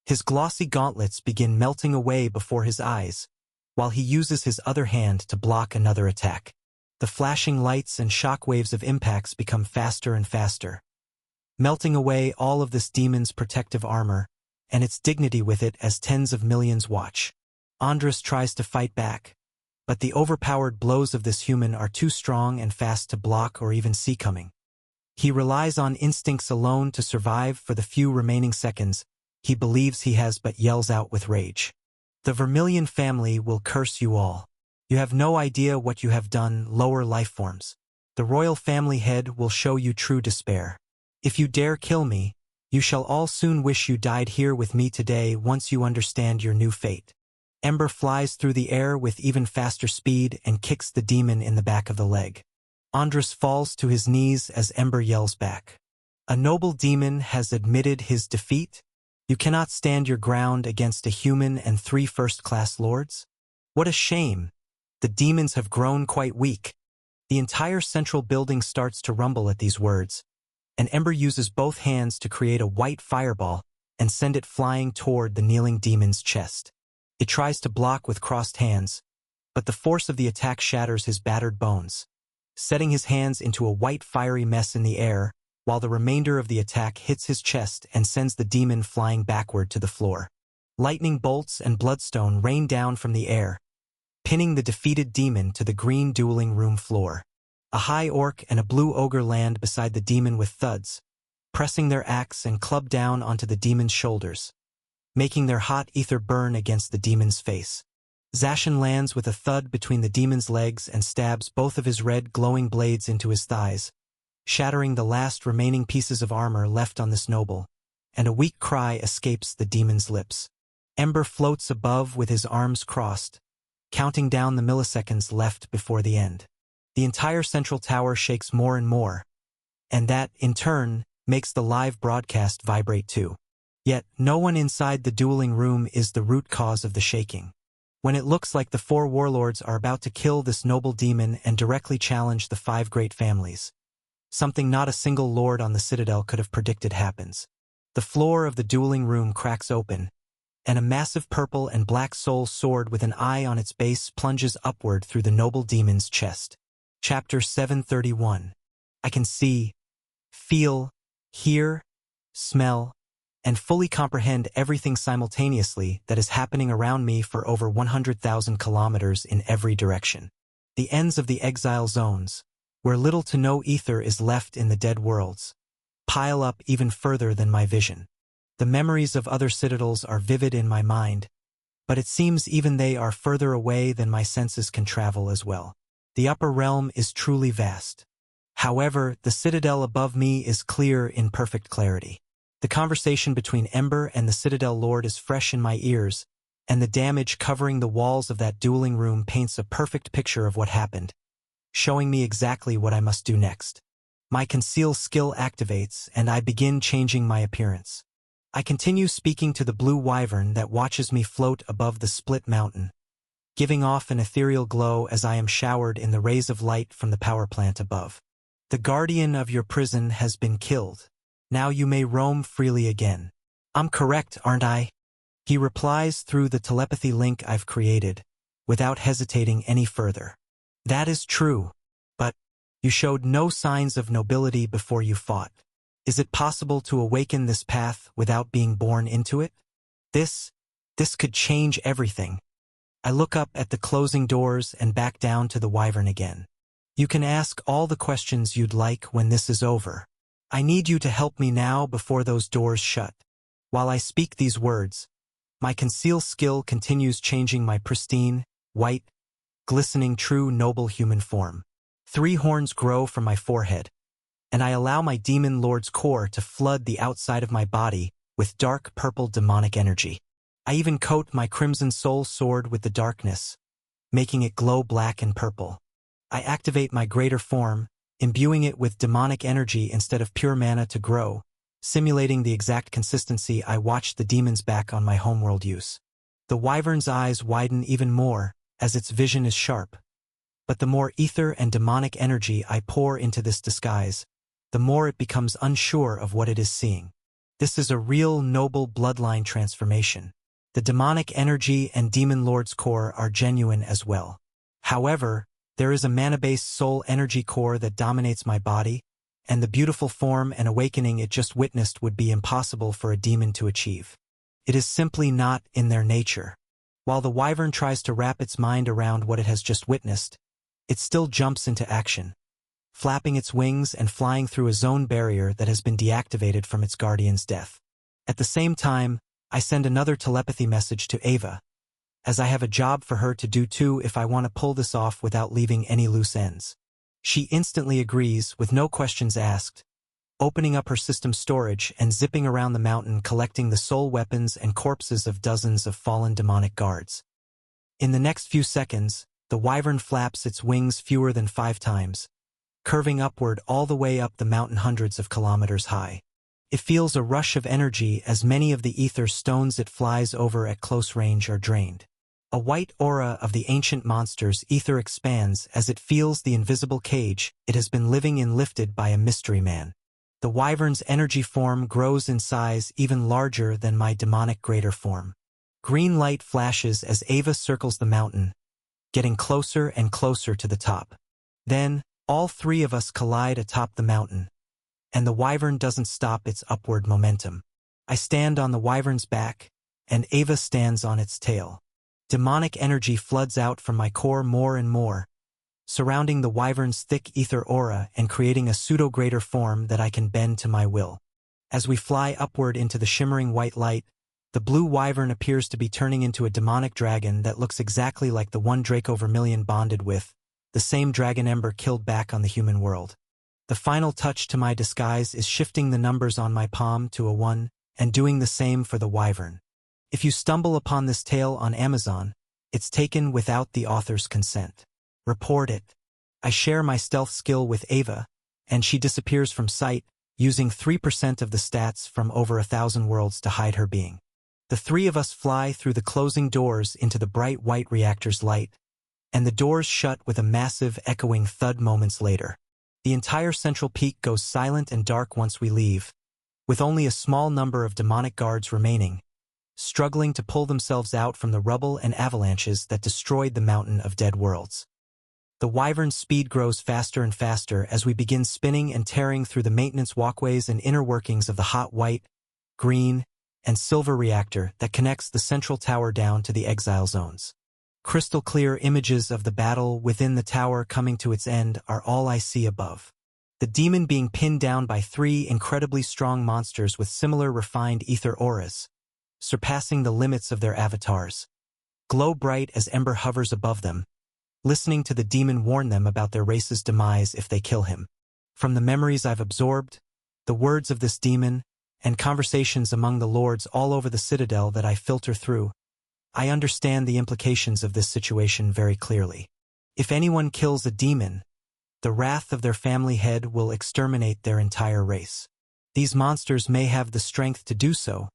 A: His glossy gauntlets begin melting away before his eyes, while he uses his other hand to block another attack. The flashing lights and shockwaves of impacts become faster and faster, melting away all of this demon's protective armor, and its dignity with it as tens of millions watch. Andres tries to fight back, but the overpowered blows of this human are too strong and fast to block or even see coming. He relies on instincts alone to survive for the few remaining seconds he believes he has, but yells out with rage. The Vermilion family will curse you all. You have no idea what you have done, lower life forms. The royal family head will show you true despair. If you dare kill me, you shall all soon wish you died here with me today once you understand your new fate. Ember flies through the air with even faster speed and kicks the demon in the back of the leg. Andras falls to his knees as Ember yells back. A noble demon has admitted his defeat? You cannot stand your ground against a human and 3 first-class lords? What a shame! The demons have grown quite weak. The entire central building starts to rumble at these words, and Ember uses both hands to create a white fireball and send it flying toward the kneeling demon's chest. It tries to block with crossed hands, but the force of the attack shatters his battered bones, setting his hands into a white fiery mess in the air, while the remainder of the attack hits his chest and sends the demon flying backward to the floor. Lightning bolts and bloodstone rain down from the air, pinning the defeated demon to the green dueling room floor. A high orc and a blue ogre land beside the demon with thuds, pressing their axe and club down onto the demon's shoulders, making their hot ether burn against the demon's face. Zacian lands with a thud between the demon's legs and stabs both of his red glowing blades into his thighs, shattering the last remaining pieces of armor left on this noble, and a weak cry escapes the demon's lips. Ember floats above with his arms crossed, counting down the milliseconds left before the end. The entire central tower shakes more and more, and that, in turn, makes the live broadcast vibrate too. Yet, no one inside the dueling room is the root cause of the shaking. When it looks like the 4 warlords are about to kill this noble demon and directly challenge the 5 great families, something not a single lord on the Citadel could have predicted happens. The floor of the dueling room cracks open, and a massive purple and black soul sword with an eye on its base plunges upward through the noble demon's chest. Chapter 731. I can see, feel, hear, smell, and fully comprehend everything simultaneously that is happening around me for over 100,000 kilometers in every direction. The ends of the exile zones, where little to no ether is left in the dead worlds, pile up even further than my vision. The memories of other citadels are vivid in my mind, but it seems even they are further away than my senses can travel as well. The upper realm is truly vast. However, the citadel above me is clear in perfect clarity. The conversation between Ember and the Citadel Lord is fresh in my ears, and the damage covering the walls of that dueling room paints a perfect picture of what happened, showing me exactly what I must do next. My conceal skill activates, and I begin changing my appearance. I continue speaking to the blue wyvern that watches me float above the split mountain, giving off an ethereal glow as I am showered in the rays of light from the power plant above. The guardian of your prison has been killed. Now you may roam freely again. I'm correct, aren't I? He replies through the telepathy link I've created, without hesitating any further. That is true, but you showed no signs of nobility before you fought. Is it possible to awaken this path without being born into it? This could change everything. I look up at the closing doors and back down to the wyvern again. You can ask all the questions you'd like when this is over. I need you to help me now before those doors shut. While I speak these words, my conceal skill continues changing my pristine, white, glistening true noble human form. 3 horns grow from my forehead, and I allow my demon lord's core to flood the outside of my body with dark purple demonic energy. I even coat my crimson soul sword with the darkness, making it glow black and purple. I activate my greater form, imbuing it with demonic energy instead of pure mana to grow, simulating the exact consistency I watched the demon's back on my homeworld use. The wyvern's eyes widen even more, as its vision is sharp. But the more ether and demonic energy I pour into this disguise, the more it becomes unsure of what it is seeing. This is a real noble bloodline transformation. The demonic energy and demon lord's core are genuine as well. However, there is a mana-based soul energy core that dominates my body, and the beautiful form and awakening it just witnessed would be impossible for a demon to achieve. It is simply not in their nature. While the wyvern tries to wrap its mind around what it has just witnessed, it still jumps into action, flapping its wings and flying through a zone barrier that has been deactivated from its guardian's death. At the same time, I send another telepathy message to Ava, as I have a job for her to do too if I want to pull this off without leaving any loose ends. She instantly agrees, with no questions asked, opening up her system storage and zipping around the mountain collecting the soul weapons and corpses of dozens of fallen demonic guards. In the next few seconds, the wyvern flaps its wings fewer than 5 times, curving upward all the way up the mountain hundreds of kilometers high. It feels a rush of energy as many of the ether stones it flies over at close range are drained. A white aura of the ancient monster's ether expands as it feels the invisible cage it has been living in lifted by a mystery man. The wyvern's energy form grows in size even larger than my demonic greater form. Green light flashes as Ava circles the mountain, getting closer and closer to the top. Then, all 3 of us collide atop the mountain, and the wyvern doesn't stop its upward momentum. I stand on the wyvern's back, and Ava stands on its tail. Demonic energy floods out from my core more and more, surrounding the wyvern's thick ether aura and creating a pseudo-greater form that I can bend to my will. As we fly upward into the shimmering white light, the blue wyvern appears to be turning into a demonic dragon that looks exactly like the one Draco Vermilion bonded with, the same dragon Ember killed back on the human world. The final touch to my disguise is shifting the numbers on my palm to a 1, and doing the same for the wyvern. If you stumble upon this tale on Amazon, it's taken without the author's consent. Report it. I share my stealth skill with Ava, and she disappears from sight, using 3% of the stats from over 1,000 worlds to hide her being. The 3 of us fly through the closing doors into the bright white reactor's light, and the doors shut with a massive, echoing thud moments later. The entire central peak goes silent and dark once we leave, with only a small number of demonic guards remaining, struggling to pull themselves out from the rubble and avalanches that destroyed the mountain of dead worlds. The wyvern's speed grows faster and faster as we begin spinning and tearing through the maintenance walkways and inner workings of the hot white, green, and silver reactor that connects the central tower down to the exile zones. Crystal clear images of the battle within the tower coming to its end are all I see above. The demon being pinned down by 3 incredibly strong monsters with similar refined ether auras, surpassing the limits of their avatars. Glow bright as Ember hovers above them, listening to the demon warn them about their race's demise if they kill him. From the memories I've absorbed, the words of this demon, and conversations among the lords all over the Citadel that I filter through, I understand the implications of this situation very clearly. If anyone kills a demon, the wrath of their family head will exterminate their entire race. These monsters may have the strength to do so,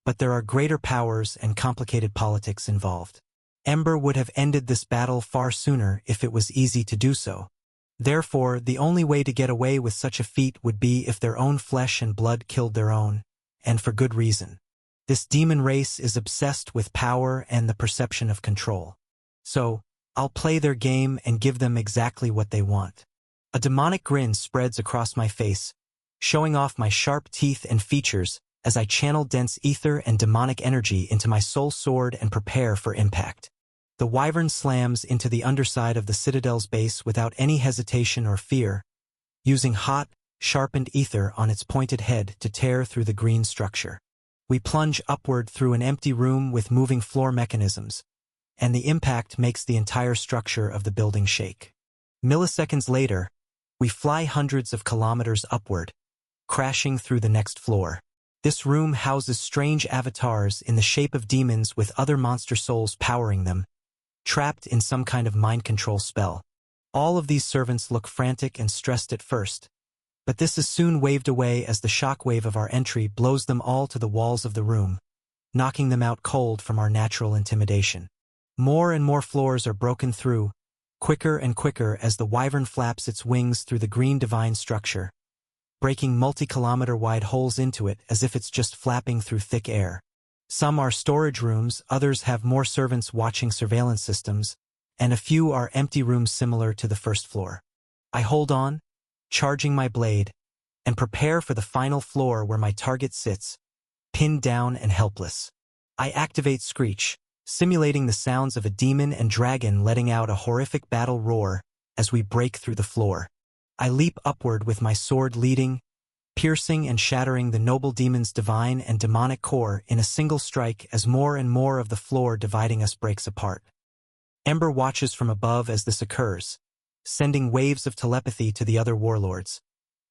A: but there are greater powers and complicated politics involved. Ember would have ended this battle far sooner if it was easy to do so. Therefore, the only way to get away with such a feat would be if their own flesh and blood killed their own, and for good reason. This demon race is obsessed with power and the perception of control. So, I'll play their game and give them exactly what they want. A demonic grin spreads across my face, showing off my sharp teeth and features as I channel dense ether and demonic energy into my soul sword and prepare for impact. The wyvern slams into the underside of the Citadel's base without any hesitation or fear, using hot, sharpened ether on its pointed head to tear through the green structure. We plunge upward through an empty room with moving floor mechanisms, and the impact makes the entire structure of the building shake. Milliseconds later, we fly hundreds of kilometers upward, crashing through the next floor. This room houses strange avatars in the shape of demons with other monster souls powering them, trapped in some kind of mind control spell. All of these servants look frantic and stressed at first, but this is soon waved away as the shockwave of our entry blows them all to the walls of the room, knocking them out cold from our natural intimidation. More and more floors are broken through, quicker and quicker as the wyvern flaps its wings through the green divine structure, breaking multi-kilometer-wide holes into it as if it's just flapping through thick air. Some are storage rooms, others have more servants watching surveillance systems, and a few are empty rooms similar to the first floor. I hold on, charging my blade, and prepare for the final floor where my target sits, pinned down and helpless. I activate Screech, simulating the sounds of a demon and dragon letting out a horrific battle roar as we break through the floor. I leap upward with my sword leading, piercing and shattering the noble demon's divine and demonic core in a single strike as more and more of the floor dividing us breaks apart. Ember watches from above as this occurs, sending waves of telepathy to the other warlords,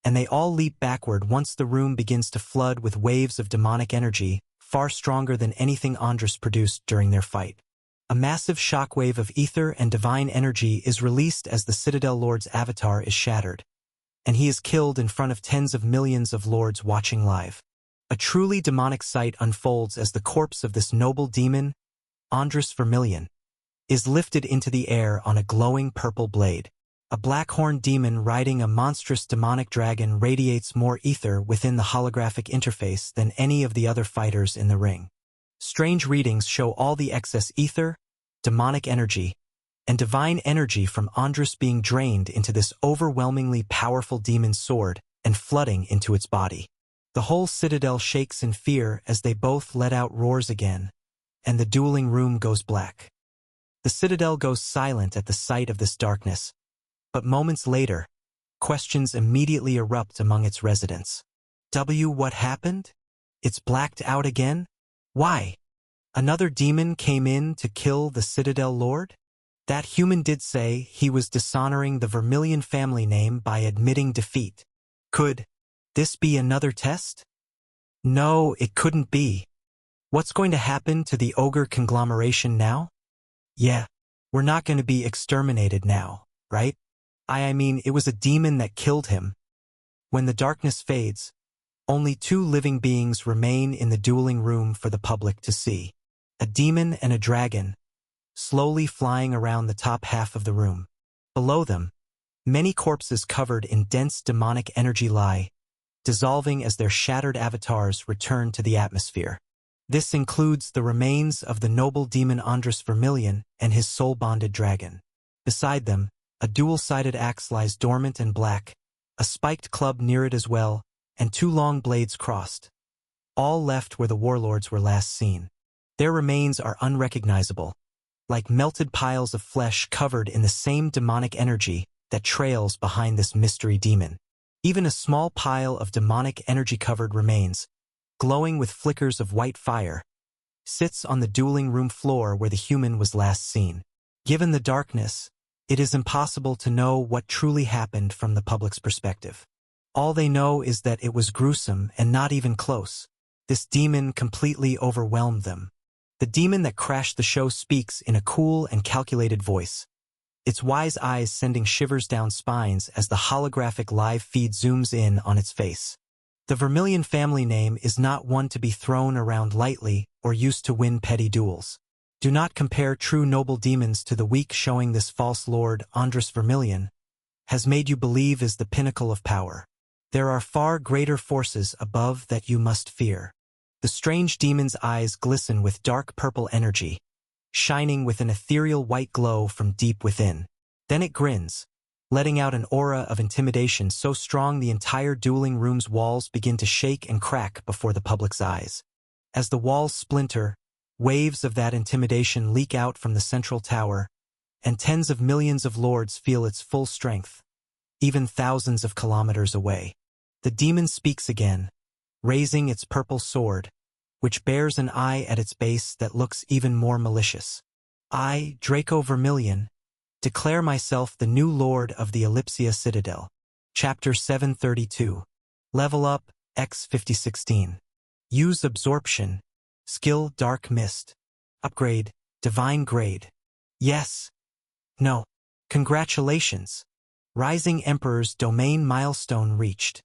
A: and they all leap backward once the room begins to flood with waves of demonic energy, far stronger than anything Andrus produced during their fight. A massive shockwave of ether and divine energy is released as the Citadel Lord's avatar is shattered, and he is killed in front of tens of millions of lords watching live. A truly demonic sight unfolds as the corpse of this noble demon, Andrus Vermilion, is lifted into the air on a glowing purple blade. A black-horned demon riding a monstrous demonic dragon radiates more ether within the holographic interface than any of the other fighters in the ring. Strange readings show all the excess ether, demonic energy, and divine energy from Andrus being drained into this overwhelmingly powerful demon's sword and flooding into its body. The whole citadel shakes in fear as they both let out roars again, and the dueling room goes black. The citadel goes silent at the sight of this darkness, but moments later, questions immediately erupt among its residents. What happened? It's blacked out again? Why? Another demon came in to kill the Citadel Lord? That human did say he was dishonoring the Vermilion family name by admitting defeat. Could this be another test? No, it couldn't be. What's going to happen to the ogre conglomeration now? Yeah, we're not going to be exterminated now, right? I mean, it was a demon that killed him. When the darkness fades, only two living beings remain in the dueling room for the public to see. A demon and a dragon, slowly flying around the top half of the room. Below them, many corpses covered in dense demonic energy lie, dissolving as their shattered avatars return to the atmosphere. This includes the remains of the noble demon Andrus Vermilion and his soul-bonded dragon. Beside them, a dual-sided axe lies dormant and black, a spiked club near it as well, and two long blades crossed. All left where the warlords were last seen. Their remains are unrecognizable, like melted piles of flesh covered in the same demonic energy that trails behind this mystery demon. Even a small pile of demonic energy-covered remains, glowing with flickers of white fire, sits on the dueling room floor where the human was last seen. Given the darkness, it is impossible to know what truly happened from the public's perspective. All they know is that it was gruesome and not even close. This demon completely overwhelmed them. The demon that crashed the show speaks in a cool and calculated voice, its wise eyes sending shivers down spines as the holographic live feed zooms in on its face. The Vermilion family name is not one to be thrown around lightly or used to win petty duels. Do not compare true noble demons to the weak, showing this false lord, Andrus Vermilion, has made you believe is the pinnacle of power. There are far greater forces above that you must fear. The strange demon's eyes glisten with dark purple energy, shining with an ethereal white glow from deep within. Then it grins, letting out an aura of intimidation so strong the entire dueling room's walls begin to shake and crack before the public's eyes. As the walls splinter, waves of that intimidation leak out from the central tower, and tens of millions of lords feel its full strength, even thousands of kilometers away. The demon speaks again, raising its purple sword, which bears an eye at its base that looks even more malicious. I, Draco Vermilion, declare myself the new lord of the Ellipsia Citadel. Chapter 732. Level Up, X 5016. Use Absorption. Skill Dark Mist. Upgrade, Divine Grade. Yes. No. Congratulations. Rising Emperor's Domain milestone reached.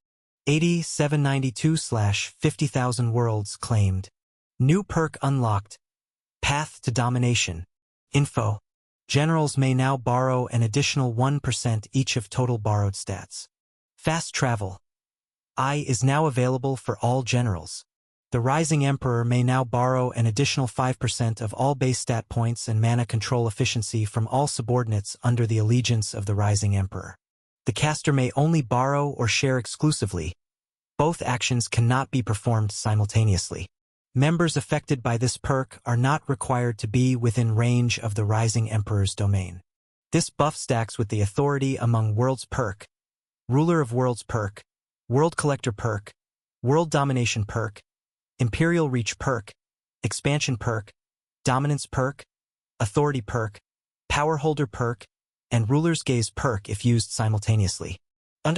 A: 8792/50,000 worlds claimed. New perk unlocked. Path to Domination. Info. Generals may now borrow an additional 1% each of total borrowed stats. Fast Travel. I is now available for all generals. The Rising Emperor may now borrow an additional 5% of all base stat points and mana control efficiency from all subordinates under the allegiance of the Rising Emperor. The caster may only borrow or share exclusively. Both actions cannot be performed simultaneously. Members affected by this perk are not required to be within range of the Rising Emperor's domain. This buff stacks with the Authority Among Worlds perk, Ruler of Worlds perk, World Collector perk, World Domination perk, Imperial Reach perk, Expansion perk, Dominance perk, Authority perk, Power Holder perk, and Ruler's Gaze perk if used simultaneously. The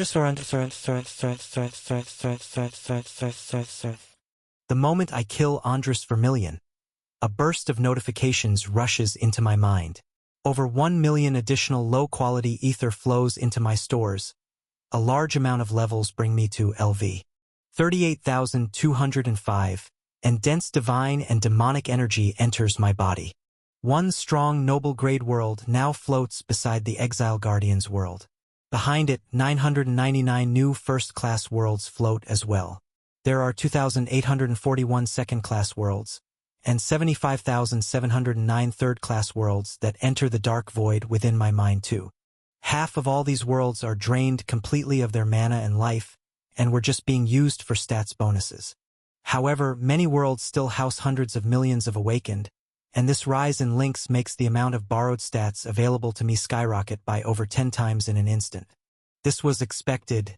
A: moment I kill Andrus Vermilion, A burst of notifications rushes into my mind. Over 1 million additional low-quality ether flows into my stores. A large amount of levels bring me to LV 38,205, and dense divine and demonic energy enters my body. One strong noble-grade world now floats beside the Exile Guardian's world. Behind it, 999 new first-class worlds float as well. There are 2,841 second-class worlds, and 75,709 third-class worlds that enter the dark void within my mind too. Half of all these worlds are drained completely of their mana and life, and were just being used for stats bonuses. However, many worlds still house hundreds of millions of awakened, and this rise in links makes the amount of borrowed stats available to me skyrocket by over 10 times in an instant. This was expected.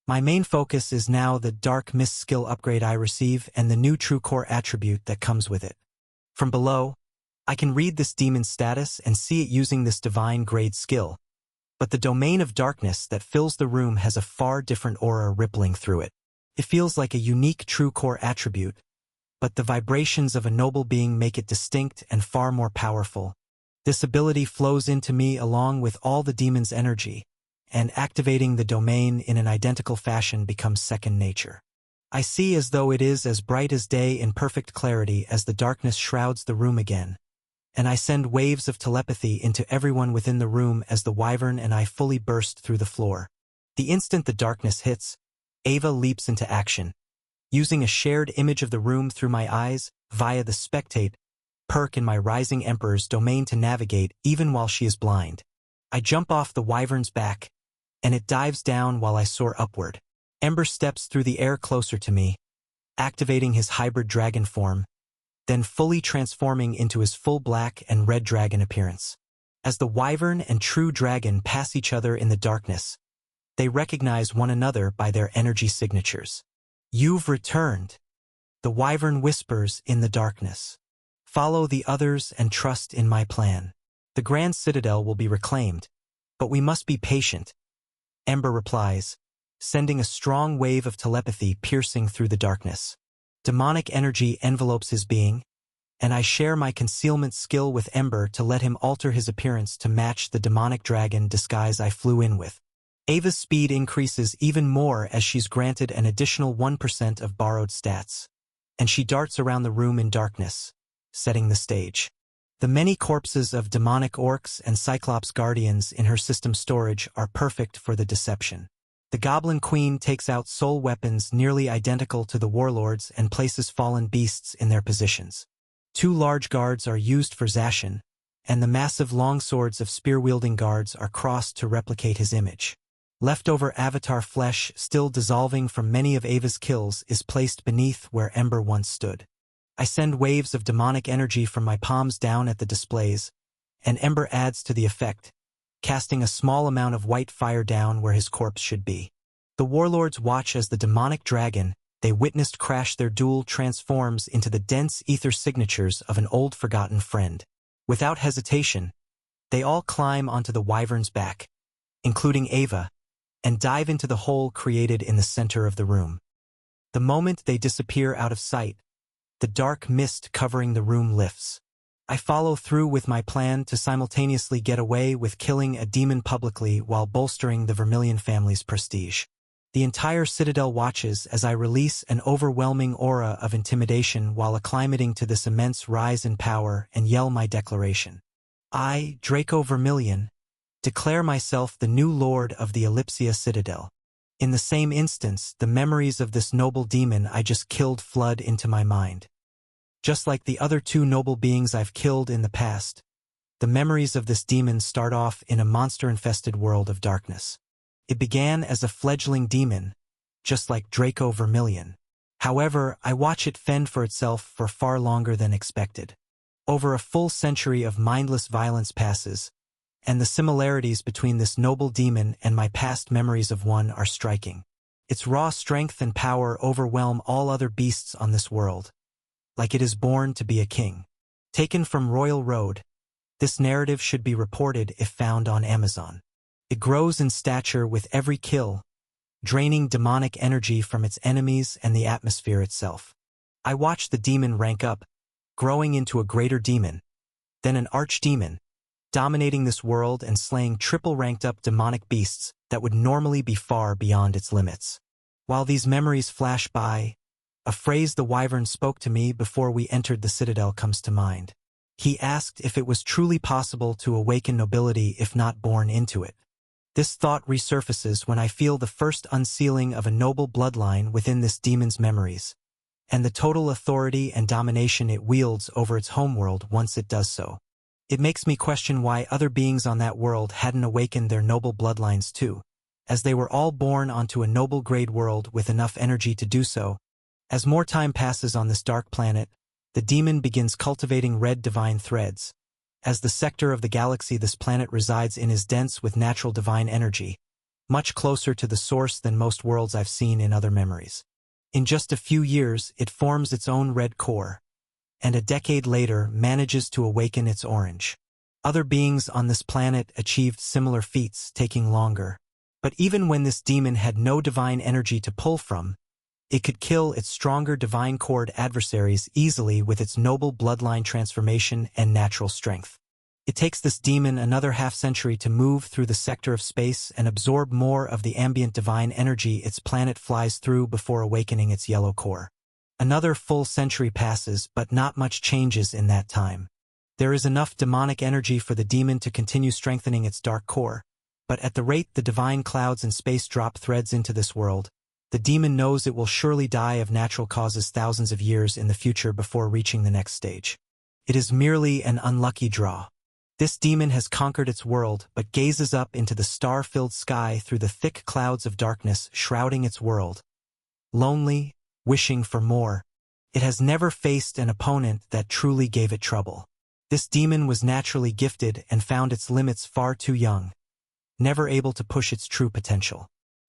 A: My main focus is now the Dark Mist skill upgrade I receive and the new True Core attribute that comes with it. From below, I can read this demon's status and see it using this divine grade skill, but the domain of darkness that fills the room has a far different aura rippling through it. It feels like a unique True Core attribute, but the vibrations of a noble being make it distinct and far more powerful. This ability flows into me along with all the demon's energy, and activating the domain in an identical fashion becomes second nature. I see as though it is as bright as day in perfect clarity as the darkness shrouds the room again, and I send waves of telepathy into everyone within the room as the wyvern and I fully burst through the floor. The instant the darkness hits, Ava leaps into action, using a shared image of the room through my eyes via the spectate perk in my Rising Emperor's domain to navigate even while she is blind. I jump off the wyvern's back, and it dives down while I soar upward. Ember steps through the air closer to me, activating his hybrid dragon form, then fully transforming into his full black and red dragon appearance. As the wyvern and true dragon pass each other in the darkness, they recognize one another by their energy signatures. "You've returned," the wyvern whispers in the darkness. "Follow the others and trust in my plan. The Grand Citadel will be reclaimed, but we must be patient," Ember replies, sending a strong wave of telepathy piercing through the darkness. Demonic energy envelopes his being, and I share my concealment skill with Ember to let him alter his appearance to match the demonic dragon disguise I flew in with. Ava's speed increases even more as she's granted an additional 1% of borrowed stats, and she darts around the room in darkness, setting the stage. The many corpses of demonic orcs and Cyclops guardians in her system storage are perfect for the deception. The Goblin Queen takes out soul weapons nearly identical to the warlords and places fallen beasts in their positions. 2 large guards are used for Zacian, and the massive longswords of spear-wielding guards are crossed to replicate his image. Leftover avatar flesh, still dissolving from many of Ava's kills, is placed beneath where Ember once stood. I send waves of demonic energy from my palms down at the displays, and Ember adds to the effect, casting a small amount of white fire down where his corpse should be. The warlords watch as the demonic dragon they witnessed crash their duel transforms into the dense ether signatures of an old forgotten friend. Without hesitation, they all climb onto the wyvern's back, including Ava, and dive into the hole created in the center of the room. The moment they disappear out of sight, the dark mist covering the room lifts. I follow through with my plan to simultaneously get away with killing a demon publicly while bolstering the Vermilion family's prestige. The entire Citadel watches as I release an overwhelming aura of intimidation while acclimating to this immense rise in power and yell my declaration. I, Draco Vermilion, declare myself the new lord of the Ellipsia Citadel. In the same instance, the memories of this noble demon I just killed flood into my mind. Just like the other 2 noble beings I've killed in the past, the memories of this demon start off in a monster-infested world of darkness. It began as a fledgling demon, just like Draco Vermilion. However, I watch it fend for itself for far longer than expected. Over a full century of mindless violence passes, and the similarities between this noble demon and my past memories of one are striking. Its raw strength and power overwhelm all other beasts on this world, like it is born to be a king. Taken from Royal Road, this narrative should be reported if found on Amazon. It grows in stature with every kill, draining demonic energy from its enemies and the atmosphere itself. I watch the demon rank up, growing into a greater demon, then an archdemon, dominating this world and slaying triple-ranked-up demonic beasts that would normally be far beyond its limits. While these memories flash by, a phrase the Wyvern spoke to me before we entered the Citadel comes to mind. He asked if it was truly possible to awaken nobility if not born into it. This thought resurfaces when I feel the first unsealing of a noble bloodline within this demon's memories, and the total authority and domination it wields over its homeworld once it does so. It makes me question why other beings on that world hadn't awakened their noble bloodlines too, as they were all born onto a noble grade world with enough energy to do so. As more time passes on this dark planet, the demon begins cultivating red divine threads. As the sector of the galaxy this planet resides in is dense with natural divine energy, much closer to the source than most worlds I've seen in other memories. In just a few years, it forms its own red core, and a decade later manages to awaken its orange. Other beings on this planet achieved similar feats, taking longer. But even when this demon had no divine energy to pull from, it could kill its stronger divine cored adversaries easily with its noble bloodline transformation and natural strength. It takes this demon another half-century to move through the sector of space and absorb more of the ambient divine energy its planet flies through before awakening its yellow core. Another full century passes, but not much changes in that time. There is enough demonic energy for the demon to continue strengthening its dark core, but at the rate the divine clouds in space drop threads into this world, the demon knows it will surely die of natural causes thousands of years in the future before reaching the next stage. It is merely an unlucky draw. This demon has conquered its world, but gazes up into the star-filled sky through the thick clouds of darkness shrouding its world. Lonely, wishing for more, it has never faced an opponent that truly gave it trouble. This demon was naturally gifted and found its limits far too young, never able to push its true potential.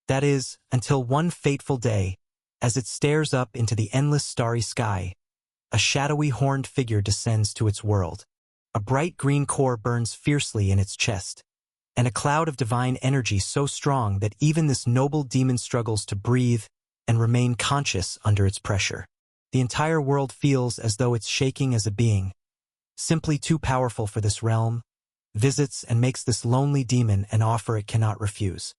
A: That is, until one fateful day, as it stares up into the endless starry sky, a shadowy horned figure descends to its world. A bright green core burns fiercely in its chest, and a cloud of divine energy so strong that even this noble demon struggles to breathe and remain conscious under its pressure. The entire world feels as though it's shaking as a being, simply too powerful for this realm, visits and makes this lonely demon an offer it cannot refuse.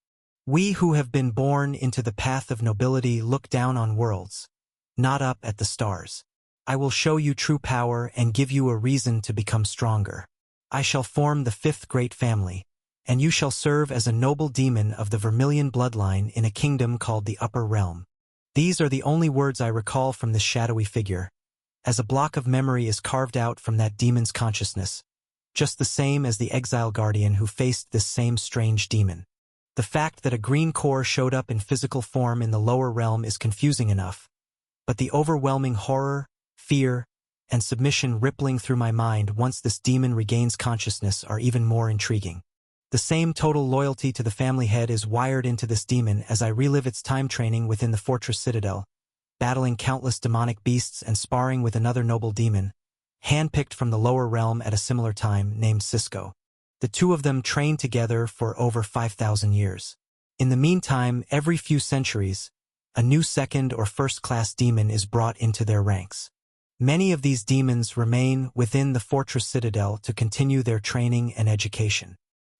A: We who have been born into the path of nobility look down on worlds, not up at the stars. I will show you true power and give you a reason to become stronger. I shall form the fifth great family, and you shall serve as a noble demon of the Vermilion bloodline in a kingdom called the Upper Realm. These are the only words I recall from this shadowy figure, as a block of memory is carved out from that demon's consciousness, just the same as the exile guardian who faced this same strange demon. The fact that a green core showed up in physical form in the lower realm is confusing enough, but the overwhelming horror, fear, and submission rippling through my mind once this demon regains consciousness are even more intriguing. The same total loyalty to the family head is wired into this demon as I relive its time training within the fortress citadel, battling countless demonic beasts and sparring with another noble demon, handpicked from the lower realm at a similar time, named Cisco. The two of them trained together for over 5,000 years. In the meantime, every few centuries, a new second or first-class demon is brought into their ranks. Many of these demons remain within the fortress citadel to continue their training and education.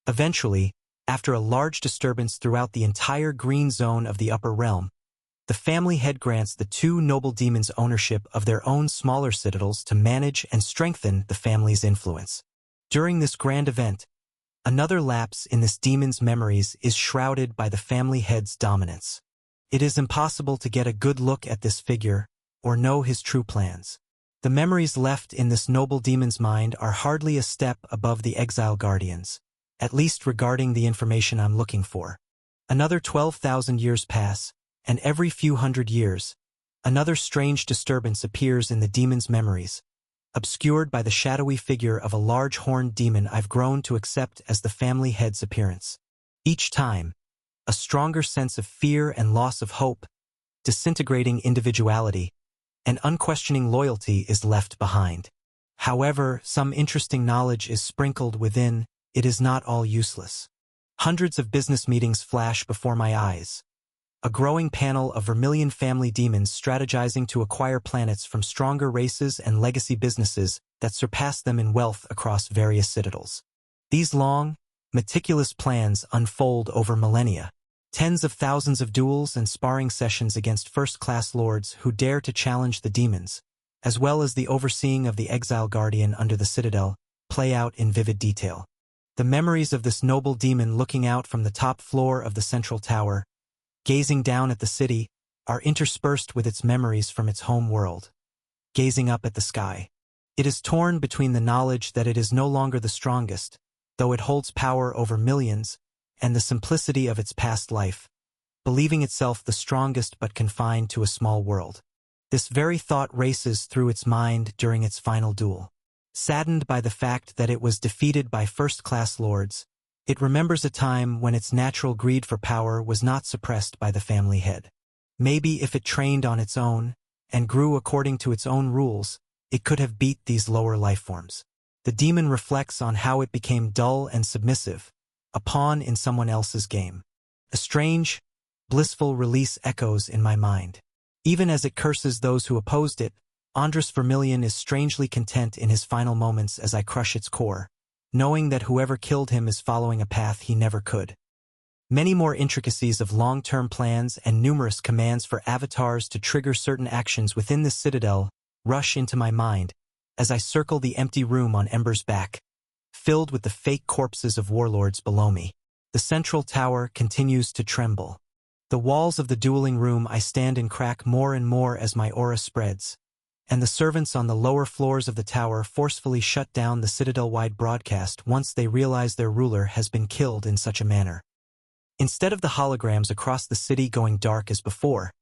A: Eventually, after a large disturbance throughout the entire green zone of the upper realm, the family head grants the two noble demons ownership of their own smaller citadels to manage and strengthen the family's influence. During this grand event, another lapse in this demon's memories is shrouded by the family head's dominance. It is impossible to get a good look at this figure or know his true plans. The memories left in this noble demon's mind are hardly a step above the exile guardian's, at least regarding the information I'm looking for. Another 12,000 years pass, and every few hundred years, another strange disturbance appears in the demon's memories, obscured by the shadowy figure of a large horned demon I've grown to accept as the family head's appearance. Each time, a stronger sense of fear and loss of hope, disintegrating individuality, and unquestioning loyalty is left behind. However, some interesting knowledge is sprinkled within. It is not all useless. Hundreds of business meetings flash before my eyes, a growing panel of Vermilion family demons strategizing to acquire planets from stronger races and legacy businesses that surpass them in wealth across various citadels. These long, meticulous plans unfold over millennia. Tens of thousands of duels and sparring sessions against first-class lords who dare to challenge the demons, as well as the overseeing of the Exile Guardian under the Citadel, play out in vivid detail. The memories of this noble demon looking out from the top floor of the central tower, gazing down at the city, are interspersed with its memories from its home world. Gazing up at the sky, it is torn between the knowledge that it is no longer the strongest, though it holds power over millions, and the simplicity of its past life, believing itself the strongest but confined to a small world. This very thought races through its mind during its final duel. Saddened by the fact that it was defeated by first-class lords, it remembers a time when its natural greed for power was not suppressed by the family head. Maybe if it trained on its own, and grew according to its own rules, it could have beat these lower lifeforms. The demon reflects on how it became dull and submissive, a pawn in someone else's game. A strange, blissful release echoes in my mind. Even as it curses those who opposed it, Andres Vermilion is strangely content in his final moments as I crush its core, knowing that whoever killed him is following a path he never could. Many more intricacies of long-term plans and numerous commands for avatars to trigger certain actions within the Citadel rush into my mind as I circle the empty room on Ember's back, filled with the fake corpses of warlords below me. The central tower continues to tremble. The walls of the dueling room I stand in crack more and more as my aura spreads, and the servants on the lower floors of the tower forcefully shut down the Citadel-wide broadcast once they realize their ruler has been killed in such a manner. Instead of the holograms across the city going dark as before,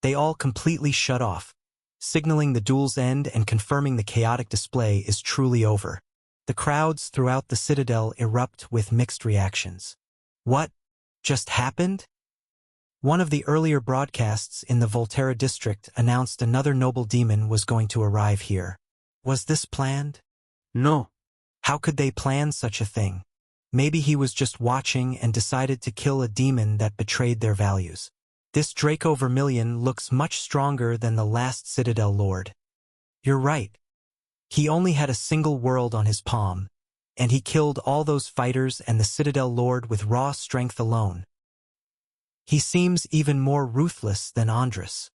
A: they all completely shut off, signaling the duel's end and confirming the chaotic display is truly over. The crowds throughout the Citadel erupt with mixed reactions. What just happened? One of the earlier broadcasts in the Volterra district announced another noble demon was going to arrive here. Was this planned?
B: No.
A: How could they plan such a thing? Maybe he was just watching and decided to kill a demon that betrayed their values. This Draco Vermilion looks much stronger than the last Citadel Lord. You're right. He only had a single world on his palm, and he killed all those fighters and the Citadel Lord with raw strength alone. He seems even more ruthless than Andres.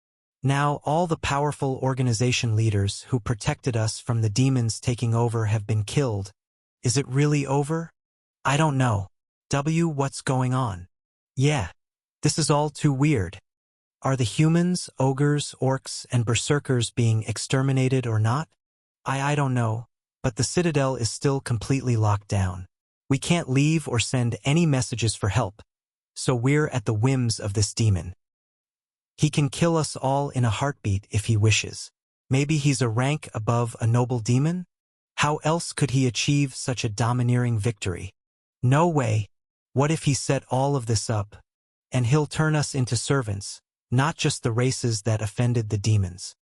A: Now all the powerful organization leaders who protected us from the demons taking over have been killed. Is it really over? I don't know. What's going on? Yeah, this is all too weird. Are the humans, ogres, orcs, and berserkers being exterminated or not? I don't know, but the Citadel is still completely locked down. We can't leave or send any messages for help, so we're at the whims of this demon. He can kill us all in a heartbeat if he wishes. Maybe he's a rank above a noble demon? How else could he achieve such a domineering victory? No way. What if he set all of this up, and he'll turn us into servants, not just the races that offended the demons?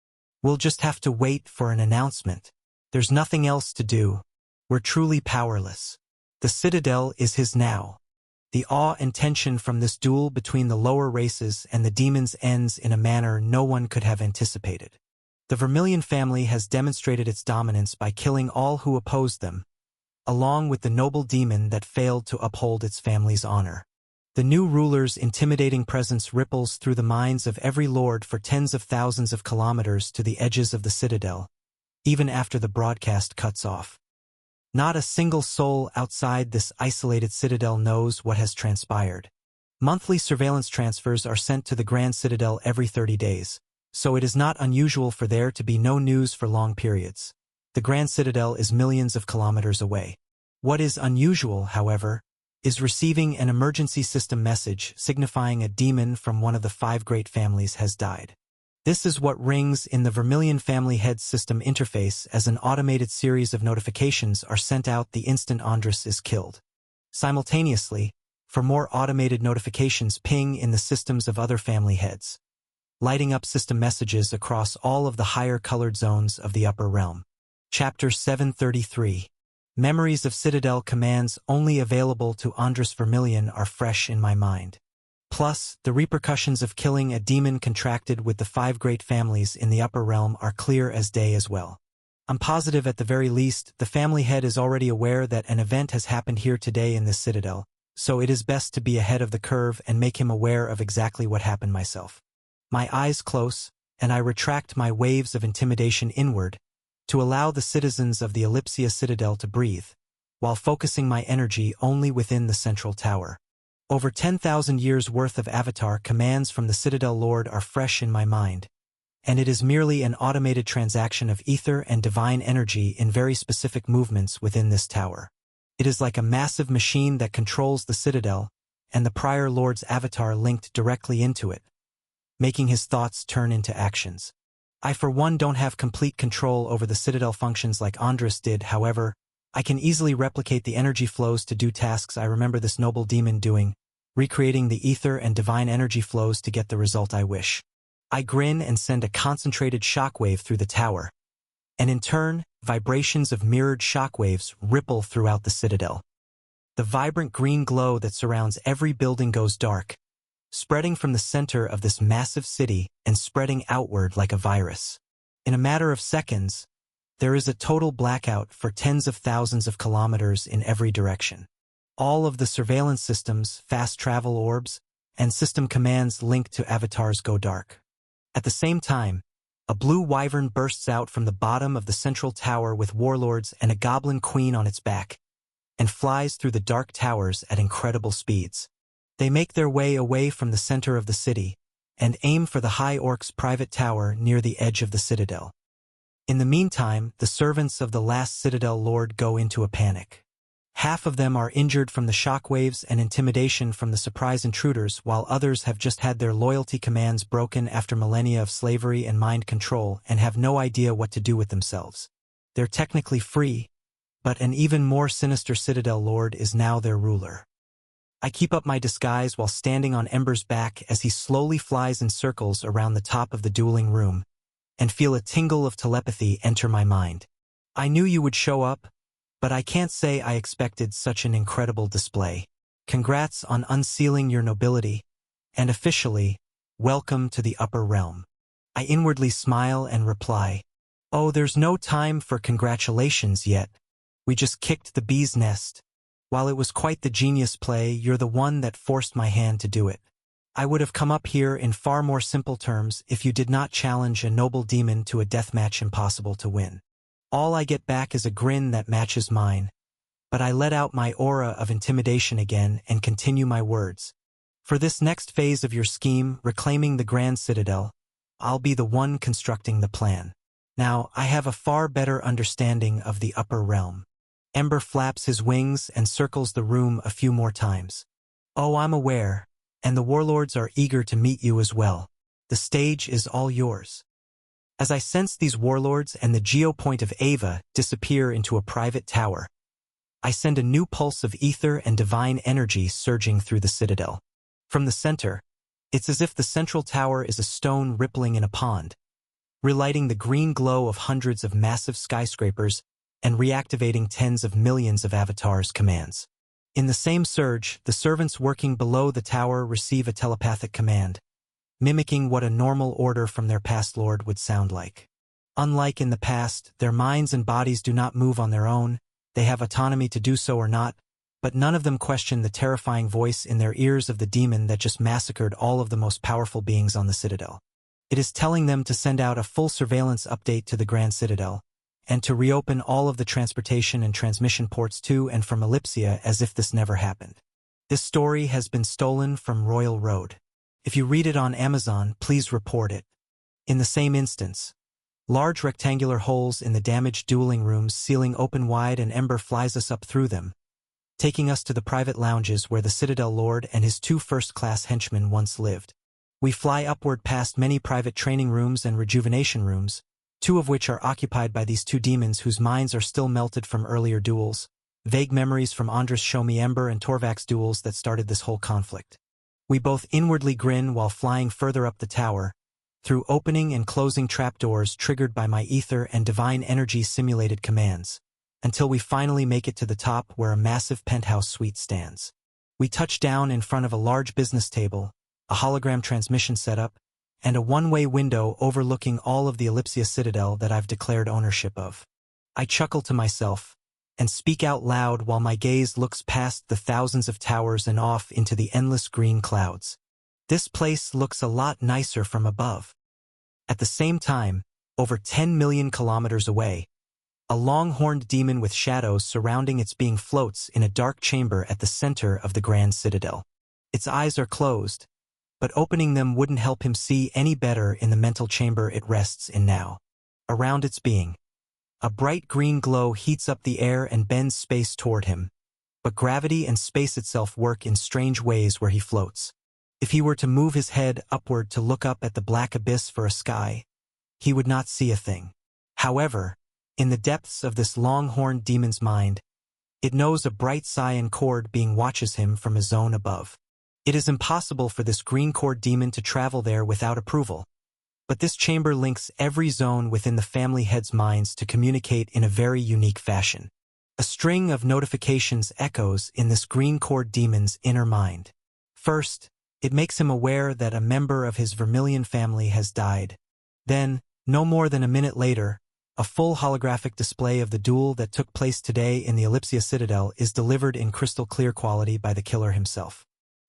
A: We'll just have to wait for an announcement. There's nothing else to do. We're truly powerless. The Citadel is his now. The awe and tension from this duel between the lower races and the demons ends in a manner no one could have anticipated. The Vermilion family has demonstrated its dominance by killing all who opposed them, along with the noble demon that failed to uphold its family's honor. The new ruler's intimidating presence ripples through the minds of every lord for tens of thousands of kilometers to the edges of the Citadel, even after the broadcast cuts off. Not a single soul outside this isolated Citadel knows what has transpired. Monthly surveillance transfers are sent to the Grand Citadel every 30 days, so it is not unusual for there to be no news for long periods. The Grand Citadel is millions of kilometers away. What is unusual, however, is receiving an emergency system message signifying a demon from one of the 5 great families has died. This is what rings in the Vermilion family head system interface as an automated series of notifications are sent out the instant Andres is killed. Simultaneously, for more automated notifications ping in the systems of other family heads, lighting up system messages across all of the higher colored zones of the upper realm. Chapter 733. Memories of Citadel commands only available to Andres Vermilion are fresh in my mind. Plus, the repercussions of killing a demon contracted with the 5 great families in the upper realm are clear as day as well. I'm positive at the very least, the family head is already aware that an event has happened here today in this citadel, so it is best to be ahead of the curve and make him aware of exactly what happened myself. My eyes close, and I retract my waves of intimidation inward to allow the citizens of the Ellipsia Citadel to breathe, while focusing my energy only within the central tower. Over 10,000 years' worth of Avatar commands from the Citadel Lord are fresh in my mind, and it is merely an automated transaction of ether and divine energy in very specific movements within this tower. It is like a massive machine that controls the Citadel, and the prior Lord's avatar linked directly into it, making his thoughts turn into actions. I for one don't have complete control over the Citadel functions like Andras did, however, I can easily replicate the energy flows to do tasks I remember this noble demon doing, recreating the ether and divine energy flows to get the result I wish. I grin and send a concentrated shockwave through the tower, and in turn, vibrations of mirrored shockwaves ripple throughout the citadel. The vibrant green glow that surrounds every building goes dark, spreading from the center of this massive city and spreading outward like a virus. In a matter of seconds, there is a total blackout for tens of thousands of kilometers in every direction. All of the surveillance systems, fast travel orbs, and system commands linked to avatars go dark. At the same time, a blue wyvern bursts out from the bottom of the central tower with warlords and a goblin queen on its back, and flies through the dark towers at incredible speeds. They make their way away from the center of the city, and aim for the High Orc's private tower near the edge of the citadel. In the meantime, the servants of the last Citadel Lord go into a panic. Half of them are injured from the shockwaves and intimidation from the surprise intruders, while others have just had their loyalty commands broken after millennia of slavery and mind control and have no idea what to do with themselves. They're technically free, but an even more sinister Citadel Lord is now their ruler. I keep up my disguise while standing on Ember's back as he slowly flies in circles around the top of the dueling room, and feel a tingle of telepathy enter my mind. I knew you would show up, but I can't say I expected such an incredible display. Congrats on unsealing your nobility, and officially, welcome to the upper realm. I inwardly smile and reply, oh, there's no time for congratulations yet. We just kicked the bee's nest. While it was quite the genius play, you're the one that forced my hand to do it. I would have come up here in far more simple terms if you did not challenge a noble demon to a deathmatch impossible to win. All I get back is a grin that matches mine, but I let out my aura of intimidation again and continue my words. For this next phase of your scheme, reclaiming the Grand Citadel, I'll be the one constructing the plan. Now, I have a far better understanding of the upper realm. Ember flaps his wings and circles the room a few more times. Oh, I'm aware, and the warlords are eager to meet you as well. The stage is all yours. As I sense these warlords and the geopoint of Ava disappear into a private tower, I send a new pulse of ether and divine energy surging through the citadel. From the center, it's as if the central tower is a stone rippling in a pond, relighting the green glow of hundreds of massive skyscrapers and reactivating tens of millions of avatars' commands. In the same surge, the servants working below the tower receive a telepathic command, mimicking what a normal order from their past lord would sound like. Unlike in the past, their minds and bodies do not move on their own, they have autonomy to do so or not, but none of them question the terrifying voice in their ears of the demon that just massacred all of the most powerful beings on the Citadel. It is telling them to send out a full surveillance update to the Grand Citadel, and to reopen all of the transportation and transmission ports to and from Ellipsia as if this never happened. This story has been stolen from Royal Road. If you read it on Amazon, please report it. In the same instance, large rectangular holes in the damaged dueling rooms ceiling open wide and Ember flies us up through them, taking us to the private lounges where the Citadel Lord and his 2 first-class henchmen once lived. We fly upward past many private training rooms and rejuvenation rooms, 2 of which are occupied by these 2 demons whose minds are still melted from earlier duels, vague memories from Andras Show Me Ember and Torvak's duels that started this whole conflict. We both inwardly grin while flying further up the tower, through opening and closing trapdoors triggered by my ether and divine energy simulated commands, until we finally make it to the top where a massive penthouse suite stands. We touch down in front of a large business table, a hologram transmission setup, and a one-way window overlooking all of the Ellipsia Citadel that I've declared ownership of. I chuckle to myself and speak out loud while my gaze looks past the thousands of towers and off into the endless green clouds. This place looks a lot nicer from above. At the same time, over 10 million kilometers away, a long-horned demon with shadows surrounding its being floats in a dark chamber at the center of the Grand Citadel. Its eyes are closed, but opening them wouldn't help him see any better in the mental chamber it rests in now. Around its being, a bright green glow heats up the air and bends space toward him, but gravity and space itself work in strange ways where he floats. If he were to move his head upward to look up at the black abyss for a sky, he would not see a thing. However, in the depths of this long-horned demon's mind, it knows a bright cyan cord being watches him from a zone above. It is impossible for this green cord demon to travel there without approval. But this chamber links every zone within the family head's minds to communicate in a very unique fashion. A string of notifications echoes in this green cord demon's inner mind. First, it makes him aware that a member of his Vermilion family has died. Then, no more than a minute later, a full holographic display of the duel that took place today in the Ellipsia Citadel is delivered in crystal clear quality by the killer himself.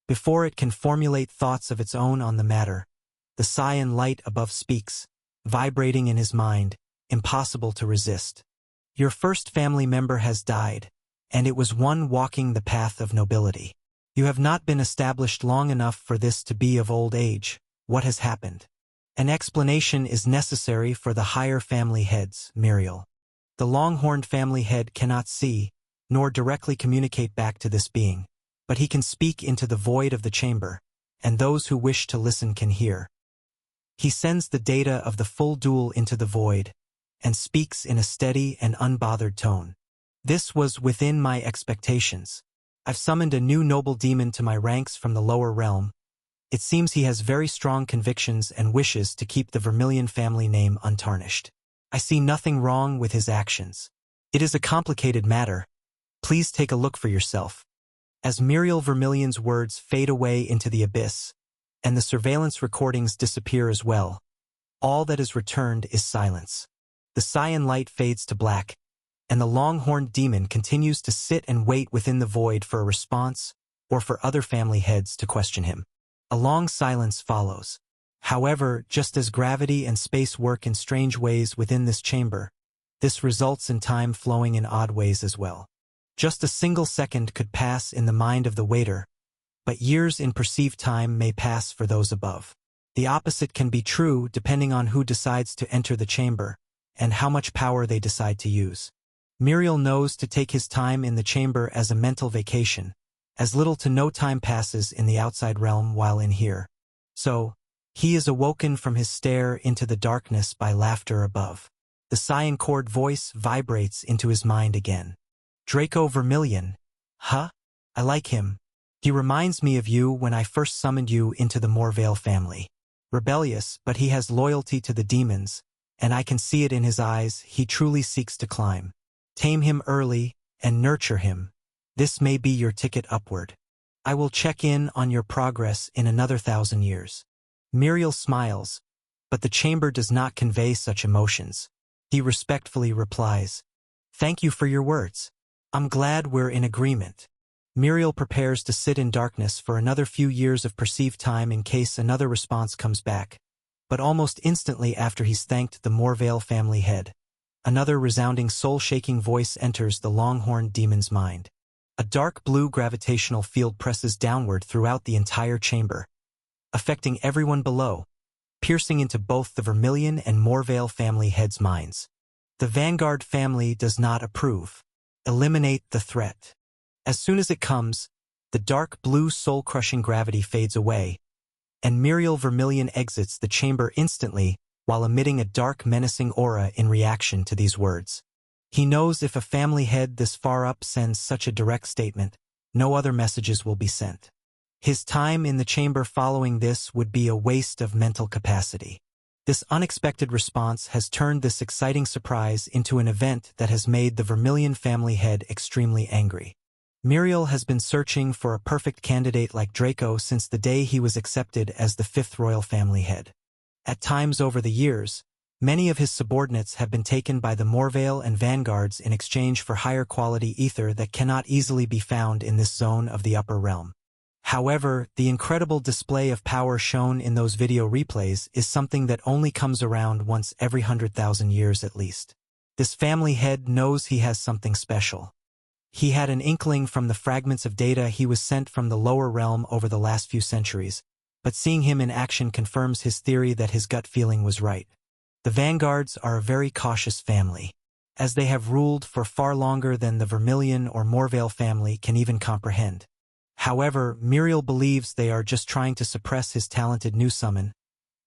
A: Before it can formulate thoughts of its own on the matter, the cyan light above speaks, vibrating in his mind, impossible to resist. Your first family member has died, and it was one walking the path of nobility. You have not been established long enough for this to be of old age. What has happened? An explanation is necessary for the higher family heads, Muriel. The long-horned family head cannot see, nor directly communicate back to this being, but he can speak into the void of the chamber, and those who wish to listen can hear. He sends the data of the full duel into the void, and speaks in a steady and unbothered tone. This was within my expectations. I've summoned a new noble demon to my ranks from the lower realm. It seems he has very strong convictions and wishes to keep the Vermilion family name untarnished. I see nothing wrong with his actions. It is a complicated matter. Please take a look for yourself. As Muriel Vermilion's words fade away into the abyss, and the surveillance recordings disappear as well, all that is returned is silence. The cyan light fades to black, and the long-horned demon continues to sit and wait within the void for a response or for other family heads to question him. A long silence follows. However, just as gravity and space work in strange ways within this chamber, this results in time flowing in odd ways as well. Just a single second could pass in the mind of the waiter, but years in perceived time may pass for those above. The opposite can be true depending on who decides to enter the chamber, and how much power they decide to use. Muriel knows to take his time in the chamber as a mental vacation, as little to no time passes in the outside realm while in here. So, he is awoken from his stare into the darkness by laughter above. The cyan cord voice vibrates into his mind again. Draco Vermilion. Huh? I like him. He reminds me of you when I first summoned you into the Morvale family. Rebellious, but he has loyalty to the demons, and I can see it in his eyes. He truly seeks to climb. Tame him early, and nurture him. This may be your ticket upward. I will check in on your progress in another 1,000 years. Muriel smiles, but the chamber does not convey such emotions. He respectfully replies, "Thank you for your words. I'm glad we're in agreement." Muriel prepares to sit in darkness for another few years of perceived time in case another response comes back. But almost instantly after he's thanked the Morvale family head, another resounding soul-shaking voice enters the long-horned demon's mind. A dark blue gravitational field presses downward throughout the entire chamber, affecting everyone below, piercing into both the Vermilion and Morvale family heads' minds. The Vanguard family does not approve. Eliminate the threat. As soon as it comes, the dark blue soul-crushing gravity fades away, and Muriel Vermilion exits the chamber instantly while emitting a dark menacing aura in reaction to these words. He knows if a family head this far up sends such a direct statement, no other messages will be sent. His time in the chamber following this would be a waste of mental capacity. This unexpected response has turned this exciting surprise into an event that has made the Vermilion family head extremely angry. Muriel has been searching for a perfect candidate like Draco since the day he was accepted as the 5th royal family head. At times over the years, many of his subordinates have been taken by the Morvale and Vanguards in exchange for higher quality ether that cannot easily be found in this zone of the upper realm. However, the incredible display of power shown in those video replays is something that only comes around once every 100,000 years at least. This family head knows he has something special. He had an inkling from the fragments of data he was sent from the lower realm over the last few centuries, but seeing him in action confirms his theory that his gut feeling was right. The Vanguards are a very cautious family, as they have ruled for far longer than the Vermilion or Morvale family can even comprehend. However, Muriel believes they are just trying to suppress his talented new summon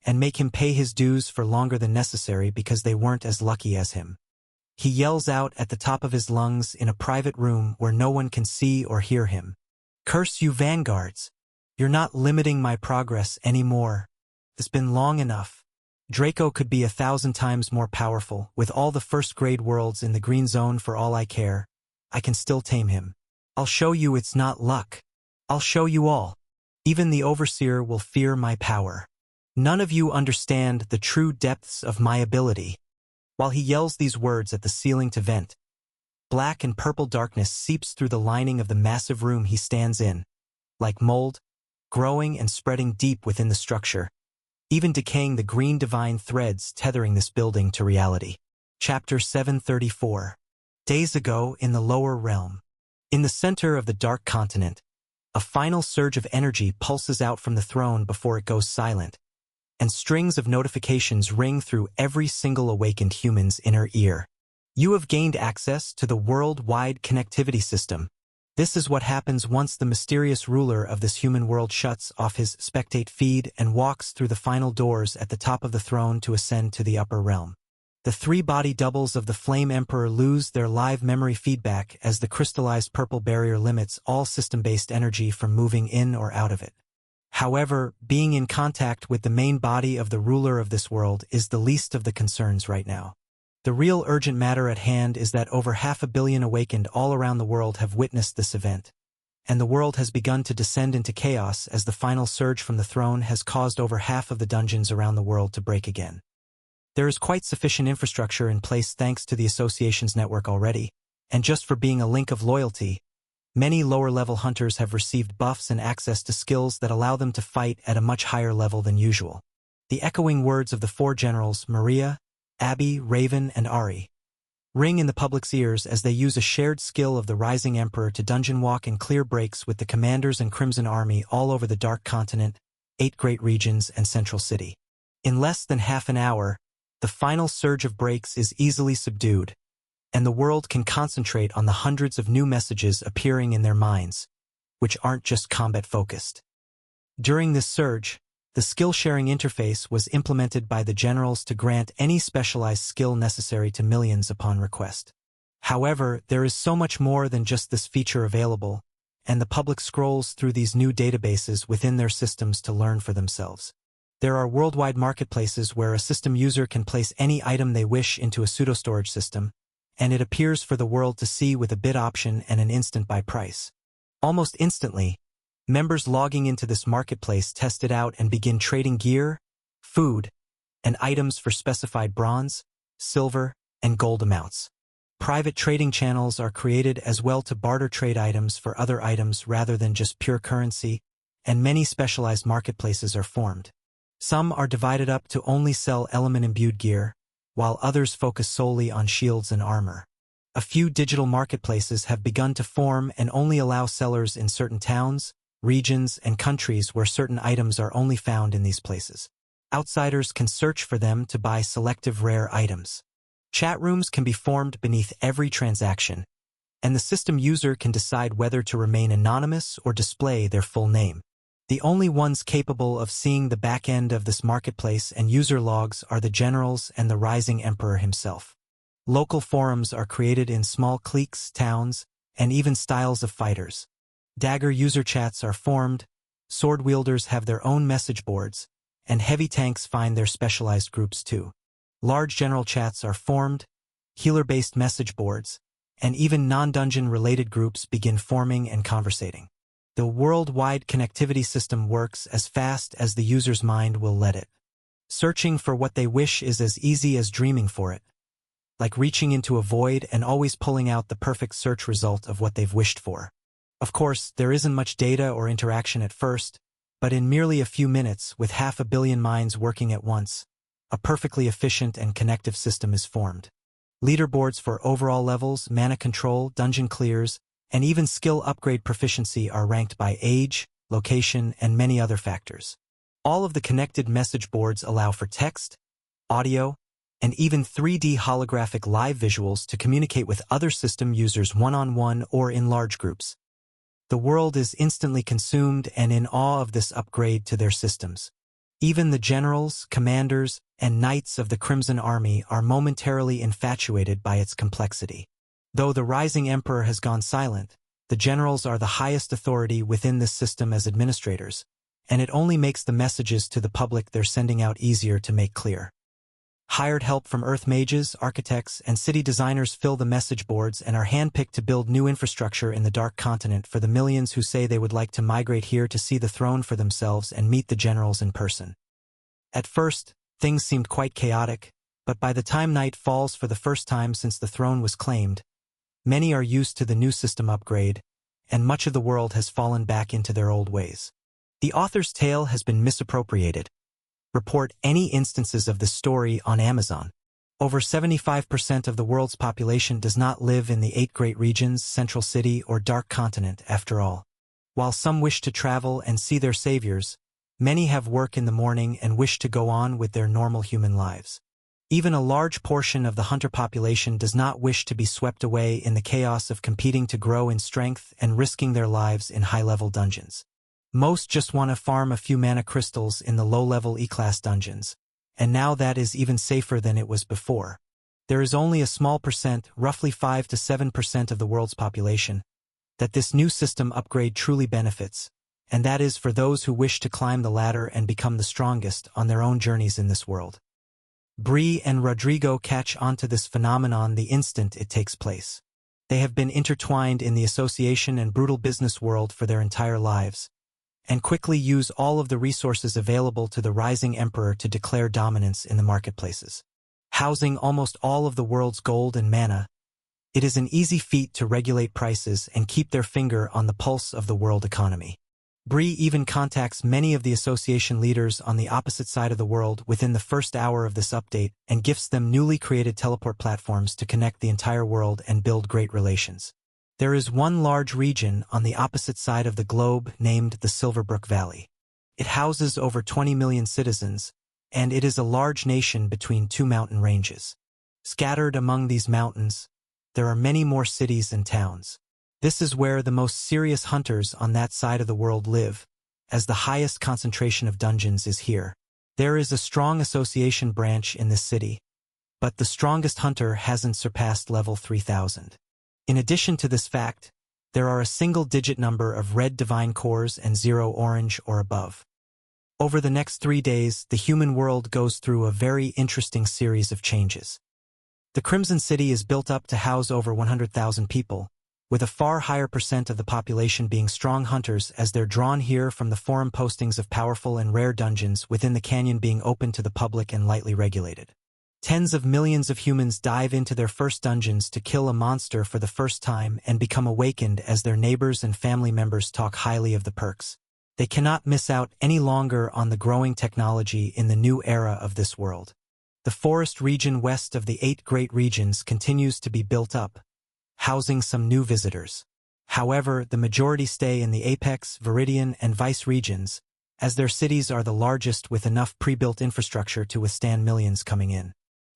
A: and make him pay his dues for longer than necessary because they weren't as lucky as him. He yells out at the top of his lungs in a private room where no one can see or hear him. "Curse you Vanguards! You're not limiting my progress anymore. It's been long enough. Draco could be 1,000 times more powerful, with all the first-grade worlds in the green zone for all I care. I can still tame him. I'll show you it's not luck. I'll show you all. Even the Overseer will fear my power. None of you understand the true depths of my ability." While he yells these words at the ceiling to vent, black and purple darkness seeps through the lining of the massive room he stands in, like mold, growing and spreading deep within the structure, even decaying the green divine threads tethering this building to reality. Chapter 734. Days ago in the lower realm. In the center of the dark continent, a final surge of energy pulses out from the throne before it goes silent, and strings of notifications ring through every single awakened human's inner ear. You have gained access to the worldwide connectivity system. This is what happens once the mysterious ruler of this human world shuts off his spectate feed and walks through the final doors at the top of the throne to ascend to the upper realm. The 3 body doubles of the Flame Emperor lose their live memory feedback as the crystallized purple barrier limits all system-based energy from moving in or out of it. However, being in contact with the main body of the ruler of this world is the least of the concerns right now. The real urgent matter at hand is that over 500 million awakened all around the world have witnessed this event, and the world has begun to descend into chaos as the final surge from the throne has caused over half of the dungeons around the world to break again. There is quite sufficient infrastructure in place thanks to the Association's network already, and just for being a link of loyalty, many lower-level hunters have received buffs and access to skills that allow them to fight at a much higher level than usual. The echoing words of the 4 generals, Maria, Abby, Raven, and Ari, ring in the public's ears as they use a shared skill of the Rising Emperor to dungeon walk and clear breaks with the commanders and Crimson Army all over the Dark Continent, 8 great regions, and Central City. In less than half an hour, the final surge of breaks is easily subdued, and the world can concentrate on the hundreds of new messages appearing in their minds, which aren't just combat-focused. During this surge, the skill-sharing interface was implemented by the generals to grant any specialized skill necessary to millions upon request. However, there is so much more than just this feature available, and the public scrolls through these new databases within their systems to learn for themselves. There are worldwide marketplaces where a system user can place any item they wish into a pseudo-storage system, and it appears for the world to see with a bid option and an instant buy price. Almost instantly, members logging into this marketplace test it out and begin trading gear, food, and items for specified bronze, silver, and gold amounts. Private trading channels are created as well to barter trade items for other items rather than just pure currency, and many specialized marketplaces are formed. Some are divided up to only sell element-imbued gear, while others focus solely on shields and armor. A few digital marketplaces have begun to form and only allow sellers in certain towns, regions, and countries where certain items are only found in these places. Outsiders can search for them to buy selective rare items. Chat rooms can be formed beneath every transaction, and the system user can decide whether to remain anonymous or display their full name. The only ones capable of seeing the back end of this marketplace and user logs are the generals and the Rising Emperor himself. Local forums are created in small cliques, towns, and even styles of fighters. Dagger user chats are formed, sword wielders have their own message boards, and heavy tanks find their specialized groups too. Large general chats are formed, healer-based message boards, and even non-dungeon related groups begin forming and conversating. The worldwide connectivity system works as fast as the user's mind will let it. Searching for what they wish is as easy as dreaming for it, like reaching into a void and always pulling out the perfect search result of what they've wished for. Of course, there isn't much data or interaction at first, but in merely a few minutes, with 500 million minds working at once, a perfectly efficient and connective system is formed. Leaderboards for overall levels, mana control, dungeon clears, and even skill upgrade proficiency are ranked by age, location, and many other factors. All of the connected message boards allow for text, audio, and even 3D holographic live visuals to communicate with other system users one-on-one or in large groups. The world is instantly consumed and in awe of this upgrade to their systems. Even the generals, commanders, and knights of the Crimson Army are momentarily infatuated by its complexity. Though the Rising Emperor has gone silent, the generals are the highest authority within this system as administrators, and it only makes the messages to the public they're sending out easier to make clear. Hired help from Earth mages, architects, and city designers fill the message boards and are handpicked to build new infrastructure in the Dark Continent for the millions who say they would like to migrate here to see the throne for themselves and meet the generals in person. At first, things seemed quite chaotic, but by the time night falls for the first time since the throne was claimed, many are used to the new system upgrade, and much of the world has fallen back into their old ways. The author's tale has been misappropriated. Report any instances of this story on Amazon. Over 75% of the world's population does not live in the 8 great regions, Central City, or Dark Continent, after all. While some wish to travel and see their saviors, many have work in the morning and wish to go on with their normal human lives. Even a large portion of the hunter population does not wish to be swept away in the chaos of competing to grow in strength and risking their lives in high-level dungeons. Most just want to farm a few mana crystals in the low-level E-class dungeons, and now that is even safer than it was before. There is only a small percent, roughly 5 to 7% of the world's population, that this new system upgrade truly benefits, and that is for those who wish to climb the ladder and become the strongest on their own journeys in this world. Bree and Rodrigo catch onto this phenomenon the instant it takes place. They have been intertwined in the association and brutal business world for their entire lives, and quickly use all of the resources available to the Rising Emperor to declare dominance in the marketplaces. Housing almost all of the world's gold and mana, it is an easy feat to regulate prices and keep their finger on the pulse of the world economy. Bree even contacts many of the association leaders on the opposite side of the world within the first hour of this update and gifts them newly created teleport platforms to connect the entire world and build great relations. There is one large region on the opposite side of the globe named the Silverbrook Valley. It houses over 20 million citizens, and it is a large nation between 2 mountain ranges. Scattered among these mountains, there are many more cities and towns. This is where the most serious hunters on that side of the world live, as the highest concentration of dungeons is here. There is a strong association branch in this city, but the strongest hunter hasn't surpassed level 3000. In addition to this fact, there are a single-digit number of red divine cores and 0 orange or above. Over the next 3 days, the human world goes through a very interesting series of changes. The Crimson City is built up to house over 100,000 people, with a far higher percent of the population being strong hunters as they're drawn here from the forum postings of powerful and rare dungeons within the canyon being open to the public and lightly regulated. Tens of millions of humans dive into their first dungeons to kill a monster for the first time and become awakened as their neighbors and family members talk highly of the perks. They cannot miss out any longer on the growing technology in the new era of this world. The forest region west of the 8 great regions continues to be built up, housing some new visitors. However, the majority stay in the Apex, Viridian, and Vice regions, as their cities are the largest with enough pre-built infrastructure to withstand millions coming in.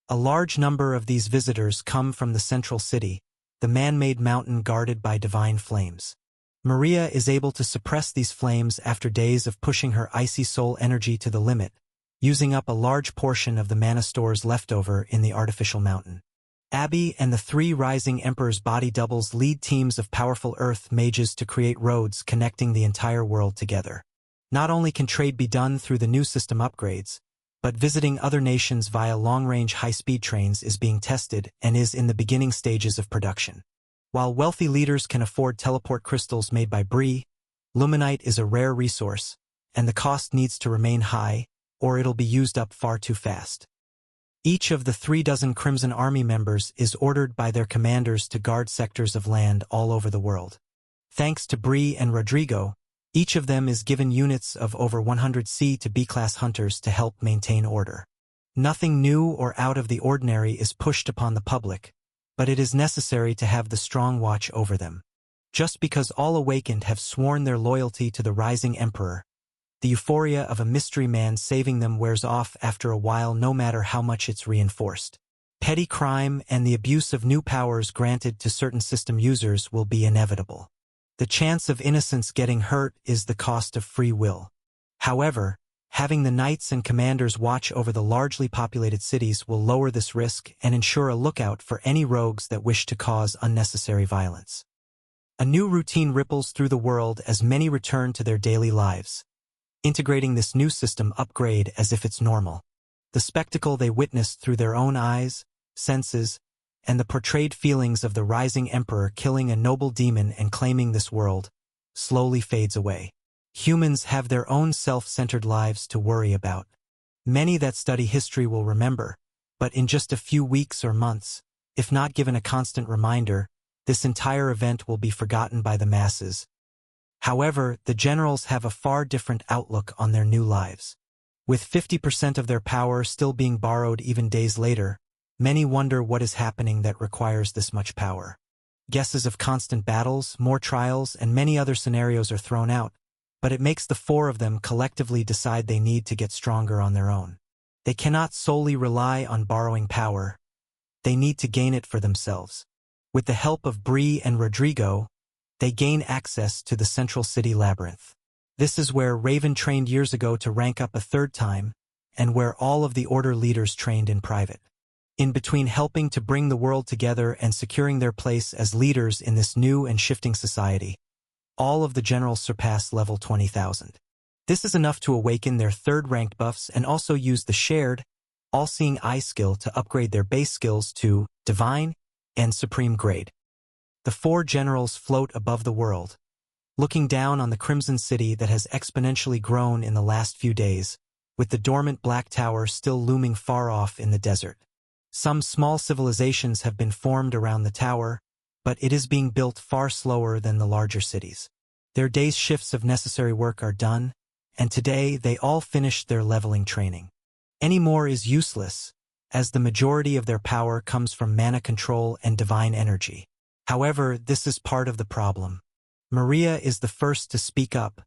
A: A large number of these visitors come from the Central City, the man-made mountain guarded by divine flames. Maria is able to suppress these flames after days of pushing her icy soul energy to the limit, using up a large portion of the mana stores left over in the artificial mountain. Abby and the 3 Rising Emperor's body doubles lead teams of powerful earth mages to create roads connecting the entire world together. Not only can trade be done through the new system upgrades, but visiting other nations via long-range high-speed trains is being tested and is in the beginning stages of production. While wealthy leaders can afford teleport crystals made by Bree, Luminite is a rare resource, and the cost needs to remain high, or it'll be used up far too fast. Each of the 36 Crimson Army members is ordered by their commanders to guard sectors of land all over the world. Thanks to Bree and Rodrigo, each of them is given units of over 100 C to B-class hunters to help maintain order. Nothing new or out of the ordinary is pushed upon the public, but it is necessary to have the strong watch over them. Just because all awakened have sworn their loyalty to the rising emperor, the euphoria of a mystery man saving them wears off after a while no matter how much it's reinforced. Petty crime and the abuse of new powers granted to certain system users will be inevitable. The chance of innocents getting hurt is the cost of free will. However, having the knights and commanders watch over the largely populated cities will lower this risk and ensure a lookout for any rogues that wish to cause unnecessary violence. A new routine ripples through the world as many return to their daily lives, integrating this new system upgrade as if it's normal. The spectacle they witnessed through their own eyes, senses, and the portrayed feelings of the rising emperor killing a noble demon and claiming this world slowly fades away. Humans have their own self-centered lives to worry about. Many that study history will remember, but in just a few weeks or months, if not given a constant reminder, this entire event will be forgotten by the masses. However, the generals have a far different outlook on their new lives. With 50% of their power still being borrowed even days later, many wonder what is happening that requires this much power. Guesses of constant battles, more trials, and many other scenarios are thrown out, but it makes the four of them collectively decide they need to get stronger on their own. They cannot solely rely on borrowing power. They need to gain it for themselves. With the help of Bree and Rodrigo, they gain access to the Central City Labyrinth. This is where Raven trained years ago to rank up a third time, and where all of the Order leaders trained in private. In between helping to bring the world together and securing their place as leaders in this new and shifting society, all of the generals surpass level 20,000. This is enough to awaken their third-ranked buffs and also use the shared, all-seeing eye skill to upgrade their base skills to Divine and Supreme grade. The four generals float above the world, looking down on the Crimson City that has exponentially grown in the last few days, with the dormant Black Tower still looming far off in the desert. Some small civilizations have been formed around the tower, but it is being built far slower than the larger cities. Their day's shifts of necessary work are done, and today they all finished their leveling training. Any more is useless, as the majority of their power comes from mana control and divine energy. However, this is part of the problem. Maria is the first to speak up,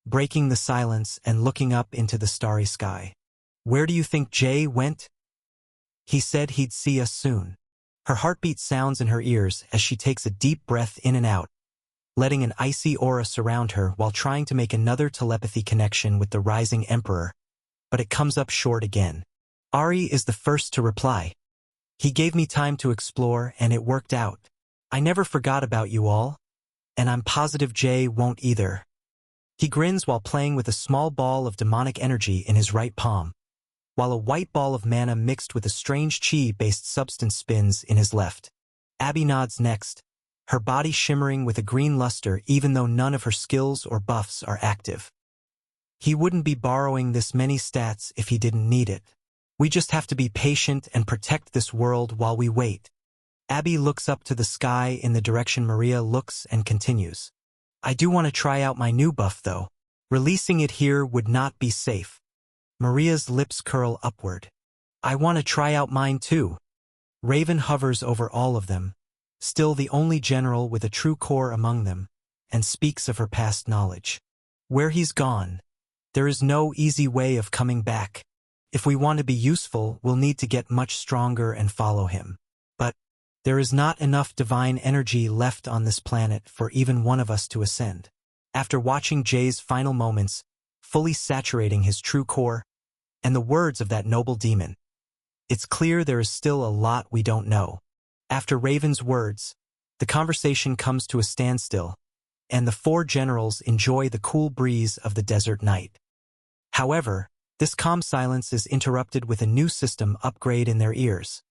A: breaking the silence and looking up into the starry sky. "Where do you think Jay went?" "He said he'd see us soon." Her heartbeat sounds in her ears as she takes a deep breath in and out, letting an icy aura surround her while trying to make another telepathy connection with the rising emperor, but it comes up short again. Ari is the first to reply. "He gave me time to explore, and it worked out. I never forgot about you all, and I'm positive Jay won't either." He grins while playing with a small ball of demonic energy in his right palm, while a white ball of mana mixed with a strange chi-based substance spins in his left. Abby nods next, her body shimmering with a green luster even though none of her skills or buffs are active. "He wouldn't be borrowing this many stats if he didn't need it. We just have to be patient and protect this world while we wait." Abby looks up to the sky in the direction Maria looks and continues. "I do want to try out my new buff though. Releasing it here would not be safe." Maria's lips curl upward. "I want to try out mine too." Raven hovers over all of them, still the only general with a true core among them, and speaks of her past knowledge. "Where he's gone, there is no easy way of coming back. If we want to be useful, we'll need to get much stronger and follow him. But there is not enough divine energy left on this planet for even one of us to ascend." After watching Jay's final moments, fully saturating his true core, and the words of that noble demon, it's clear there is still a lot we don't know. After Raven's words, the conversation comes to a standstill, and the four generals enjoy the cool breeze of the desert night. However, this calm silence is interrupted with a new system upgrade in their ears,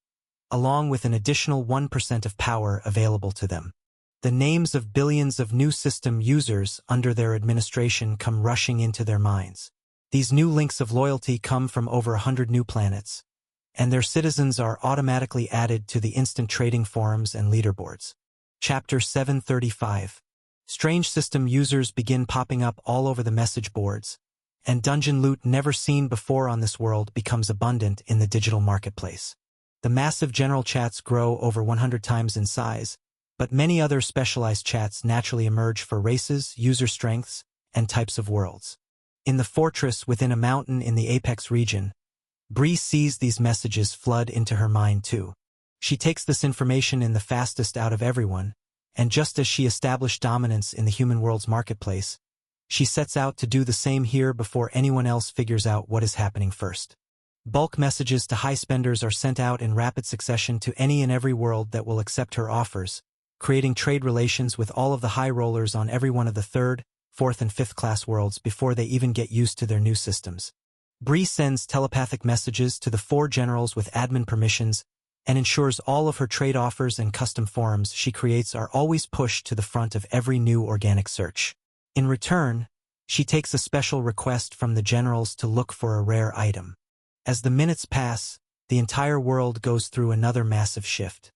A: along with an additional 1% of power available to them. The names of billions of new system users under their administration come rushing into their minds. These new links of loyalty come from over 100 new planets, and their citizens are automatically added to the instant trading forums and leaderboards. Chapter 735. Strange system users begin popping up all over the message boards, and dungeon loot never seen before on this world becomes abundant in the digital marketplace. The massive general chats grow over 100 times in size, but many other specialized chats naturally emerge for races, user strengths, and types of worlds. In the fortress within a mountain in the Apex region, Bree sees these messages flood into her mind too. She takes this information in the fastest out of everyone, and just as she established dominance in the human world's marketplace, she sets out to do the same here before anyone else figures out what is happening first. Bulk messages to high spenders are sent out in rapid succession to any and every world that will accept her offers, creating trade relations with all of the high rollers on every one of the 3rd, 4th and 5th class worlds before they even get used to their new systems. Bree sends telepathic messages to the 4 generals with admin permissions and ensures all of her trade offers and custom forums she creates are always pushed to the front of every new organic search. In return, she takes a special request from the generals to look for a rare item. As the minutes pass, the entire world goes through another massive shift.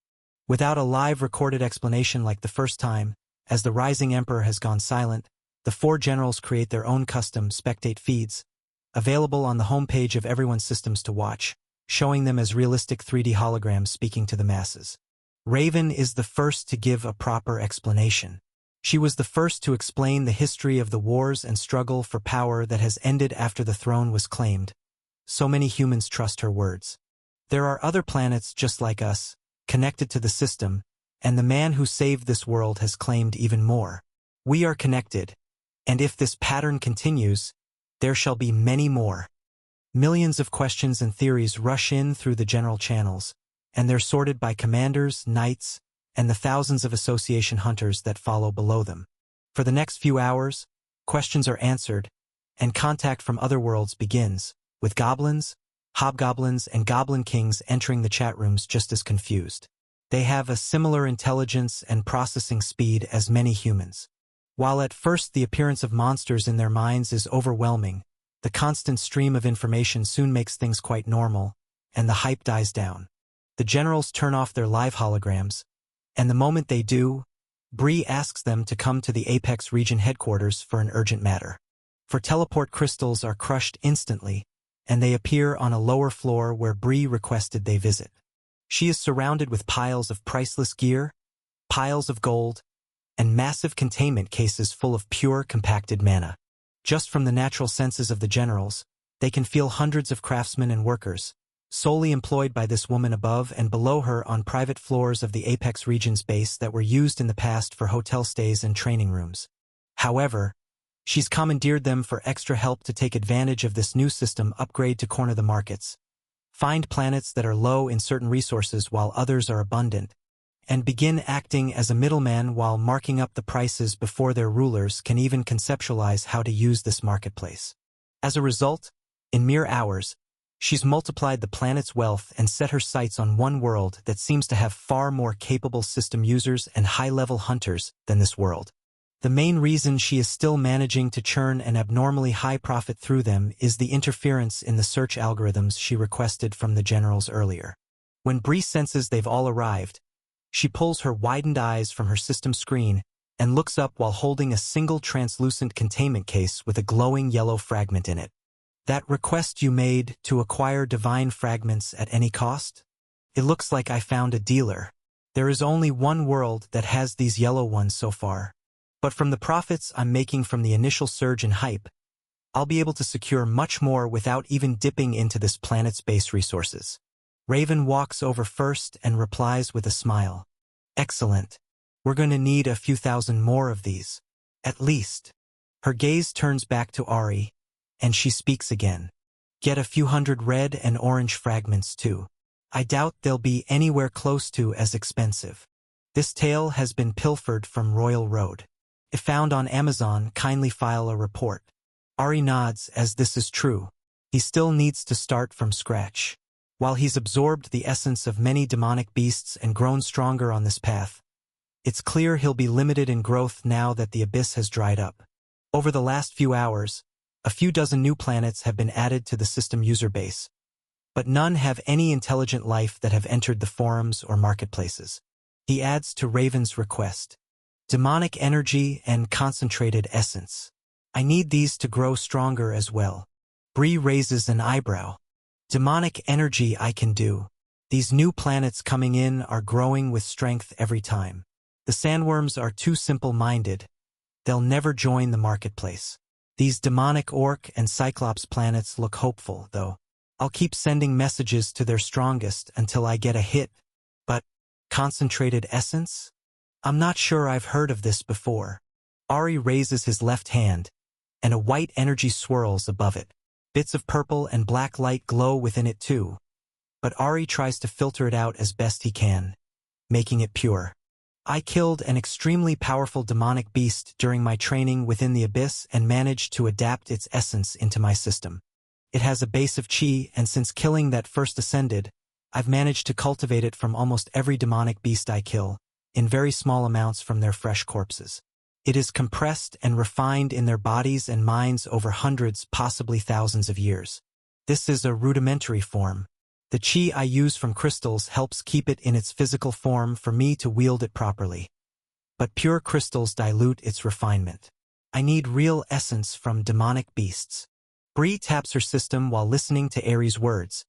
A: Without a live recorded explanation like the first time, as the rising emperor has gone silent, the 4 generals create their own custom spectate feeds, available on the homepage of everyone's systems to watch, showing them as realistic 3D holograms speaking to the masses. Raven is the first to give a proper explanation. She was the first to explain the history of the wars and struggle for power that has ended after the throne was claimed. So many humans trust her words. There are other planets just like us, connected to the system, and the man who saved this world has claimed even more. We are connected, and if this pattern continues, there shall be many more. Millions of questions and theories rush in through the general channels, and they're sorted by commanders, knights, and the thousands of association hunters that follow below them. For the next few hours, questions are answered, and contact from other worlds begins, with goblins, hobgoblins, and goblin kings entering the chat rooms just as confused. They have a similar intelligence and processing speed as many humans. While at first the appearance of monsters in their minds is overwhelming, the constant stream of information soon makes things quite normal, and the hype dies down. The generals turn off their live holograms, and the moment they do, Bree asks them to come to the Apex region headquarters for an urgent matter. For teleport crystals are crushed instantly, and they appear on a lower floor where Bree requested they visit. She is surrounded with piles of priceless gear, piles of gold, and massive containment cases full of pure compacted mana. Just from the natural senses of the generals, they can feel hundreds of craftsmen and workers, solely employed by this woman above and below her on private floors of the Apex region's base that were used in the past for hotel stays and training rooms. However, she's commandeered them for extra help to take advantage of this new system upgrade to corner the markets, find planets that are low in certain resources while others are abundant, and begin acting as a middleman while marking up the prices before their rulers can even conceptualize how to use this marketplace. As a result, in mere hours, she's multiplied the planet's wealth and set her sights on one world that seems to have far more capable system users and high-level hunters than this world. The main reason she is still managing to churn an abnormally high profit through them is the interference in the search algorithms she requested from the generals earlier. When Bree senses they've all arrived, she pulls her widened eyes from her system screen and looks up while holding a single translucent containment case with a glowing yellow fragment in it. That request you made to acquire divine fragments at any cost? It looks like I found a dealer. There is only one world that has these yellow ones so far. But from the profits I'm making from the initial surge in hype, I'll be able to secure much more without even dipping into this planet's base resources. Raven walks over first and replies with a smile. Excellent. We're going to need a few thousand more of these. At least. Her gaze turns back to Ari, and she speaks again. Get a few hundred red and orange fragments too. I doubt they'll be anywhere close to as expensive. This tale has been pilfered from Royal Road. If found on Amazon, kindly file a report. Ari nods as this is true. He still needs to start from scratch. While he's absorbed the essence of many demonic beasts and grown stronger on this path, It's clear he'll be limited in growth now that the abyss has dried up. Over the last few hours, a few dozen new planets have been added to the system user base, but none have any intelligent life that have entered the forums or marketplaces. He adds to Raven's request: demonic energy and concentrated essence. I need these to grow stronger as well. Bree raises an eyebrow. Demonic energy I can do. These new planets coming in are growing with strength every time. The sandworms are too simple-minded. They'll never join the marketplace. These demonic orc and cyclops planets look hopeful, though. I'll keep sending messages to their strongest until I get a hit. But concentrated essence? I'm not sure I've heard of this before. Ari raises his left hand, and a white energy swirls above it. Bits of purple and black light glow within it too. But Ari tries to filter it out as best he can, making it pure. I killed an extremely powerful demonic beast during my training within the abyss and managed to adapt its essence into my system. It has a base of chi, and since killing that first ascended, I've managed to cultivate it from almost every demonic beast I kill, in very small amounts from their fresh corpses. It is compressed and refined in their bodies and minds over hundreds, possibly thousands of years. This is a rudimentary form. The chi I use from crystals helps keep it in its physical form for me to wield it properly. But pure crystals dilute its refinement. I need real essence from demonic beasts. Bree taps her system while listening to Ares' words,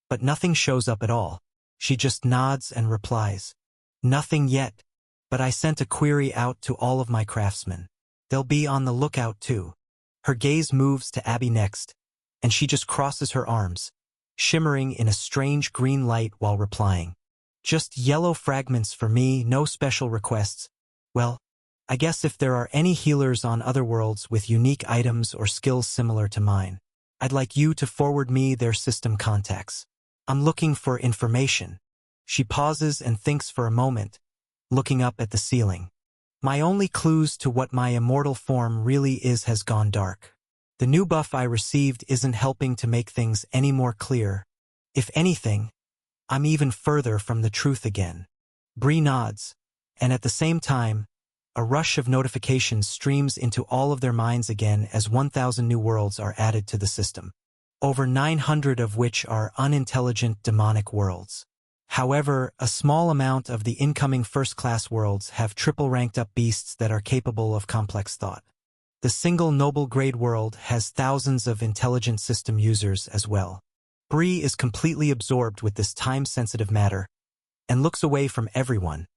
A: but nothing shows up at all. She just nods and replies, "Nothing yet. But I sent a query out to all of my craftsmen. They'll be on the lookout too." Her gaze moves to Abby next, and she just crosses her arms, shimmering in a strange green light while replying. "Just yellow fragments for me, no special requests. Well, I guess if there are any healers on other worlds with unique items or skills similar to mine, I'd like you to forward me their system contacts. I'm looking for information." She pauses and thinks for a moment, looking up at the ceiling. "My only clues to what my immortal form really is has gone dark. The new buff I received isn't helping to make things any more clear. If anything, I'm even further from the truth again." Bree nods, and at the same time, a rush of notifications streams into all of their minds again as 1,000 new worlds are added to the system, over 900 of which are unintelligent demonic worlds. However, a small amount of the incoming first-class worlds have triple-ranked-up beasts that are capable of complex thought. The single noble-grade world has thousands of intelligent system users as well. Bree is completely absorbed with this time-sensitive matter and looks away from everyone,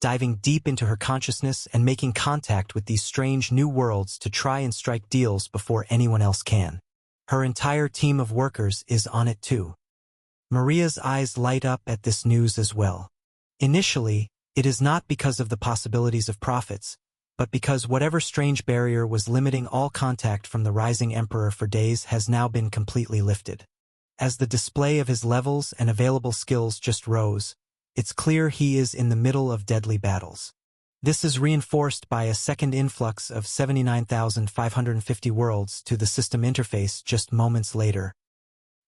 A: diving deep into her consciousness and making contact with these strange new worlds to try and strike deals before anyone else can. Her entire team of workers is on it too. Maria's eyes light up at this news as well. Initially, it is not because of the possibilities of profits, but because whatever strange barrier was limiting all contact from the rising emperor for days has now been completely lifted. As the display of his levels and available skills just rose, it's clear he is in the middle of deadly battles. This is reinforced by a second influx of 79,550 worlds to the system interface just moments later.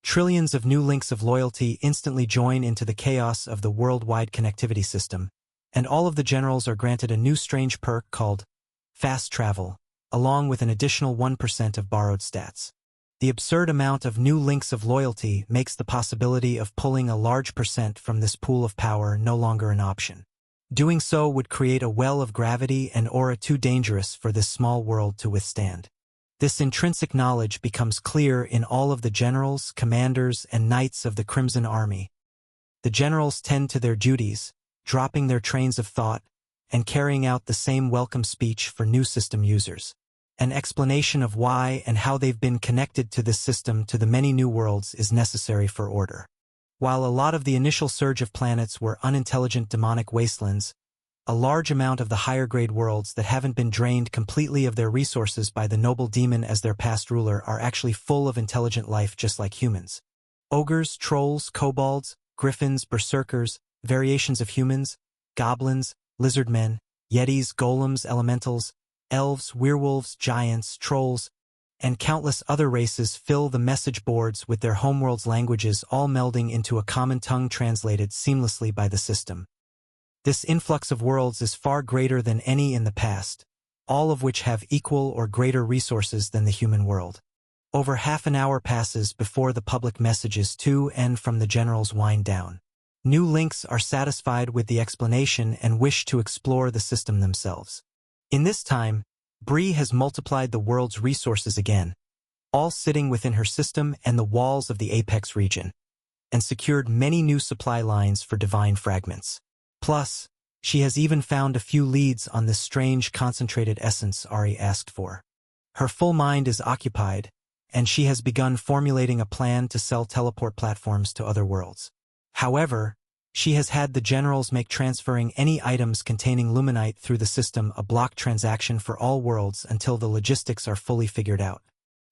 A: Trillions of new links of loyalty instantly join into the chaos of the worldwide connectivity system, and all of the generals are granted a new strange perk called Fast Travel, along with an additional 1% of borrowed stats. The absurd amount of new links of loyalty makes the possibility of pulling a large percent from this pool of power no longer an option. Doing so would create a well of gravity and aura too dangerous for this small world to withstand. This intrinsic knowledge becomes clear in all of the generals, commanders, and knights of the Crimson Army. The generals tend to their duties, dropping their trains of thought, and carrying out the same welcome speech for new system users. An explanation of why and how they've been connected to this system to the many new worlds is necessary for order. While a lot of the initial surge of planets were unintelligent demonic wastelands, a large amount of the higher-grade worlds that haven't been drained completely of their resources by the noble demon as their past ruler are actually full of intelligent life just like humans. Ogres, trolls, kobolds, griffins, berserkers, variations of humans, goblins, lizardmen, yetis, golems, elementals, elves, werewolves, giants, trolls, and countless other races fill the message boards with their homeworld's languages all melding into a common tongue translated seamlessly by the system. This influx of worlds is far greater than any in the past, all of which have equal or greater resources than the human world. Over half an hour passes before the public messages to and from the generals wind down. New links are satisfied with the explanation and wish to explore the system themselves. In this time, Bree has multiplied the world's resources again, all sitting within her system and the walls of the Apex region, and secured many new supply lines for divine fragments. Plus, she has even found a few leads on this strange concentrated essence Ari asked for. Her full mind is occupied, and she has begun formulating a plan to sell teleport platforms to other worlds. However, she has had the generals make transferring any items containing Luminite through the system a block transaction for all worlds until the logistics are fully figured out,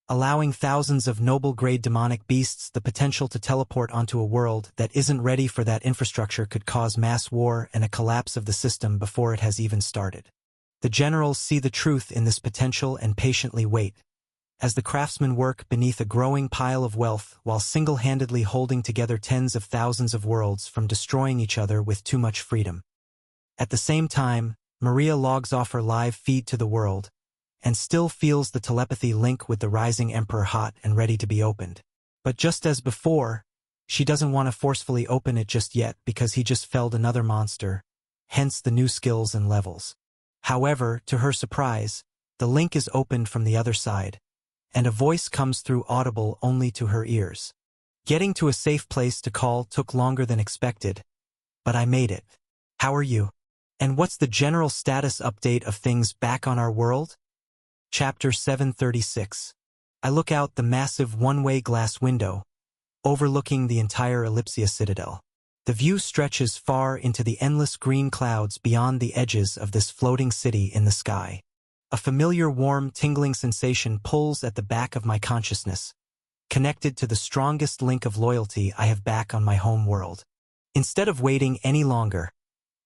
A: allowing thousands of noble-grade demonic beasts the potential to teleport onto a world that isn't ready for that infrastructure could cause mass war and a collapse of the system before it has even started. The generals see the truth in this potential and patiently wait, as the craftsmen work beneath a growing pile of wealth while single-handedly holding together tens of thousands of worlds from destroying each other with too much freedom. At the same time, Maria logs off her live feed to the world, and still feels the telepathy link with the rising Emperor hot and ready to be opened. But just as before, she doesn't want to forcefully open it just yet because he just felled another monster, hence the new skills and levels. However, to her surprise, the link is opened from the other side, and a voice comes through audible only to her ears. Getting to a safe place to call took longer than expected, but I made it. How are you? And what's the general status update of things back on our world? Chapter 736. I look out the massive one-way glass window, overlooking the entire Ellipsia Citadel. The view stretches far into the endless green clouds beyond the edges of this floating city in the sky. A familiar warm, tingling sensation pulls at the back of my consciousness, connected to the strongest link of loyalty I have back on my home world. Instead of waiting any longer,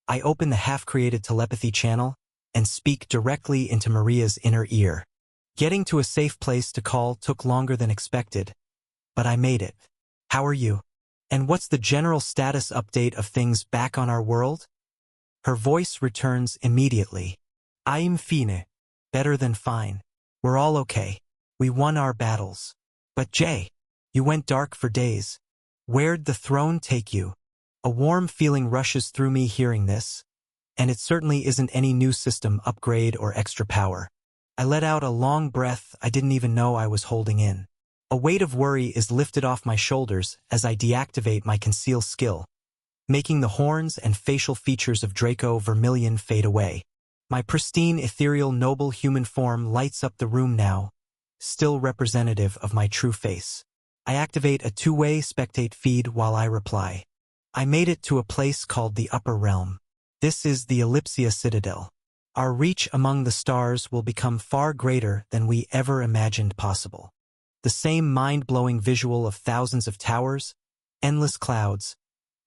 A: I open the half-created telepathy channel and speak directly into Maria's inner ear. Getting to a safe place to call took longer than expected, but I made it. How are you? And what's the general status update of things back on our world? Her voice returns immediately. I'm fine. Better than fine. We're all okay. We won our battles. But Jay, you went dark for days. Where'd the throne take you? A warm feeling rushes through me hearing this, and it certainly isn't any new system upgrade or extra power. I let out a long breath I didn't even know I was holding in. A weight of worry is lifted off my shoulders as I deactivate my conceal skill, making the horns and facial features of Draco Vermilion fade away. My pristine, ethereal, noble human form lights up the room now, still representative of my true face. I activate a two-way spectate feed while I reply. I made it to a place called the Upper Realm. This is the Ellipsia Citadel. Our reach among the stars will become far greater than we ever imagined possible. The same mind-blowing visual of thousands of towers, endless clouds,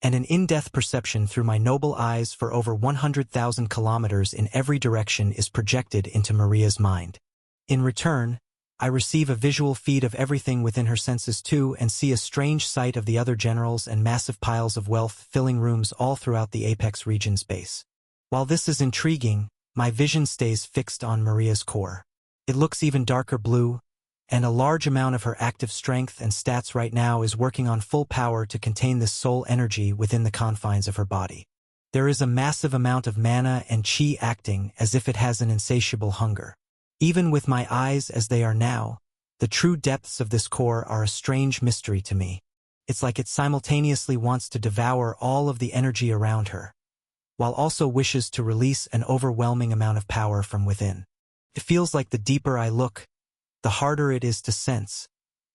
A: and an in-depth perception through my noble eyes for over 100,000 kilometers in every direction is projected into Maria's mind. In return, I receive a visual feed of everything within her senses too and see a strange sight of the other generals and massive piles of wealth filling rooms all throughout the Apex region's base. While this is intriguing, my vision stays fixed on Maria's core. It looks even darker blue, and a large amount of her active strength and stats right now is working on full power to contain this soul energy within the confines of her body. There is a massive amount of mana and chi acting as if it has an insatiable hunger. Even with my eyes as they are now, the true depths of this core are a strange mystery to me. It's like it simultaneously wants to devour all of the energy around her, while also wishes to release an overwhelming amount of power from within. It feels like the deeper I look, the harder it is to sense,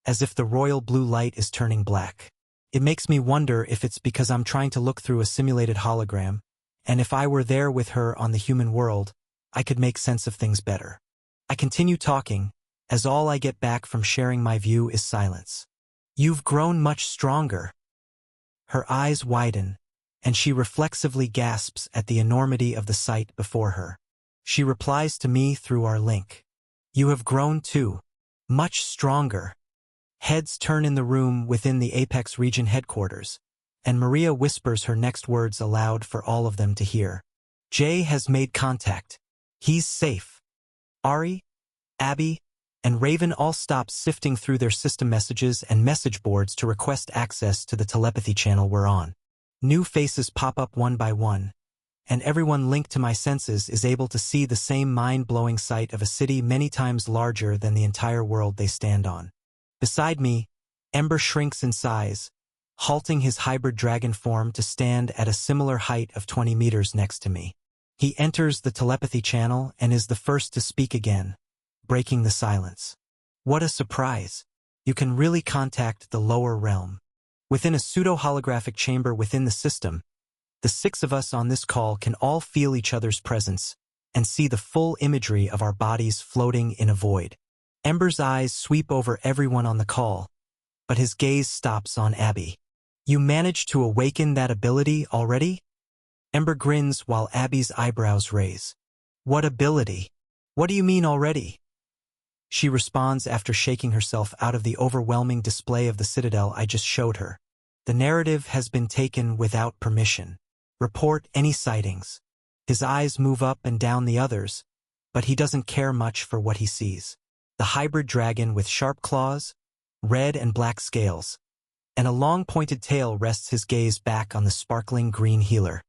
A: as if the royal blue light is turning black. It makes me wonder if it's because I'm trying to look through a simulated hologram, and if I were there with her on the human world, I could make sense of things better. I continue talking, as all I get back from sharing my view is silence. You've grown much stronger. Her eyes widen, and she reflexively gasps at the enormity of the sight before her. She replies to me through our link. You have grown too. Much stronger. Heads turn in the room within the Apex region headquarters, and Maria whispers her next words aloud for all of them to hear. Jay has made contact. He's safe. Ari, Abby, and Raven all stop sifting through their system messages and message boards to request access to the telepathy channel we're on. New faces pop up one by one, and everyone linked to my senses is able to see the same mind-blowing sight of a city many times larger than the entire world they stand on. Beside me, Ember shrinks in size, halting his hybrid dragon form to stand at a similar height of 20 meters next to me. He enters the telepathy channel and is the first to speak again, breaking the silence. What a surprise! You can really contact the lower realm. Within a pseudo-holographic chamber within the system, the 6 of us on this call can all feel each other's presence and see the full imagery of our bodies floating in a void. Ember's eyes sweep over everyone on the call, but his gaze stops on Abby. You managed to awaken that ability already? Ember grins while Abby's eyebrows raise. What ability? What do you mean already? She responds after shaking herself out of the overwhelming display of the Citadel I just showed her. The narrative has been taken without permission. Report any sightings. His eyes move up and down the others, but he doesn't care much for what he sees. The hybrid dragon with sharp claws, red and black scales, and a long pointed tail rests his gaze back on the sparkling green healer.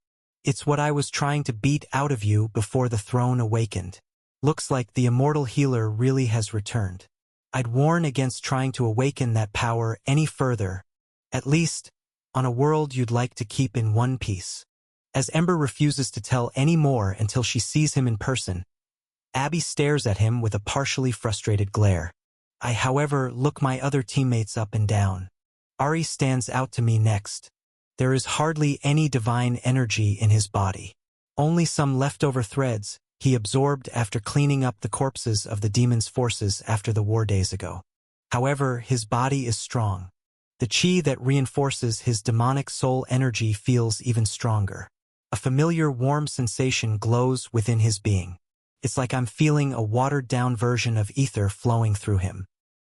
A: It's what I was trying to beat out of you before the throne awakened. Looks like the immortal healer really has returned. I'd warn against trying to awaken that power any further, at least on a world you'd like to keep in one piece. As Ember refuses to tell any more until she sees him in person, Abby stares at him with a partially frustrated glare. I, however, look my other teammates up and down. Ari stands out to me next. There is hardly any divine energy in his body. Only some leftover threads he absorbed after cleaning up the corpses of the demon's forces after the war days ago. However, his body is strong. The chi that reinforces his demonic soul energy feels even stronger. A familiar warm sensation glows within his being. It's like I'm feeling a watered-down version of ether flowing through him.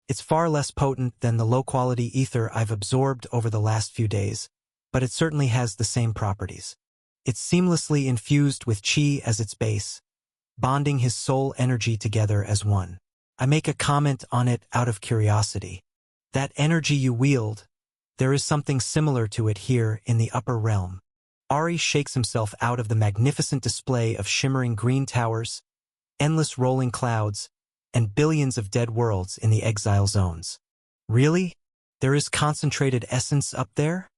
A: It's far less potent than the low-quality ether I've absorbed over the last few days, but it certainly has the same properties. It's seamlessly infused with chi as its base, bonding his soul energy together as one. I make a comment on it out of curiosity. That energy you wield, there is something similar to it here in the upper realm. Ari shakes himself out of the magnificent display of shimmering green towers, endless rolling clouds, and billions of dead worlds in the exile zones. Really? There is concentrated essence up there?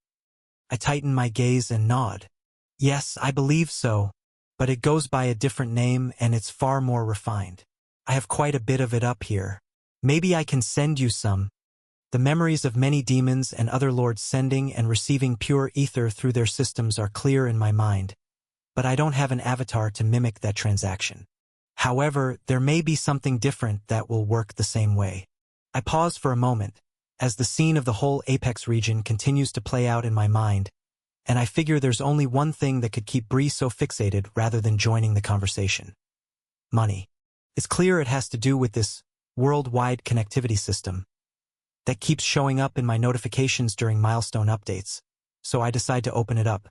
A: I tighten my gaze and nod. Yes, I believe so, but it goes by a different name and it's far more refined. I have quite a bit of it up here. Maybe I can send you some. The memories of many demons and other lords sending and receiving pure ether through their systems are clear in my mind, but I don't have an avatar to mimic that transaction. However, there may be something different that will work the same way. I pause for a moment, as the scene of the whole Apex region continues to play out in my mind, and I figure there's only one thing that could keep Bree so fixated rather than joining the conversation. Money. It's clear it has to do with this worldwide connectivity system that keeps showing up in my notifications during milestone updates, so I decide to open it up.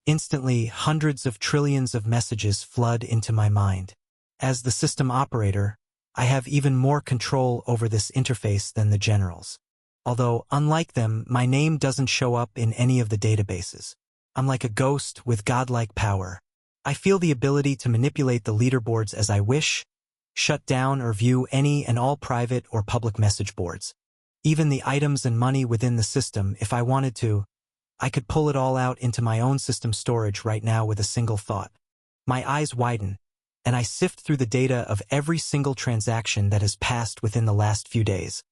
A: Instantly, hundreds of trillions of messages flood into my mind. As the system operator, I have even more control over this interface than the generals. Although, unlike them, my name doesn't show up in any of the databases. I'm like a ghost with godlike power. I feel the ability to manipulate the leaderboards as I wish, shut down or view any and all private or public message boards. Even the items and money within the system, if I wanted to, I could pull it all out into my own system storage right now with a single thought. My eyes widen, and I sift through the data of every single transaction that has passed within the last few days,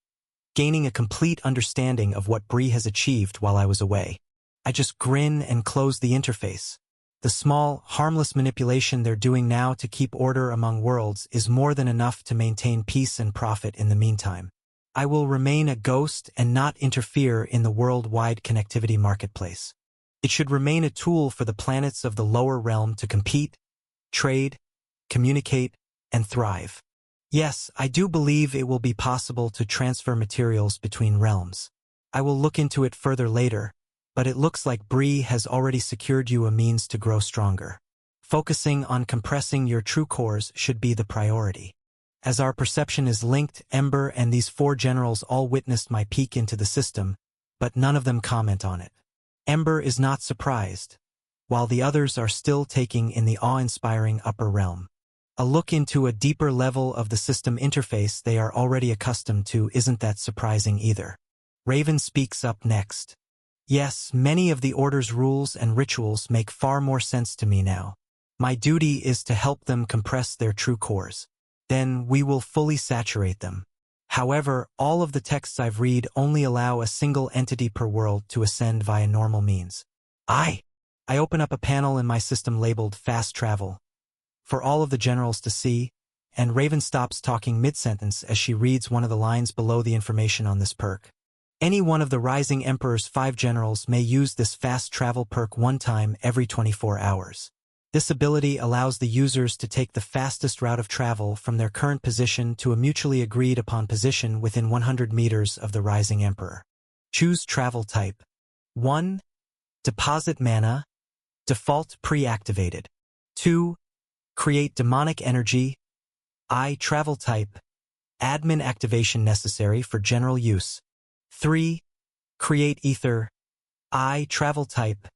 A: gaining a complete understanding of what Bree has achieved while I was away. I just grin and close the interface. The small, harmless manipulation they're doing now to keep order among worlds is more than enough to maintain peace and profit in the meantime. I will remain a ghost and not interfere in the worldwide connectivity marketplace. It should remain a tool for the planets of the lower realm to compete, trade, communicate, and thrive. Yes, I do believe it will be possible to transfer materials between realms. I will look into it further later, but it looks like Bree has already secured you a means to grow stronger. Focusing on compressing your true cores should be the priority. As our perception is linked, Ember and these 4 generals all witnessed my peek into the system, but none of them comment on it. Ember is not surprised, while the others are still taking in the awe-inspiring upper realm. A look into a deeper level of the system interface they are already accustomed to isn't that surprising either. Raven speaks up next. Yes, many of the Order's rules and rituals make far more sense to me now. My duty is to help them compress their true cores. Then we will fully saturate them. However, all of the texts I've read only allow a single entity per world to ascend via normal means. I open up a panel in my system labeled Fast Travel for all of the generals to see, and Raven stops talking mid-sentence as she reads one of the lines below the information on this perk. Any one of the Rising Emperor's 5 generals may use this Fast Travel perk one time every 24 hours. This ability allows the users to take the fastest route of travel from their current position to a mutually agreed upon position within 100 meters of the Rising Emperor. Choose travel type. 1. Deposit mana. Default pre-activated. 2. Create demonic energy. Travel type. Admin activation necessary for general use. 3. Create ether. Travel type.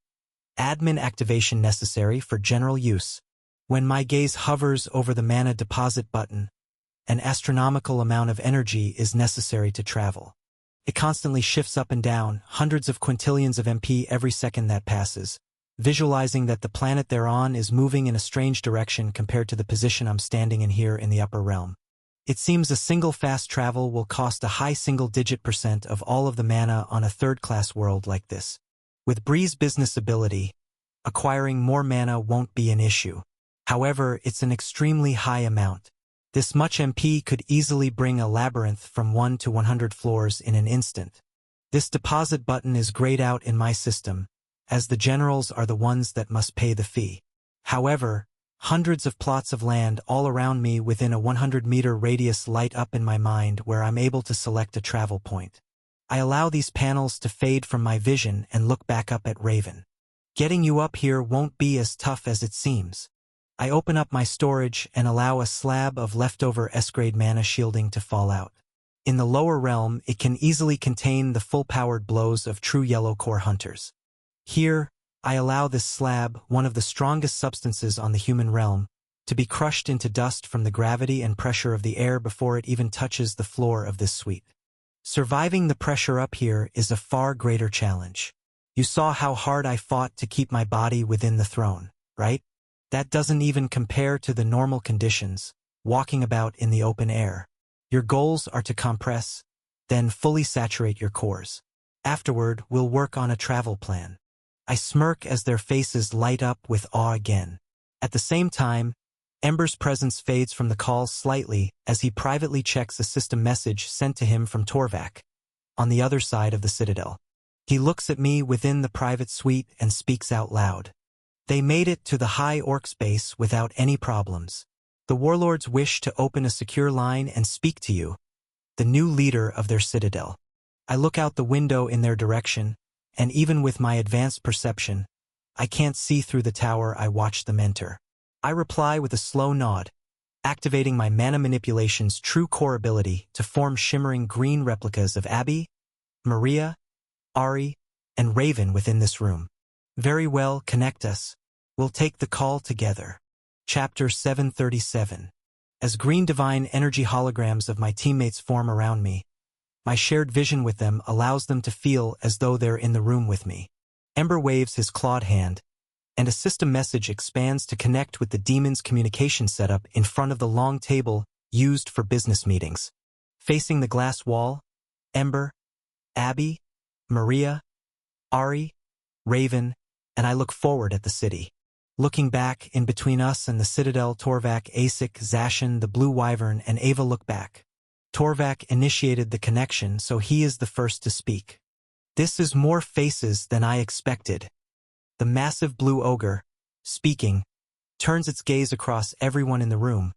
A: Admin activation necessary for general use. When my gaze hovers over the mana deposit button, an astronomical amount of energy is necessary to travel. It constantly shifts up and down, hundreds of quintillions of MP every second that passes, visualizing that the planet they're on is moving in a strange direction compared to the position I'm standing in here in the upper realm. It seems a single fast travel will cost a high single-digit % of all of the mana on a third-class world like this. With Bree's business ability, acquiring more mana won't be an issue. However, it's an extremely high amount. This much MP could easily bring a labyrinth from 1 to 100 floors in an instant. This deposit button is grayed out in my system, as the generals are the ones that must pay the fee. However, hundreds of plots of land all around me within a 100-meter radius light up in my mind where I'm able to select a travel point. I allow these panels to fade from my vision and look back up at Raven. Getting you up here won't be as tough as it seems. I open up my storage and allow a slab of leftover S-grade mana shielding to fall out. In the lower realm, it can easily contain the full-powered blows of true yellow core hunters. Here, I allow this slab, one of the strongest substances on the human realm, to be crushed into dust from the gravity and pressure of the air before it even touches the floor of this suite. Surviving the pressure up here is a far greater challenge. You saw how hard I fought to keep my body within the throne, right? That doesn't even compare to the normal conditions, walking about in the open air. Your goals are to compress, then fully saturate your cores. Afterward, we'll work on a travel plan. I smirk as their faces light up with awe again. At the same time, Ember's presence fades from the call slightly as he privately checks a system message sent to him from Torvak, on the other side of the Citadel. He looks at me within the private suite and speaks out loud. They made it to the High Orcs base without any problems. The warlords wish to open a secure line and speak to you, the new leader of their Citadel. I look out the window in their direction, and even with my advanced perception, I can't see through the tower I watch them enter. I reply with a slow nod, activating my mana manipulation's true core ability to form shimmering green replicas of Abby, Maria, Ari, and Raven within this room. Very well, connect us. We'll take the call together. Chapter 737. As green divine energy holograms of my teammates form around me, my shared vision with them allows them to feel as though they're in the room with me. Ember waves his clawed hand, and a system message expands to connect with the demon's communication setup in front of the long table used for business meetings. Facing the glass wall, Ember, Abby, Maria, Ari, Raven, and I look forward at the city. Looking back, in between us and the Citadel, Torvak, Asik, Zashin, the Blue Wyvern, and Ava look back. Torvak initiated the connection, so he is the first to speak. This is more faces than I expected. The massive blue ogre, speaking, turns its gaze across everyone in the room.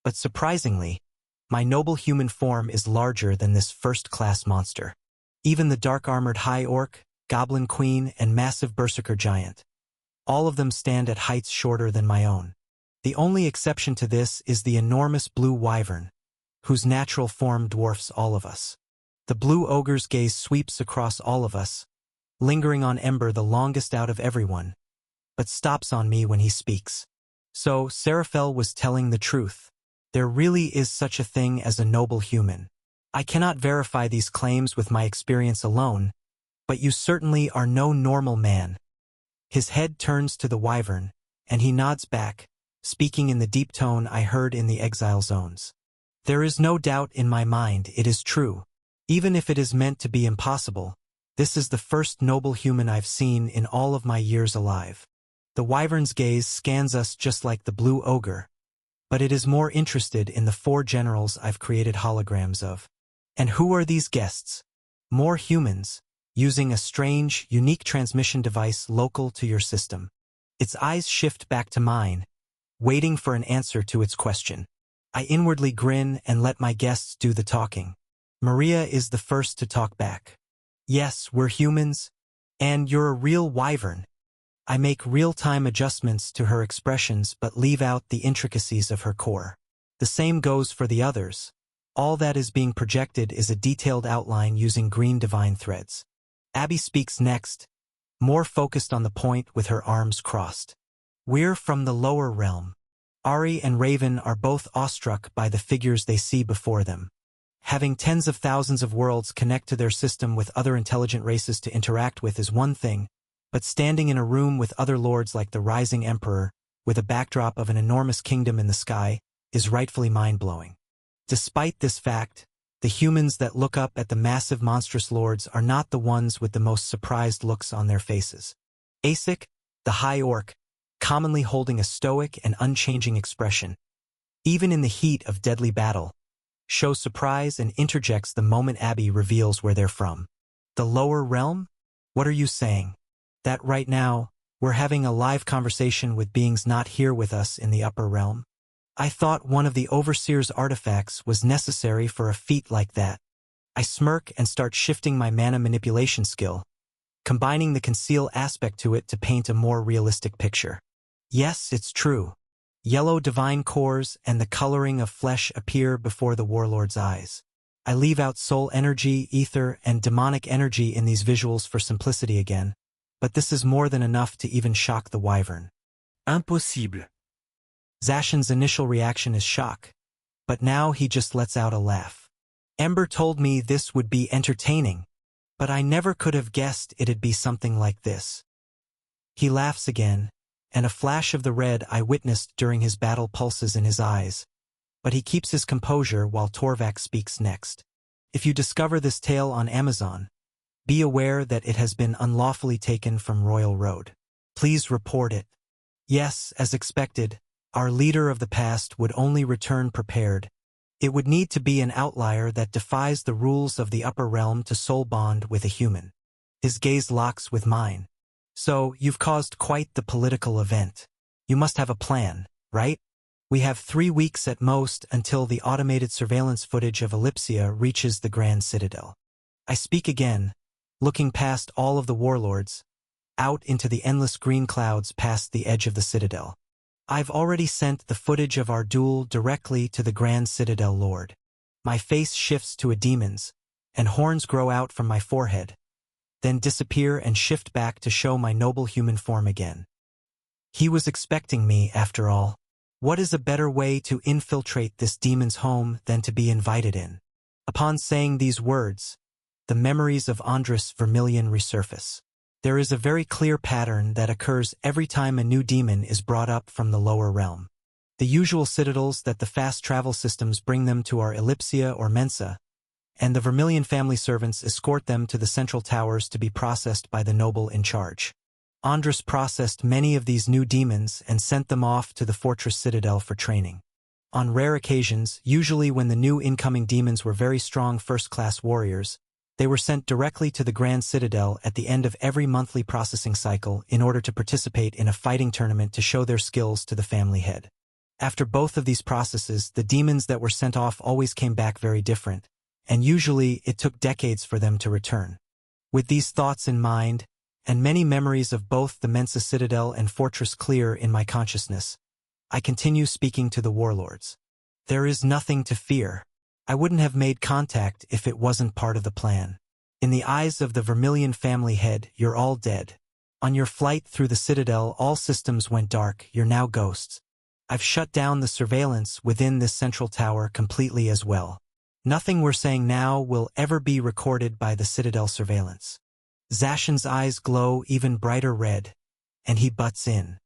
A: But surprisingly, my noble human form is larger than this first-class monster. Even the dark-armored high orc, Goblin Queen, and massive Berserker Giant. All of them stand at heights shorter than my own. The only exception to this is the enormous blue wyvern, whose natural form dwarfs all of us. The blue ogre's gaze sweeps across all of us, lingering on Ember the longest out of everyone, but stops on me when he speaks. So, Seraphel was telling the truth. There really is such a thing as a noble human. I cannot verify these claims with my experience alone, but you certainly are no normal man. His head turns to the wyvern, and he nods back, speaking in the deep tone I heard in the exile zones. There is no doubt in my mind it is true. Even if it is meant to be impossible, this is the first noble human I've seen in all of my years alive. The wyvern's gaze scans us just like the blue ogre, but it is more interested in the 4 generals I've created holograms of. And who are these guests? More humans, using a strange, unique transmission device local to your system. Its eyes shift back to mine, waiting for an answer to its question. I inwardly grin and let my guests do the talking. Maria is the first to talk back. Yes, we're humans, and you're a real wyvern. I make real-time adjustments to her expressions but leave out the intricacies of her core. The same goes for the others. All that is being projected is a detailed outline using green divine threads. Abby speaks next, more focused on the point with her arms crossed. We're from the lower realm. Ari and Raven are both awestruck by the figures they see before them. Having tens of thousands of worlds connect to their system with other intelligent races to interact with is one thing, but standing in a room with other lords like the Rising Emperor, with a backdrop of an enormous kingdom in the sky, is rightfully mind-blowing. Despite this fact, the humans that look up at the massive monstrous lords are not the ones with the most surprised looks on their faces. Asik, the High Orc, commonly holding a stoic and unchanging expression, even in the heat of deadly battle, shows surprise and interjects the moment Abby reveals where they're from. The lower realm? What are you saying? That right now, we're having a live conversation with beings not here with us in the upper realm? I thought one of the Overseer's artifacts was necessary for a feat like that. I smirk and start shifting my mana manipulation skill, combining the conceal aspect to it to paint a more realistic picture. Yes, it's true. Yellow divine cores and the coloring of flesh appear before the warlord's eyes. I leave out soul energy, ether, and demonic energy in these visuals for simplicity again, but this is more than enough to even shock the wyvern.
B: Impossible.
A: Zashin's initial reaction is shock, but now he just lets out a laugh. Ember told me this would be entertaining, but I never could have guessed it'd be something like this. He laughs again, and a flash of the red I witnessed during his battle pulses in his eyes, but he keeps his composure while Torvak speaks next. If you discover this tale on Amazon, be aware that it has been unlawfully taken from Royal Road. Please report it. Yes, as expected, our leader of the past would only return prepared. It would need to be an outlier that defies the rules of the upper realm to soul bond with a human. His gaze locks with mine. So, you've caused quite the political event. You must have a plan, right? We have 3 weeks at most until the automated surveillance footage of Ellipsia reaches the Grand Citadel. I speak again, looking past all of the warlords, out into the endless green clouds past the edge of the Citadel. I've already sent the footage of our duel directly to the Grand Citadel Lord. My face shifts to a demon's, and horns grow out from my forehead, then disappear and shift back to show my noble human form again. He was expecting me, after all. What is a better way to infiltrate this demon's home than to be invited in? Upon saying these words, the memories of Andrus Vermilion resurface. There is a very clear pattern that occurs every time a new demon is brought up from the lower realm. The usual citadels that the fast travel systems bring them to are Ellipsia or Mensa, and the Vermilion family servants escort them to the central towers to be processed by the noble in charge. Andrus processed many of these new demons and sent them off to the fortress citadel for training. On rare occasions, usually when the new incoming demons were very strong first-class warriors, they were sent directly to the Grand Citadel at the end of every monthly processing cycle in order to participate in a fighting tournament to show their skills to the family head. After both of these processes, the demons that were sent off always came back very different, and usually it took decades for them to return. With these thoughts in mind, and many memories of both the Mensa Citadel and Fortress clear in my consciousness, I continue speaking to the warlords. There is nothing to fear. I wouldn't have made contact if it wasn't part of the plan. In the eyes of the Vermilion family head, you're all dead. On your flight through the Citadel, all systems went dark, you're now ghosts. I've shut down the surveillance within this central tower completely as well. Nothing we're saying now will ever be recorded by the Citadel surveillance. Zacian's eyes glow even brighter red, and he butts in.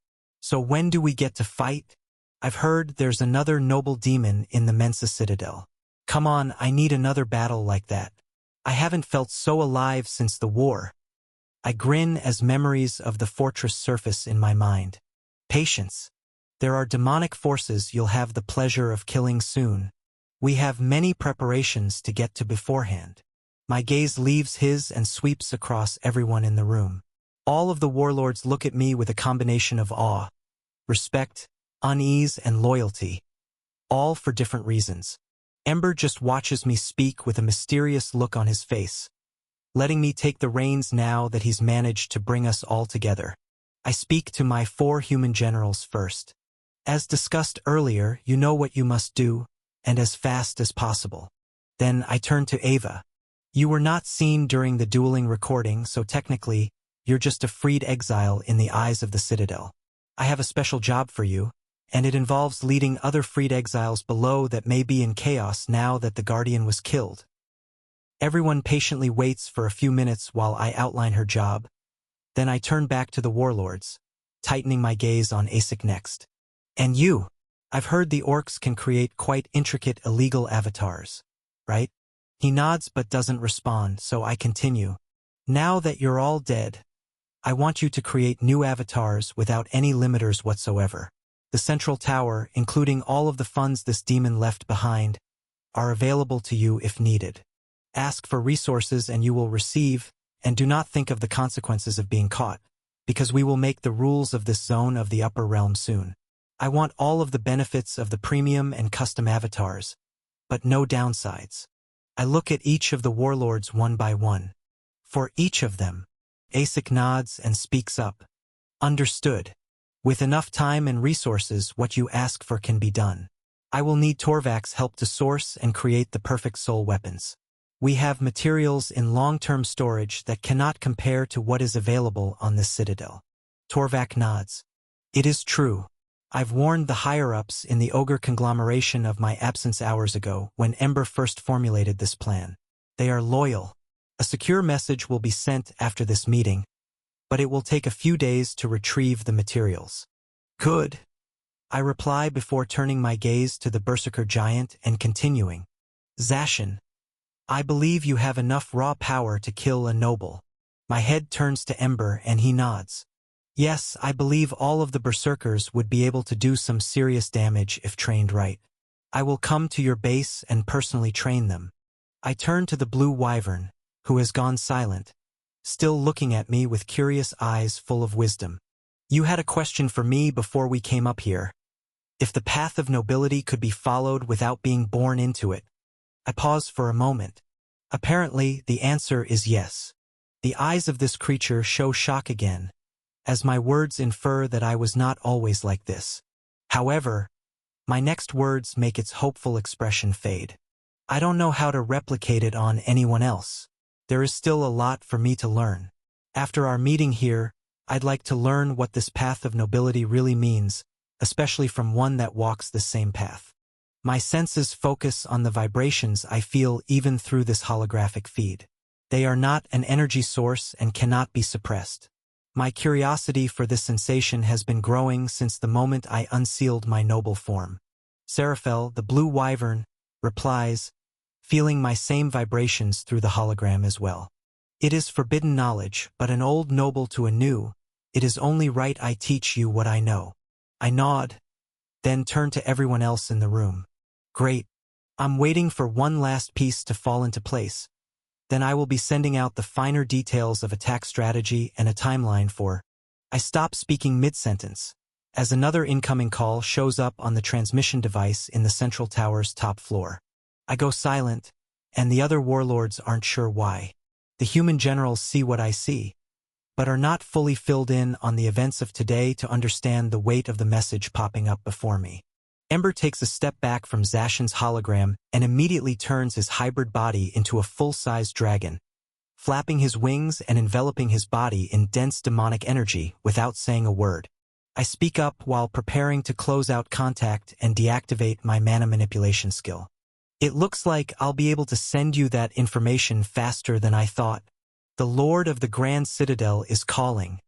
A: So when do we get to fight? I've heard there's another noble demon in the Mensa Citadel. Come on, I need another battle like that. I haven't felt so alive since the war. I grin as memories of the fortress surface in my mind. Patience. There are demonic forces you'll have the pleasure of killing soon. We have many preparations to get to beforehand. My gaze leaves his and sweeps across everyone in the room. All of the warlords look at me with a combination of awe, respect, unease, and loyalty, all for different reasons. Ember just watches me speak with a mysterious look on his face, letting me take the reins now that he's managed to bring us all together. I speak to my 4 human generals first. As discussed earlier, you know what you must do, and as fast as possible. Then I turn to Ava. You were not seen during the dueling recording, so technically, you're just a freed exile in the eyes of the Citadel. I have a special job for you, and it involves leading other freed exiles below that may be in chaos now that the Guardian was killed. Everyone patiently waits for a few minutes while I outline her job. Then I turn back to the warlords, tightening my gaze on Asik next. And you? I've heard the orcs can create quite intricate illegal avatars, right? He nods but doesn't respond, so I continue. Now that you're all dead, I want you to create new avatars without any limiters whatsoever. The central tower, including all of the funds this demon left behind, are available to you if needed. Ask for resources and you will receive, and do not think of the consequences of being caught, because we will make the rules of this zone of the upper realm soon. I want all of the benefits of the premium and custom avatars, but no downsides. I look at each of the warlords one by one. For each of them, Asik nods and speaks up. Understood. With enough time and resources, what you ask for can be done. I will need Torvak's help to source and create the perfect soul weapons. We have materials in long-term storage that cannot compare to what is available on this citadel. Torvak nods. It is true. I've warned the higher-ups in the ogre conglomeration of my absence hours ago when Ember first formulated this plan. They are loyal. A secure message will be sent after this meeting, but it will take a few days to retrieve the materials. Good. I reply before turning my gaze to the Berserker giant and continuing. Zacian, I believe you have enough raw power to kill a noble. My head turns to Ember and he nods. Yes, I believe all of the Berserkers would be able to do some serious damage if trained right. I will come to your base and personally train them. I turn to the Blue Wyvern, who has gone silent, still looking at me with curious eyes full of wisdom. You had a question for me before we came up here. If the path of nobility could be followed without being born into it. I pause for a moment. Apparently, the answer is yes. The eyes of this creature show shock again, as my words infer that I was not always like this. However, my next words make its hopeful expression fade. I don't know how to replicate it on anyone else. There is still a lot for me to learn. After our meeting here, I'd like to learn what this path of nobility really means, especially from one that walks the same path. My senses focus on the vibrations I feel even through this holographic feed. They are not an energy source and cannot be suppressed. My curiosity for this sensation has been growing since the moment I unsealed my noble form. Seraphel, the Blue Wyvern, replies, feeling my same vibrations through the hologram as well. It is forbidden knowledge, but an old noble to a new, it is only right I teach you what I know. I nod, then turn to everyone else in the room. Great. I'm waiting for one last piece to fall into place. Then I will be sending out the finer details of attack strategy and a timeline for. I stop speaking mid-sentence, as another incoming call shows up on the transmission device in the central tower's top floor. I go silent, and the other warlords aren't sure why. The human generals see what I see, but are not fully filled in on the events of today to understand the weight of the message popping up before me. Ember takes a step back from Zacian's hologram and immediately turns his hybrid body into a full-sized dragon, flapping his wings and enveloping his body in dense demonic energy without saying a word. I speak up while preparing to close out contact and deactivate my mana manipulation skill. It looks like I'll be able to send you that information faster than I thought. The Lord of the Grand Citadel is calling.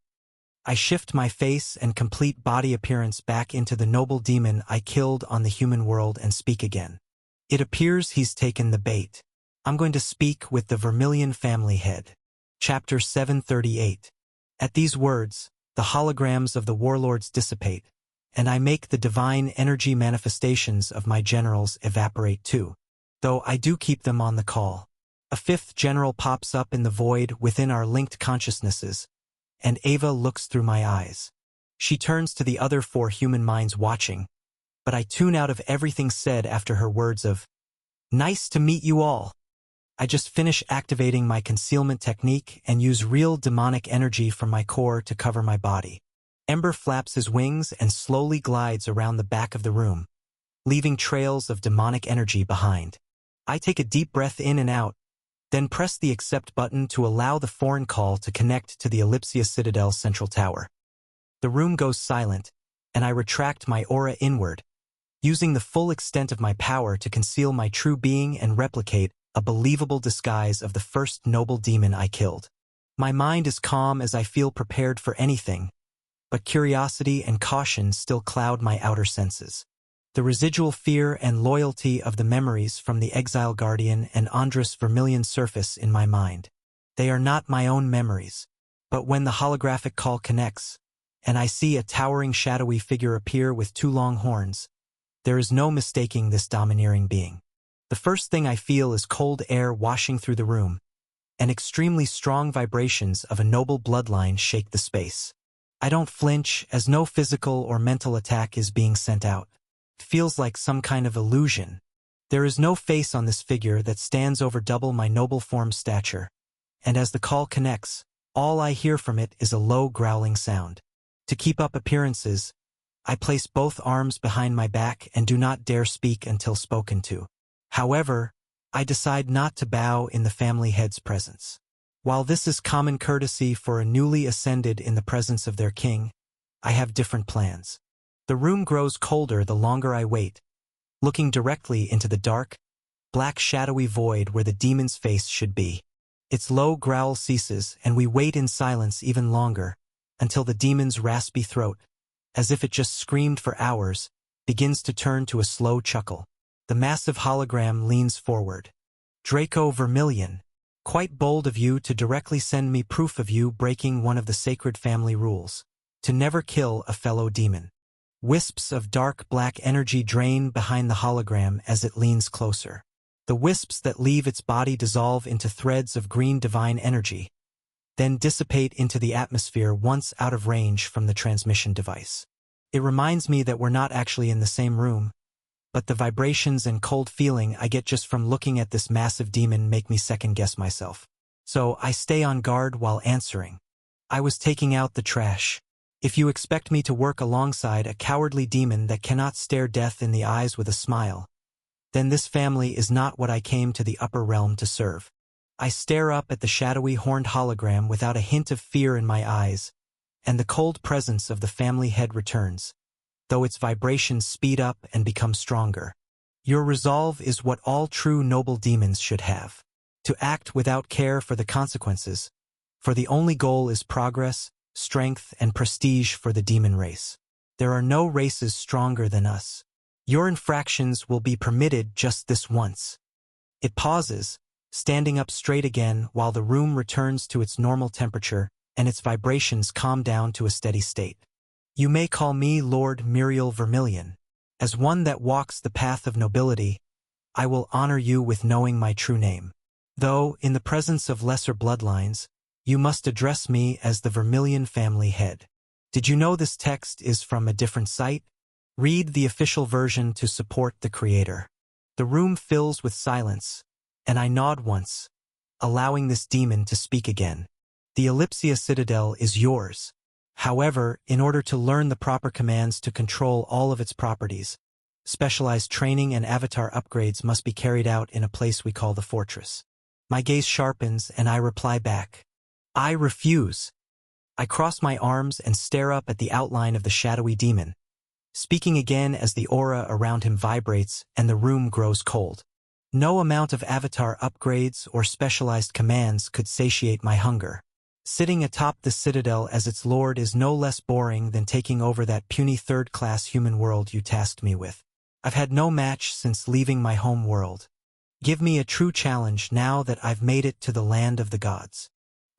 A: I shift my face and complete body appearance back into the noble demon I killed on the human world and speak again. It appears he's taken the bait. I'm going to speak with the Vermilion family head. Chapter 738. At these words, the holograms of the warlords dissipate, and I make the divine energy manifestations of my generals evaporate too, though I do keep them on the call. A fifth general pops up in the void within our linked consciousnesses, and Ava looks through my eyes. She turns to the other 4 human minds watching, but I tune out of everything said after her words of, "Nice to meet you all." I just finish activating my concealment technique and use real demonic energy from my core to cover my body. Ember flaps his wings and slowly glides around the back of the room, leaving trails of demonic energy behind. I take a deep breath in and out, then press the accept button to allow the foreign call to connect to the Ellipsia Citadel central tower. The room goes silent, and I retract my aura inward, using the full extent of my power to conceal my true being and replicate a believable disguise of the first noble demon I killed. My mind is calm as I feel prepared for anything, but curiosity and caution still cloud my outer senses. The residual fear and loyalty of the memories from the Exile Guardian and Andrus Vermilion surface in my mind. They are not my own memories, but when the holographic call connects, and I see a towering shadowy figure appear with 2 long horns, there is no mistaking this domineering being. The first thing I feel is cold air washing through the room, and extremely strong vibrations of a noble bloodline shake the space. I don't flinch as no physical or mental attack is being sent out. It feels like some kind of illusion. There is no face on this figure that stands over double my noble form stature, and as the call connects, all I hear from it is a low growling sound. To keep up appearances, I place both arms behind my back and do not dare speak until spoken to. However, I decide not to bow in the family head's presence. While this is common courtesy for a newly ascended in the presence of their king, I have different plans. The room grows colder the longer I wait, looking directly into the dark, black shadowy void where the demon's face should be. Its low growl ceases and we wait in silence even longer, until the demon's raspy throat, as if it just screamed for hours, begins to turn to a slow chuckle. The massive hologram leans forward. "Draco Vermilion, quite bold of you to directly send me proof of you breaking one of the sacred family rules, to never kill a fellow demon." Wisps of dark black energy drain behind the hologram as it leans closer. The wisps that leave its body dissolve into threads of green divine energy, then dissipate into the atmosphere once out of range from the transmission device. It reminds me that we're not actually in the same room, but the vibrations and cold feeling I get just from looking at this massive demon make me second-guess myself. So I stay on guard while answering. "I was taking out the trash. If you expect me to work alongside a cowardly demon that cannot stare death in the eyes with a smile, then this family is not what I came to the upper realm to serve." I stare up at the shadowy horned hologram without a hint of fear in my eyes, and the cold presence of the family head returns, though its vibrations speed up and become stronger. "Your resolve is what all true noble demons should have. To act without care for the consequences, for the only goal is progress, strength, and prestige for the demon race. There are no races stronger than us. Your infractions will be permitted just this once." It pauses, standing up straight again while the room returns to its normal temperature and its vibrations calm down to a steady state. "You may call me Lord Muriel Vermilion. As one that walks the path of nobility, I will honor you with knowing my true name. Though, in the presence of lesser bloodlines, you must address me as the Vermilion family head. Did you know this text is from a different site? Read the official version to support the creator." The room fills with silence, and I nod once, allowing this demon to speak again. The Ellipsia Citadel is yours. However, in order to learn the proper commands to control all of its properties, specialized training and avatar upgrades must be carried out in a place we call the fortress. My gaze sharpens and I reply back. I refuse. I cross my arms and stare up at the outline of the shadowy demon, speaking again as the aura around him vibrates and the room grows cold. No amount of avatar upgrades or specialized commands could satiate my hunger. Sitting atop the citadel as its lord is no less boring than taking over that puny third-class human world you tasked me with. I've had no match since leaving my home world. Give me a true challenge now that I've made it to the land of the gods.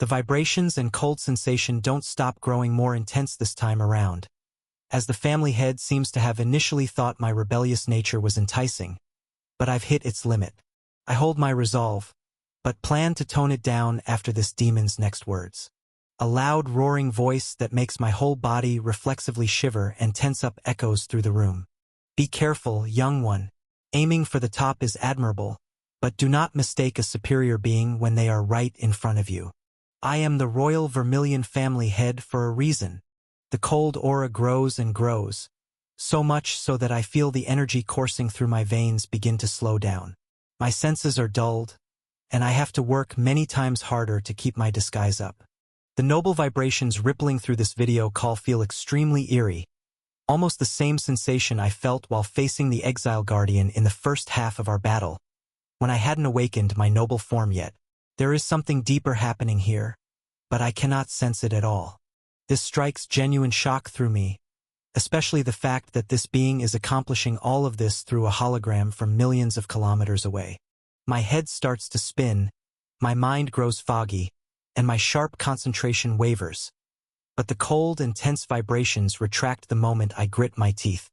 A: The vibrations and cold sensation don't stop growing more intense this time around, as the family head seems to have initially thought my rebellious nature was enticing. But I've hit its limit. I hold my resolve, but plan to tone it down after this demon's next words. A loud roaring voice that makes my whole body reflexively shiver and tense up echoes through the room. Be careful, young one. Aiming for the top is admirable, but do not mistake a superior being when they are right in front of you. I am the royal Vermilion family head for a reason. The cold aura grows and grows, so much so that I feel the energy coursing through my veins begin to slow down. My senses are dulled, and I have to work many times harder to keep my disguise up. The noble vibrations rippling through this video call feel extremely eerie, almost the same sensation I felt while facing the Exile Guardian in the first half of our battle, when I hadn't awakened my noble form yet. There is something deeper happening here, but I cannot sense it at all. This strikes genuine shock through me, especially the fact that this being is accomplishing all of this through a hologram from millions of kilometers away. My head starts to spin, my mind grows foggy, and my sharp concentration wavers. But the cold and tense vibrations retract the moment I grit my teeth.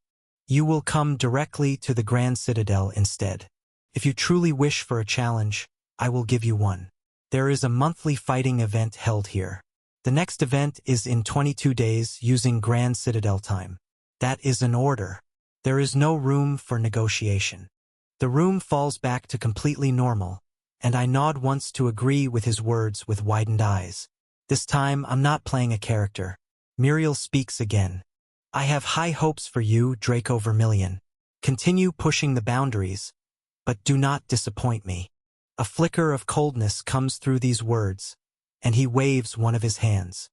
A: You will come directly to the Grand Citadel instead. If you truly wish for a challenge, I will give you one. There is a monthly fighting event held here. The next event is in 22 days using Grand Citadel time. That is an order. There is no room for negotiation. The room falls back to completely normal, and I nod once to agree with his words with widened eyes. This time I'm not playing a character. Muriel speaks again. I have high hopes for you, Draco Vermilion. Continue pushing the boundaries, but do not disappoint me. A flicker of coldness comes through these words, and he waves one of his hands.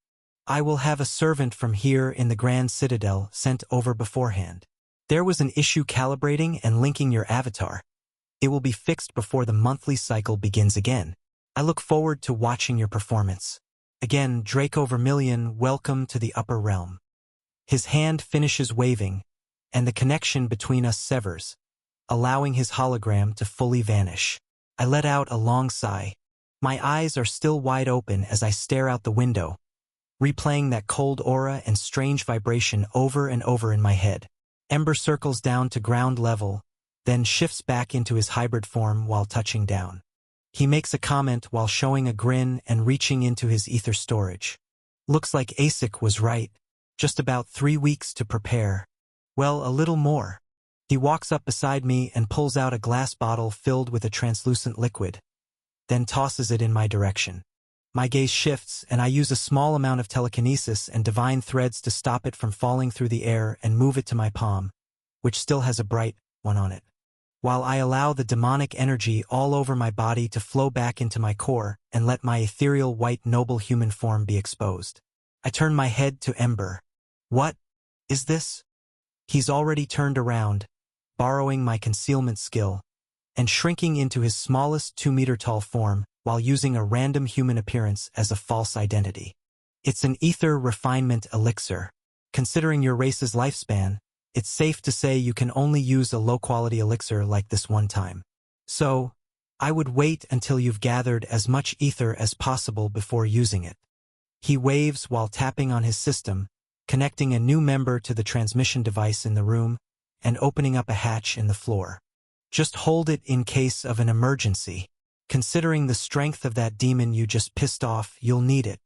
A: I will have a servant from here in the Grand Citadel sent over beforehand. There was an issue calibrating and linking your avatar. It will be fixed before the monthly cycle begins again. I look forward to watching your performance. Again, Draco Vermilion, welcome to the upper realm. His hand finishes waving, and the connection between us severs, allowing his hologram to fully vanish. I let out a long sigh. My eyes are still wide open as I stare out the window, replaying that cold aura and strange vibration over and over in my head. Ember circles down to ground level, then shifts back into his hybrid form while touching down. He makes a comment while showing a grin and reaching into his ether storage. Looks like ASIC was right. Just about 3 weeks to prepare. Well, a little more. He walks up beside me and pulls out a glass bottle filled with a translucent liquid, then tosses it in my direction. My gaze shifts, and I use a small amount of telekinesis and divine threads to stop it from falling through the air and move it to my palm, which still has a bright one on it, while I allow the demonic energy all over my body to flow back into my core and let my ethereal white noble human form be exposed. I turn my head to Ember. What is this? He's already turned around, borrowing my concealment skill, and shrinking into his smallest 2-meter-tall form while using a random human appearance as a false identity. It's an ether refinement elixir. Considering your race's lifespan, it's safe to say you can only use a low-quality elixir like this one time. So, I would wait until you've gathered as much ether as possible before using it. He waves while tapping on his system, connecting a new member to the transmission device in the room and opening up a hatch in the floor. Just hold it in case of an emergency. Considering the strength of that demon you just pissed off, you'll need it.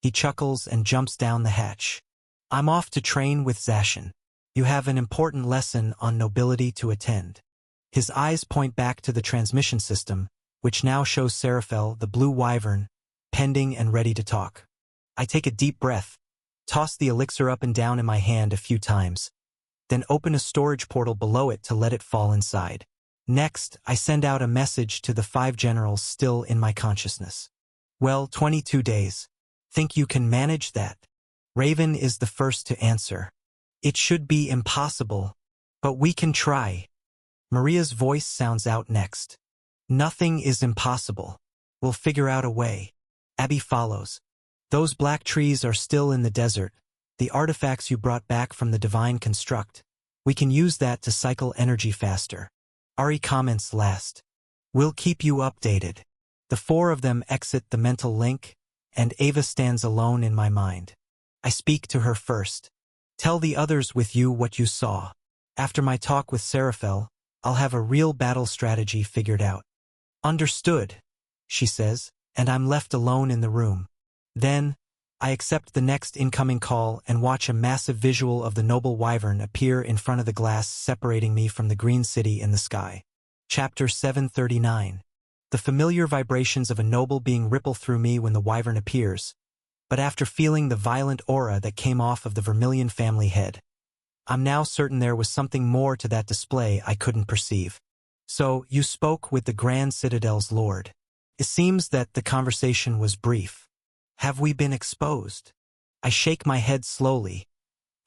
A: He chuckles and jumps down the hatch. I'm off to train with Zacian. You have an important lesson on nobility to attend. His eyes point back to the transmission system, which now shows Seraphel, the blue wyvern, pending and ready to talk. I take a deep breath, toss the elixir up and down in my hand a few times, then open a storage portal below it to let it fall inside. Next, I send out a message to the 5 generals still in my consciousness. Well, 22 days. Think you can manage that? Raven is the first to answer. It should be impossible, but we can try. Maria's voice sounds out next. Nothing is impossible. We'll figure out a way. Abby follows. Those black trees are still in the desert, the artifacts you brought back from the divine construct. We can use that to cycle energy faster. Ari comments last. We'll keep you updated. The 4 of them exit the mental link, and Ava stands alone in my mind. I speak to her first. Tell the others with you what you saw. After my talk with Seraphel, I'll have a real battle strategy figured out. Understood, she says, and I'm left alone in the room. Then, I accept the next incoming call and watch a massive visual of the noble wyvern appear in front of the glass separating me from the green city in the sky. Chapter 739. The familiar vibrations of a noble being ripple through me when the wyvern appears, but after feeling the violent aura that came off of the Vermilion family head, I'm now certain there was something more to that display I couldn't perceive. So, you spoke with the Grand Citadel's lord. It seems that the conversation was brief. Have we been exposed? I shake my head slowly,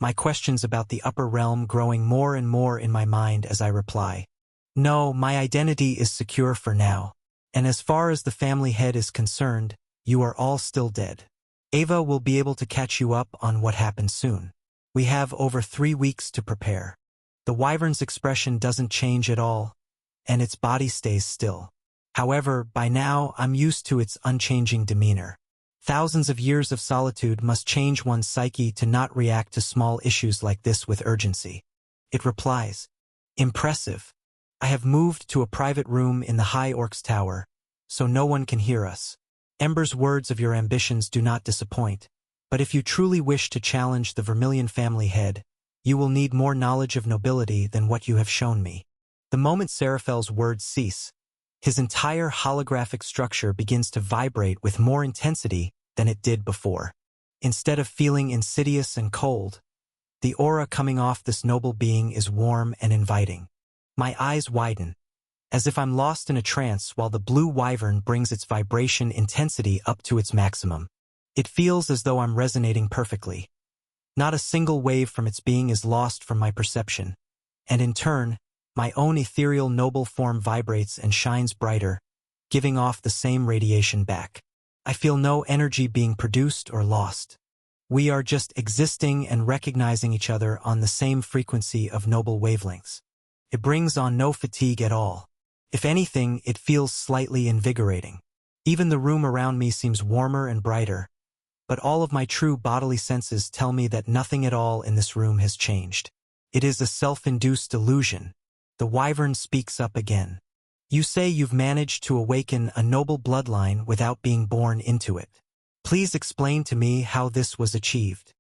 A: my questions about the upper realm growing more and more in my mind as I reply. No, my identity is secure for now, and as far as the family head is concerned, you are all still dead. Ava will be able to catch you up on what happened soon. We have over 3 weeks to prepare. The wyvern's expression doesn't change at all, and its body stays still. However, by now I'm used to its unchanging demeanor. Thousands of years of solitude must change one's psyche to not react to small issues like this with urgency. It replies, Impressive. I have moved to a private room in the High Orc's tower, so no one can hear us. Ember's words of your ambitions do not disappoint, but if you truly wish to challenge the Vermilion family head, you will need more knowledge of nobility than what you have shown me. The moment Seraphel's words cease, his entire holographic structure begins to vibrate with more intensity than it did before. Instead of feeling insidious and cold, the aura coming off this noble being is warm and inviting. My eyes widen, as if I'm lost in a trance while the blue wyvern brings its vibration intensity up to its maximum. It feels as though I'm resonating perfectly. Not a single wave from its being is lost from my perception, and in turn, my own ethereal noble form vibrates and shines brighter, giving off the same radiation back. I feel no energy being produced or lost. We are just existing and recognizing each other on the same frequency of noble wavelengths. It brings on no fatigue at all. If anything, it feels slightly invigorating. Even the room around me seems warmer and brighter, but all of my true bodily senses tell me that nothing at all in this room has changed. It is a self-induced illusion. The wyvern speaks up again. You say you've managed to awaken a noble bloodline without being born into it. Please explain to me how this was achieved.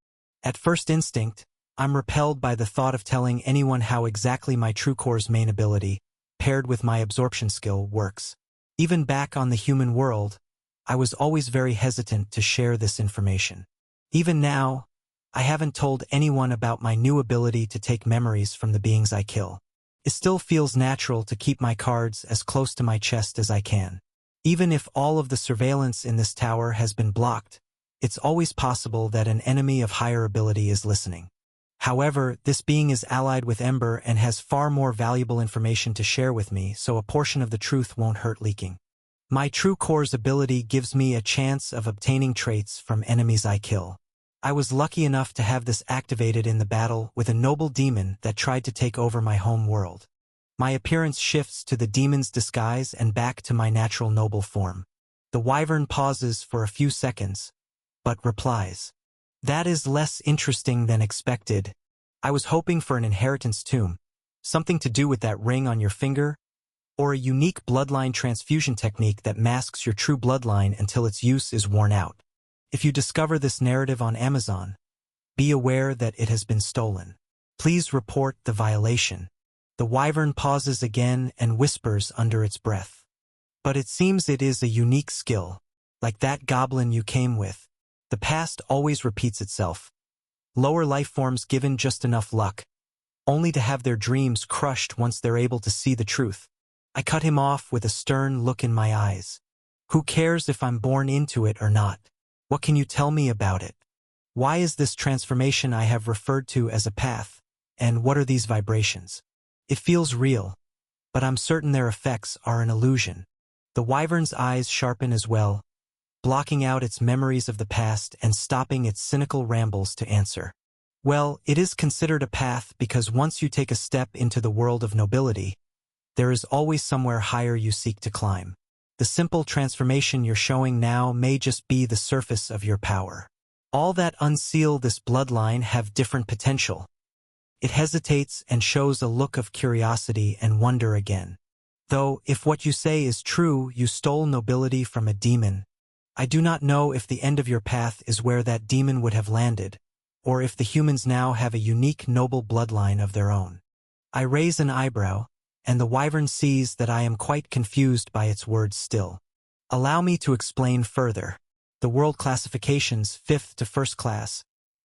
A: At first instinct, I'm repelled by the thought of telling anyone how exactly my true core's main ability, paired with my absorption skill, works. Even back on the human world, I was always very hesitant to share this information. Even now, I haven't told anyone about my new ability to take memories from the beings I kill. It still feels natural to keep my cards as close to my chest as I can. Even if all of the surveillance in this tower has been blocked, it's always possible that an enemy of higher ability is listening. However, this being is allied with Ember and has far more valuable information to share with me, so a portion of the truth won't hurt leaking. My true core's ability gives me a chance of obtaining traits from enemies I kill. I was lucky enough to have this activated in the battle with a noble demon that tried to take over my home world. My appearance shifts to the demon's disguise and back to my natural noble form. The wyvern pauses for a few seconds, but replies, That is less interesting than expected. I was hoping for an inheritance tomb, something to do with that ring on your finger, or a unique bloodline transfusion technique that masks your true bloodline until its use is worn out. If you discover this narrative on Amazon, be aware that it has been stolen. Please report the violation. The wyvern pauses again and whispers under its breath. But it seems it is a unique skill. Like that goblin you came with. The past always repeats itself. Lower life forms given just enough luck, only to have their dreams crushed once they're able to see the truth. I cut him off with a stern look in my eyes. Who cares if I'm born into it or not? What can you tell me about it? Why is this transformation I have referred to as a path? And what are these vibrations? It feels real, but I'm certain their effects are an illusion. The wyvern's eyes sharpen as well, blocking out its memories of the past and stopping its cynical rambles to answer. Well, it is considered a path because once you take a step into the world of nobility, there is always somewhere higher you seek to climb. The simple transformation you're showing now may just be the surface of your power. All that unseal this bloodline have different potential. It hesitates and shows a look of curiosity and wonder again. Though, if what you say is true, you stole nobility from a demon, I do not know if the end of your path is where that demon would have landed, or if the humans now have a unique noble bloodline of their own. I raise an eyebrow, and the wyvern sees that I am quite confused by its words still. Allow me to explain further. The world classifications, 5th to 1st class.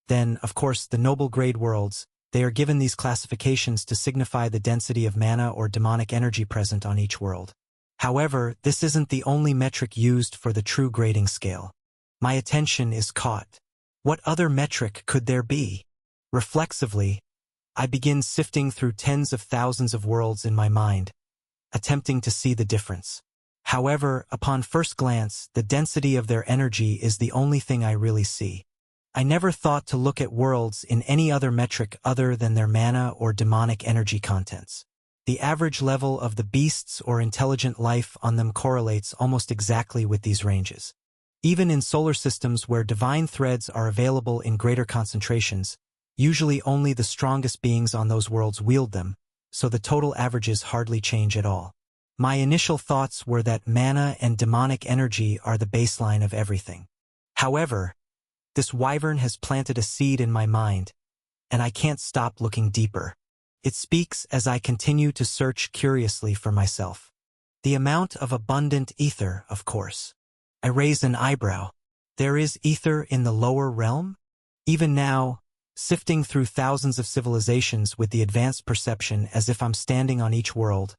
A: Then, of course, the noble grade worlds. They are given these classifications to signify the density of mana or demonic energy present on each world. However, this isn't the only metric used for the true grading scale. My attention is caught. What other metric could there be? Reflexively, I begin sifting through tens of thousands of worlds in my mind, attempting to see the difference. However, upon first glance, the density of their energy is the only thing I really see. I never thought to look at worlds in any other metric other than their mana or demonic energy contents. The average level of the beasts or intelligent life on them correlates almost exactly with these ranges. Even in solar systems where divine threads are available in greater concentrations, usually only the strongest beings on those worlds wield them, so the total averages hardly change at all. My initial thoughts were that mana and demonic energy are the baseline of everything. However, this wyvern has planted a seed in my mind, and I can't stop looking deeper. It speaks as I continue to search curiously for myself. The amount of abundant ether, of course. I raise an eyebrow. There is ether in the lower realm? Even now, sifting through thousands of civilizations with the advanced perception as if I'm standing on each world,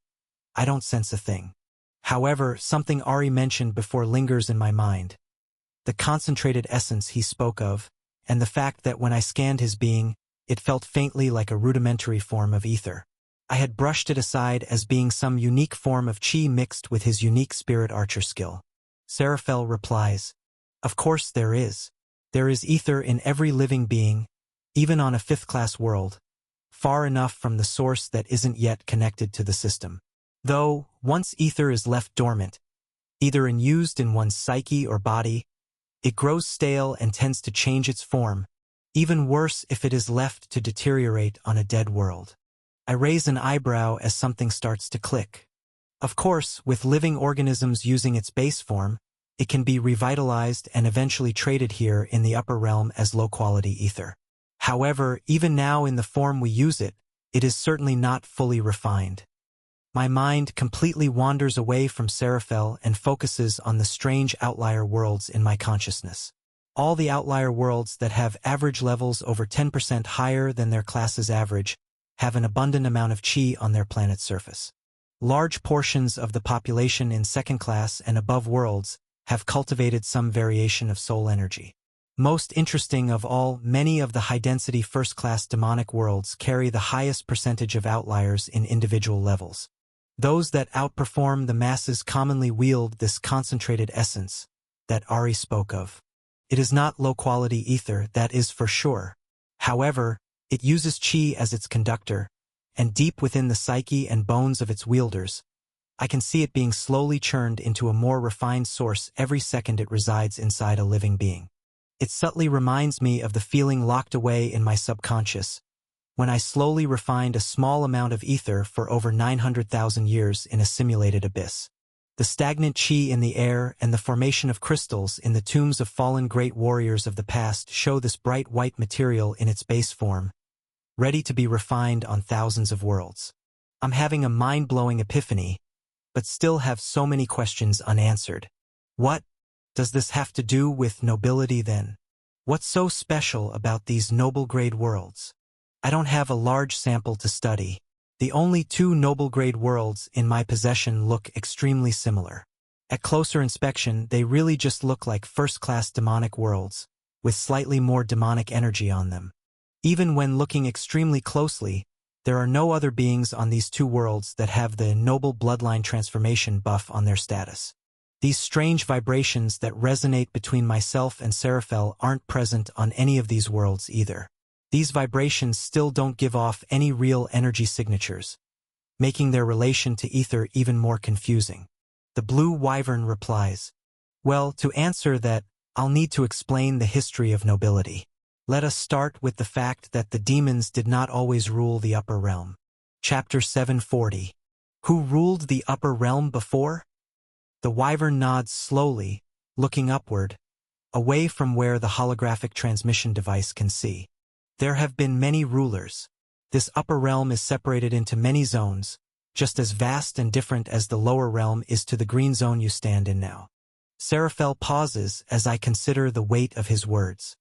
A: I don't sense a thing. However, something Ari mentioned before lingers in my mind. The concentrated essence he spoke of, and the fact that when I scanned his being, it felt faintly like a rudimentary form of ether. I had brushed it aside as being some unique form of chi mixed with his unique spirit archer skill. Seraphel replies, "Of course there is. There is ether in every living being, even on a 5th-class world, far enough from the source that isn't yet connected to the system. Though, once ether is left dormant, either unused in one's psyche or body, it grows stale and tends to change its form, even worse if it is left to deteriorate on a dead world." I raise an eyebrow as something starts to click. Of course, with living organisms using its base form, it can be revitalized and eventually traded here in the upper realm as low-quality ether. However, even now in the form we use it, it is certainly not fully refined. My mind completely wanders away from Seraphel and focuses on the strange outlier worlds in my consciousness. All the outlier worlds that have average levels over 10% higher than their class's average have an abundant amount of chi on their planet's surface. Large portions of the population in 2nd class and above worlds have cultivated some variation of soul energy. Most interesting of all, many of the high-density 1st-class demonic worlds carry the highest percentage of outliers in individual levels. Those that outperform the masses commonly wield this concentrated essence that Ari spoke of. It is not low-quality ether, that is for sure. However, it uses chi as its conductor, and deep within the psyche and bones of its wielders, I can see it being slowly churned into a more refined source every second it resides inside a living being. It subtly reminds me of the feeling locked away in my subconscious, when I slowly refined a small amount of ether for over 900,000 years in a simulated abyss. The stagnant chi in the air and the formation of crystals in the tombs of fallen great warriors of the past show this bright white material in its base form, ready to be refined on thousands of worlds. I'm having a mind-blowing epiphany, but still have so many questions unanswered. What does this have to do with nobility then? What's so special about these noble-grade worlds? I don't have a large sample to study. The only two noble-grade worlds in my possession look extremely similar. At closer inspection, they really just look like first-class demonic worlds, with slightly more demonic energy on them. Even when looking extremely closely, there are no other beings on these two worlds that have the noble bloodline transformation buff on their status. These strange vibrations that resonate between myself and Seraphel aren't present on any of these worlds either. These vibrations still don't give off any real energy signatures, making their relation to ether even more confusing. The Blue Wyvern replies, "Well, to answer that, I'll need to explain the history of nobility. Let us start with the fact that the demons did not always rule the upper realm." Chapter 740. Who ruled the upper realm before? The Wyvern nods slowly, looking upward, away from where the holographic transmission device can see. There have been many rulers. This upper realm is separated into many zones, just as vast and different as the lower realm is to the green zone you stand in now. Seraphel pauses as I consider the weight of his words.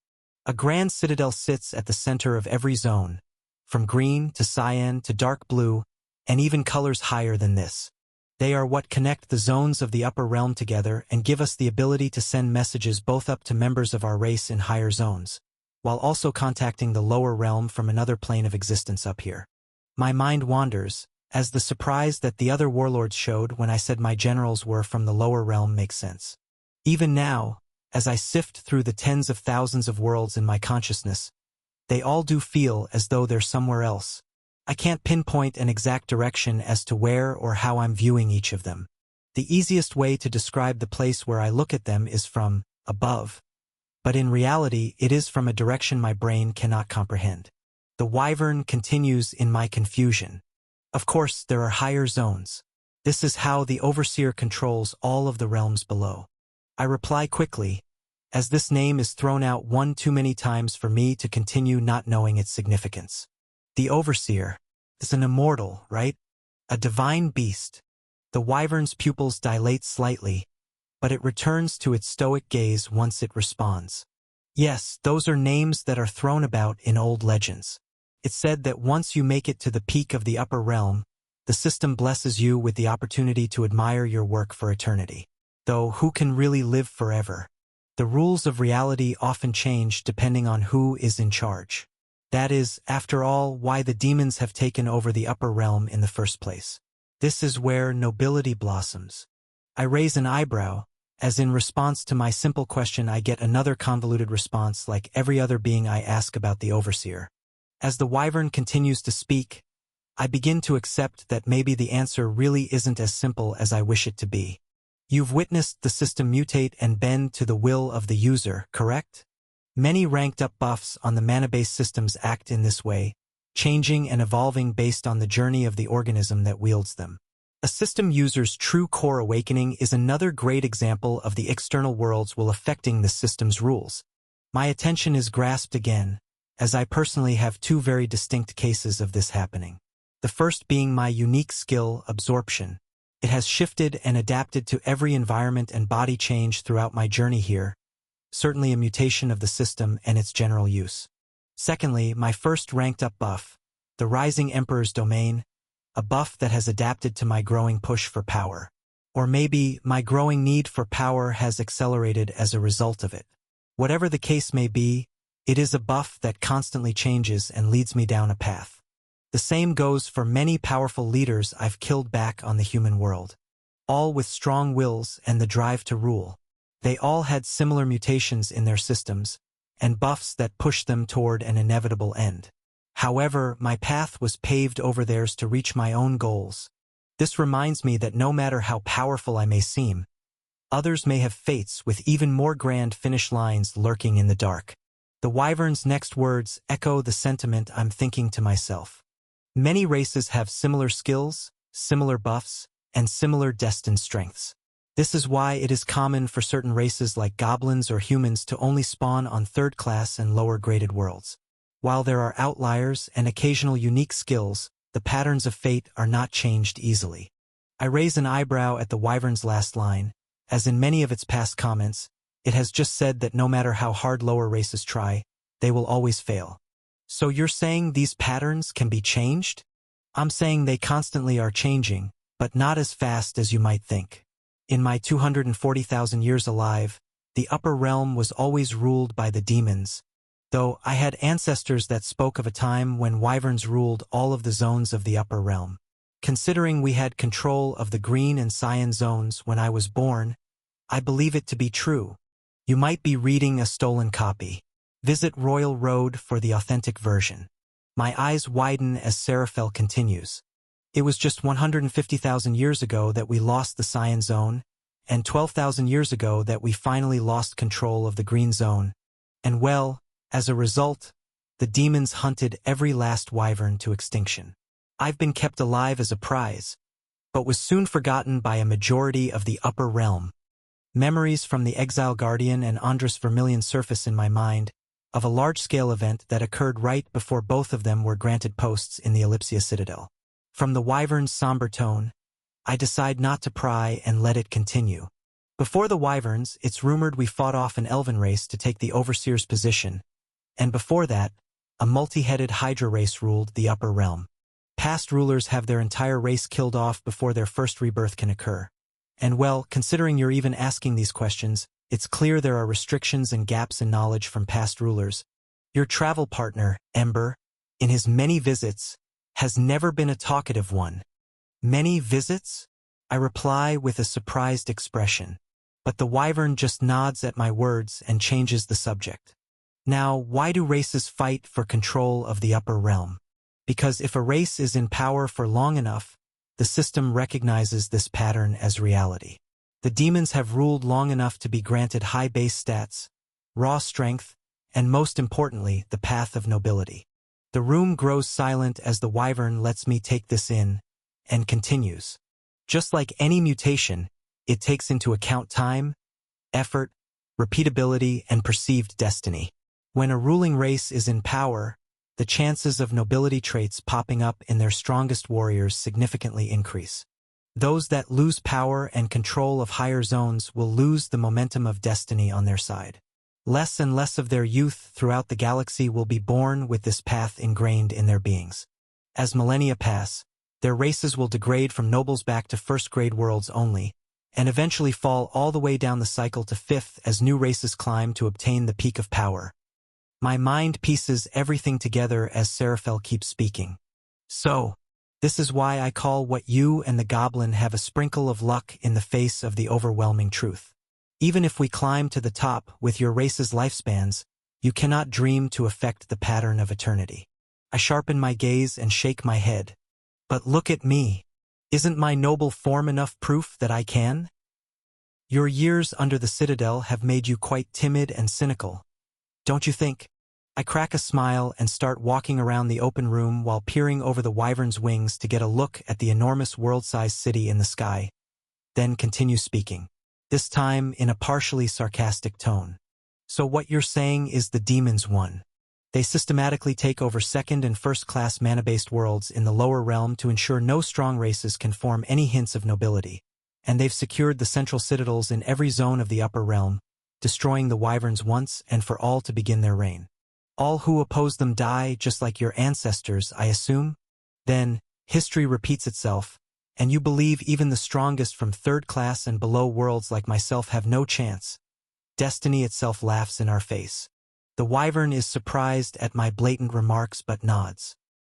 A: A grand citadel sits at the center of every zone, from green to cyan to dark blue, and even colors higher than this. They are what connect the zones of the upper realm together and give us the ability to send messages both up to members of our race in higher zones, while also contacting the lower realm from another plane of existence up here. My mind wanders, as the surprise that the other warlords showed when I said my generals were from the lower realm makes sense. Even now, as I sift through the tens of thousands of worlds in my consciousness, they all do feel as though they're somewhere else. I can't pinpoint an exact direction as to where or how I'm viewing each of them. The easiest way to describe the place where I look at them is from above, but in reality it is from a direction my brain cannot comprehend. The Wyvern continues in my confusion. Of course, there are higher zones. This is how the Overseer controls all of the realms below. I reply quickly, as this name is thrown out one too many times for me to continue not knowing its significance. The Overseer is an immortal, right? A divine beast. The Wyvern's pupils dilate slightly, but it returns to its stoic gaze once it responds. Yes, those are names that are thrown about in old legends. It's said that once you make it to the peak of the upper realm, the system blesses you with the opportunity to admire your work for eternity. Though who can really live forever? The rules of reality often change depending on who is in charge. That is, after all, why the demons have taken over the upper realm in the first place. This is where nobility blossoms. I raise an eyebrow, as in response to my simple question I get another convoluted response like every other being I ask about the Overseer. As the Wyvern continues to speak, I begin to accept that maybe the answer really isn't as simple as I wish it to be. You've witnessed the system mutate and bend to the will of the user, correct? Many ranked-up buffs on the mana-based systems act in this way, changing and evolving based on the journey of the organism that wields them. A system user's true core awakening is another great example of the external worlds will affecting the system's rules. My attention is grasped again, as I personally have two very distinct cases of this happening. The first being my unique skill, absorption. It has shifted and adapted to every environment and body change throughout my journey here, certainly a mutation of the system and its general use. Secondly, my first ranked-up buff, the Rising Emperor's Domain, a buff that has adapted to my growing push for power. Or maybe my growing need for power has accelerated as a result of it. Whatever the case may be, it is a buff that constantly changes and leads me down a path. The same goes for many powerful leaders I've killed back on the human world. All with strong wills and the drive to rule. They all had similar mutations in their systems, and buffs that pushed them toward an inevitable end. However, my path was paved over theirs to reach my own goals. This reminds me that no matter how powerful I may seem, others may have fates with even more grand finish lines lurking in the dark. The Wyvern's next words echo the sentiment I'm thinking to myself. Many races have similar skills, similar buffs, and similar destined strengths. This is why it is common for certain races like goblins or humans to only spawn on third-class and lower-graded worlds. While there are outliers and occasional unique skills, the patterns of fate are not changed easily. I raise an eyebrow at the wyvern's last line. As in many of its past comments, it has just said that no matter how hard lower races try, they will always fail. So you're saying these patterns can be changed? I'm saying they constantly are changing, but not as fast as you might think. In my 240,000 years alive, the upper realm was always ruled by the demons, though I had ancestors that spoke of a time when wyverns ruled all of the zones of the upper realm. Considering we had control of the green and cyan zones when I was born, I believe it to be true. You might be reading a stolen copy. Visit Royal Road for the authentic version. My eyes widen as Seraphel continues. It was just 150,000 years ago that we lost the cyan zone, and 12,000 years ago that we finally lost control of the green zone. And well, as a result, the demons hunted every last wyvern to extinction. I've been kept alive as a prize, but was soon forgotten by a majority of the upper realm. Memories from the Exile Guardian and Andrus Vermilion surface in my mind, of a large-scale event that occurred right before both of them were granted posts in the Ellipsia Citadel. From the wyvern's somber tone, I decide not to pry and let it continue. Before the wyverns, it's rumored we fought off an elven race to take the Overseer's position, and before that, a multi-headed Hydra race ruled the upper realm. Past rulers have their entire race killed off before their first rebirth can occur. And well, considering you're even asking these questions, it's clear there are restrictions and gaps in knowledge from past rulers. Your travel partner, Ember, in his many visits, has never been a talkative one. Many visits? I reply with a surprised expression. But the wyvern just nods at my words and changes the subject. Now, why do races fight for control of the upper realm? Because if a race is in power for long enough, the system recognizes this pattern as reality. The demons have ruled long enough to be granted high base stats, raw strength, and most importantly, the path of nobility. The room grows silent as the wyvern lets me take this in, and continues. Just like any mutation, it takes into account time, effort, repeatability, and perceived destiny. When a ruling race is in power, the chances of nobility traits popping up in their strongest warriors significantly increase. Those that lose power and control of higher zones will lose the momentum of destiny on their side. Less and less of their youth throughout the galaxy will be born with this path ingrained in their beings. As millennia pass, their races will degrade from nobles back to first-grade worlds only, and eventually fall all the way down the cycle to fifth as new races climb to obtain the peak of power. My mind pieces everything together as Seraphel keeps speaking. So, this is why I call what you and the goblin have a sprinkle of luck in the face of the overwhelming truth. Even if we climb to the top with your race's lifespans, you cannot dream to affect the pattern of eternity. I sharpen my gaze and shake my head. But look at me. Isn't my noble form enough proof that I can? Your years under the Citadel have made you quite timid and cynical. Don't you think? I crack a smile and start walking around the open room while peering over the wyvern's wings to get a look at the enormous world-sized city in the sky, then continue speaking, this time in a partially sarcastic tone. So what you're saying is the demons won. They systematically take over second- and first-class mana-based worlds in the lower realm to ensure no strong races can form any hints of nobility, and they've secured the central citadels in every zone of the upper realm, destroying the wyverns once and for all to begin their reign. All who oppose them die just like your ancestors, I assume? Then, history repeats itself, and you believe even the strongest from third-class and below worlds like myself have no chance. Destiny itself laughs in our face. The wyvern is surprised at my blatant remarks but nods.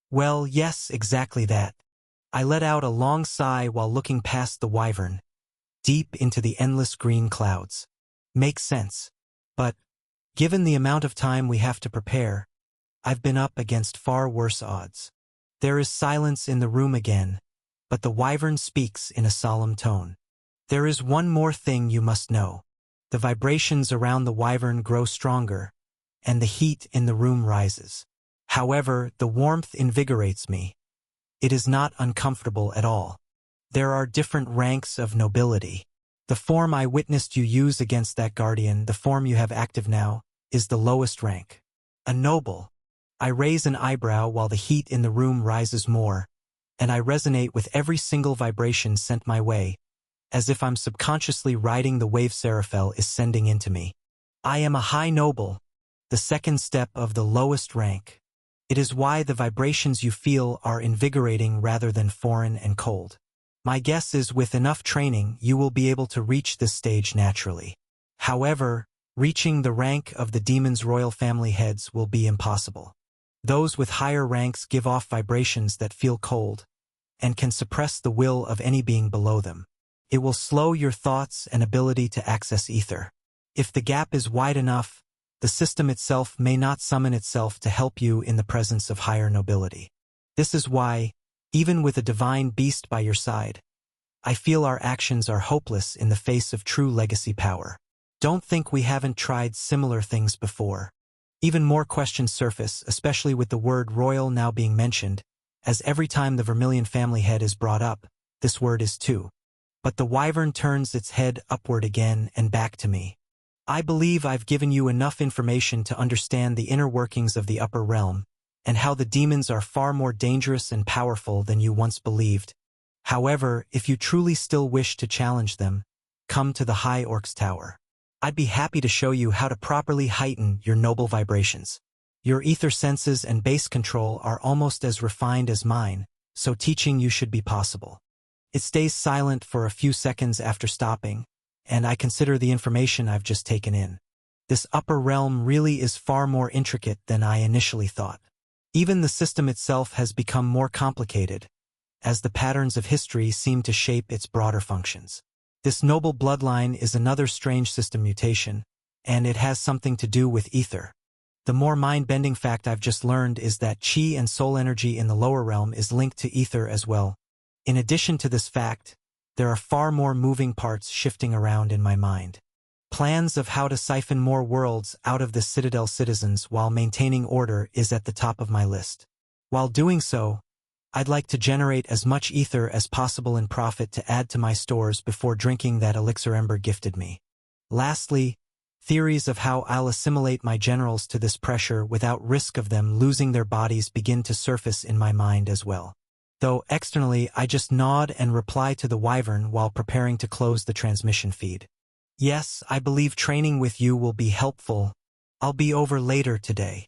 A: Well, yes, exactly that. I let out a long sigh while looking past the wyvern, deep into the endless green clouds. Makes sense. But, given the amount of time we have to prepare, I've been up against far worse odds. There is silence in the room again, but the wyvern speaks in a solemn tone. There is one more thing you must know. The vibrations around the wyvern grow stronger, and the heat in the room rises. However, the warmth invigorates me. It is not uncomfortable at all. There are different ranks of nobility. The form I witnessed you use against that guardian, the form you have active now, is the lowest rank. A noble. I raise an eyebrow while the heat in the room rises more, and I resonate with every single vibration sent my way, as if I'm subconsciously riding the wave Seraphel is sending into me. I am a high noble, the second step of the lowest rank. It is why the vibrations you feel are invigorating rather than foreign and cold. My guess is with enough training you will be able to reach this stage naturally. However, reaching the rank of the demon's royal family heads will be impossible. Those with higher ranks give off vibrations that feel cold, and can suppress the will of any being below them. It will slow your thoughts and ability to access ether. If the gap is wide enough, the system itself may not summon itself to help you in the presence of higher nobility. This is why, even with a divine beast by your side, I feel our actions are hopeless in the face of true legacy power. Don't think we haven't tried similar things before. Even more questions surface, especially with the word royal now being mentioned, as every time the Vermilion family head is brought up, this word is too. But the wyvern turns its head upward again and back to me. I believe I've given you enough information to understand the inner workings of the upper realm, and how the demons are far more dangerous and powerful than you once believed. However, if you truly still wish to challenge them, come to the High Orc's Tower. I'd be happy to show you how to properly heighten your noble vibrations. Your ether senses and base control are almost as refined as mine, so teaching you should be possible. It stays silent for a few seconds after stopping, and I consider the information I've just taken in. This upper realm really is far more intricate than I initially thought. Even the system itself has become more complicated, as the patterns of history seem to shape its broader functions. This noble bloodline is another strange system mutation, and it has something to do with ether. The more mind-bending fact I've just learned is that chi and soul energy in the lower realm is linked to ether as well. In addition to this fact, there are far more moving parts shifting around in my mind. Plans of how to siphon more worlds out of the Citadel citizens while maintaining order is at the top of my list. While doing so, I'd like to generate as much ether as possible in profit to add to my stores before drinking that elixir Ember gifted me. Lastly, theories of how I'll assimilate my generals to this pressure without risk of them losing their bodies begin to surface in my mind as well. Though externally I just nod and reply to the wyvern while preparing to close the transmission feed. Yes, I believe training with you will be helpful. I'll be over later today.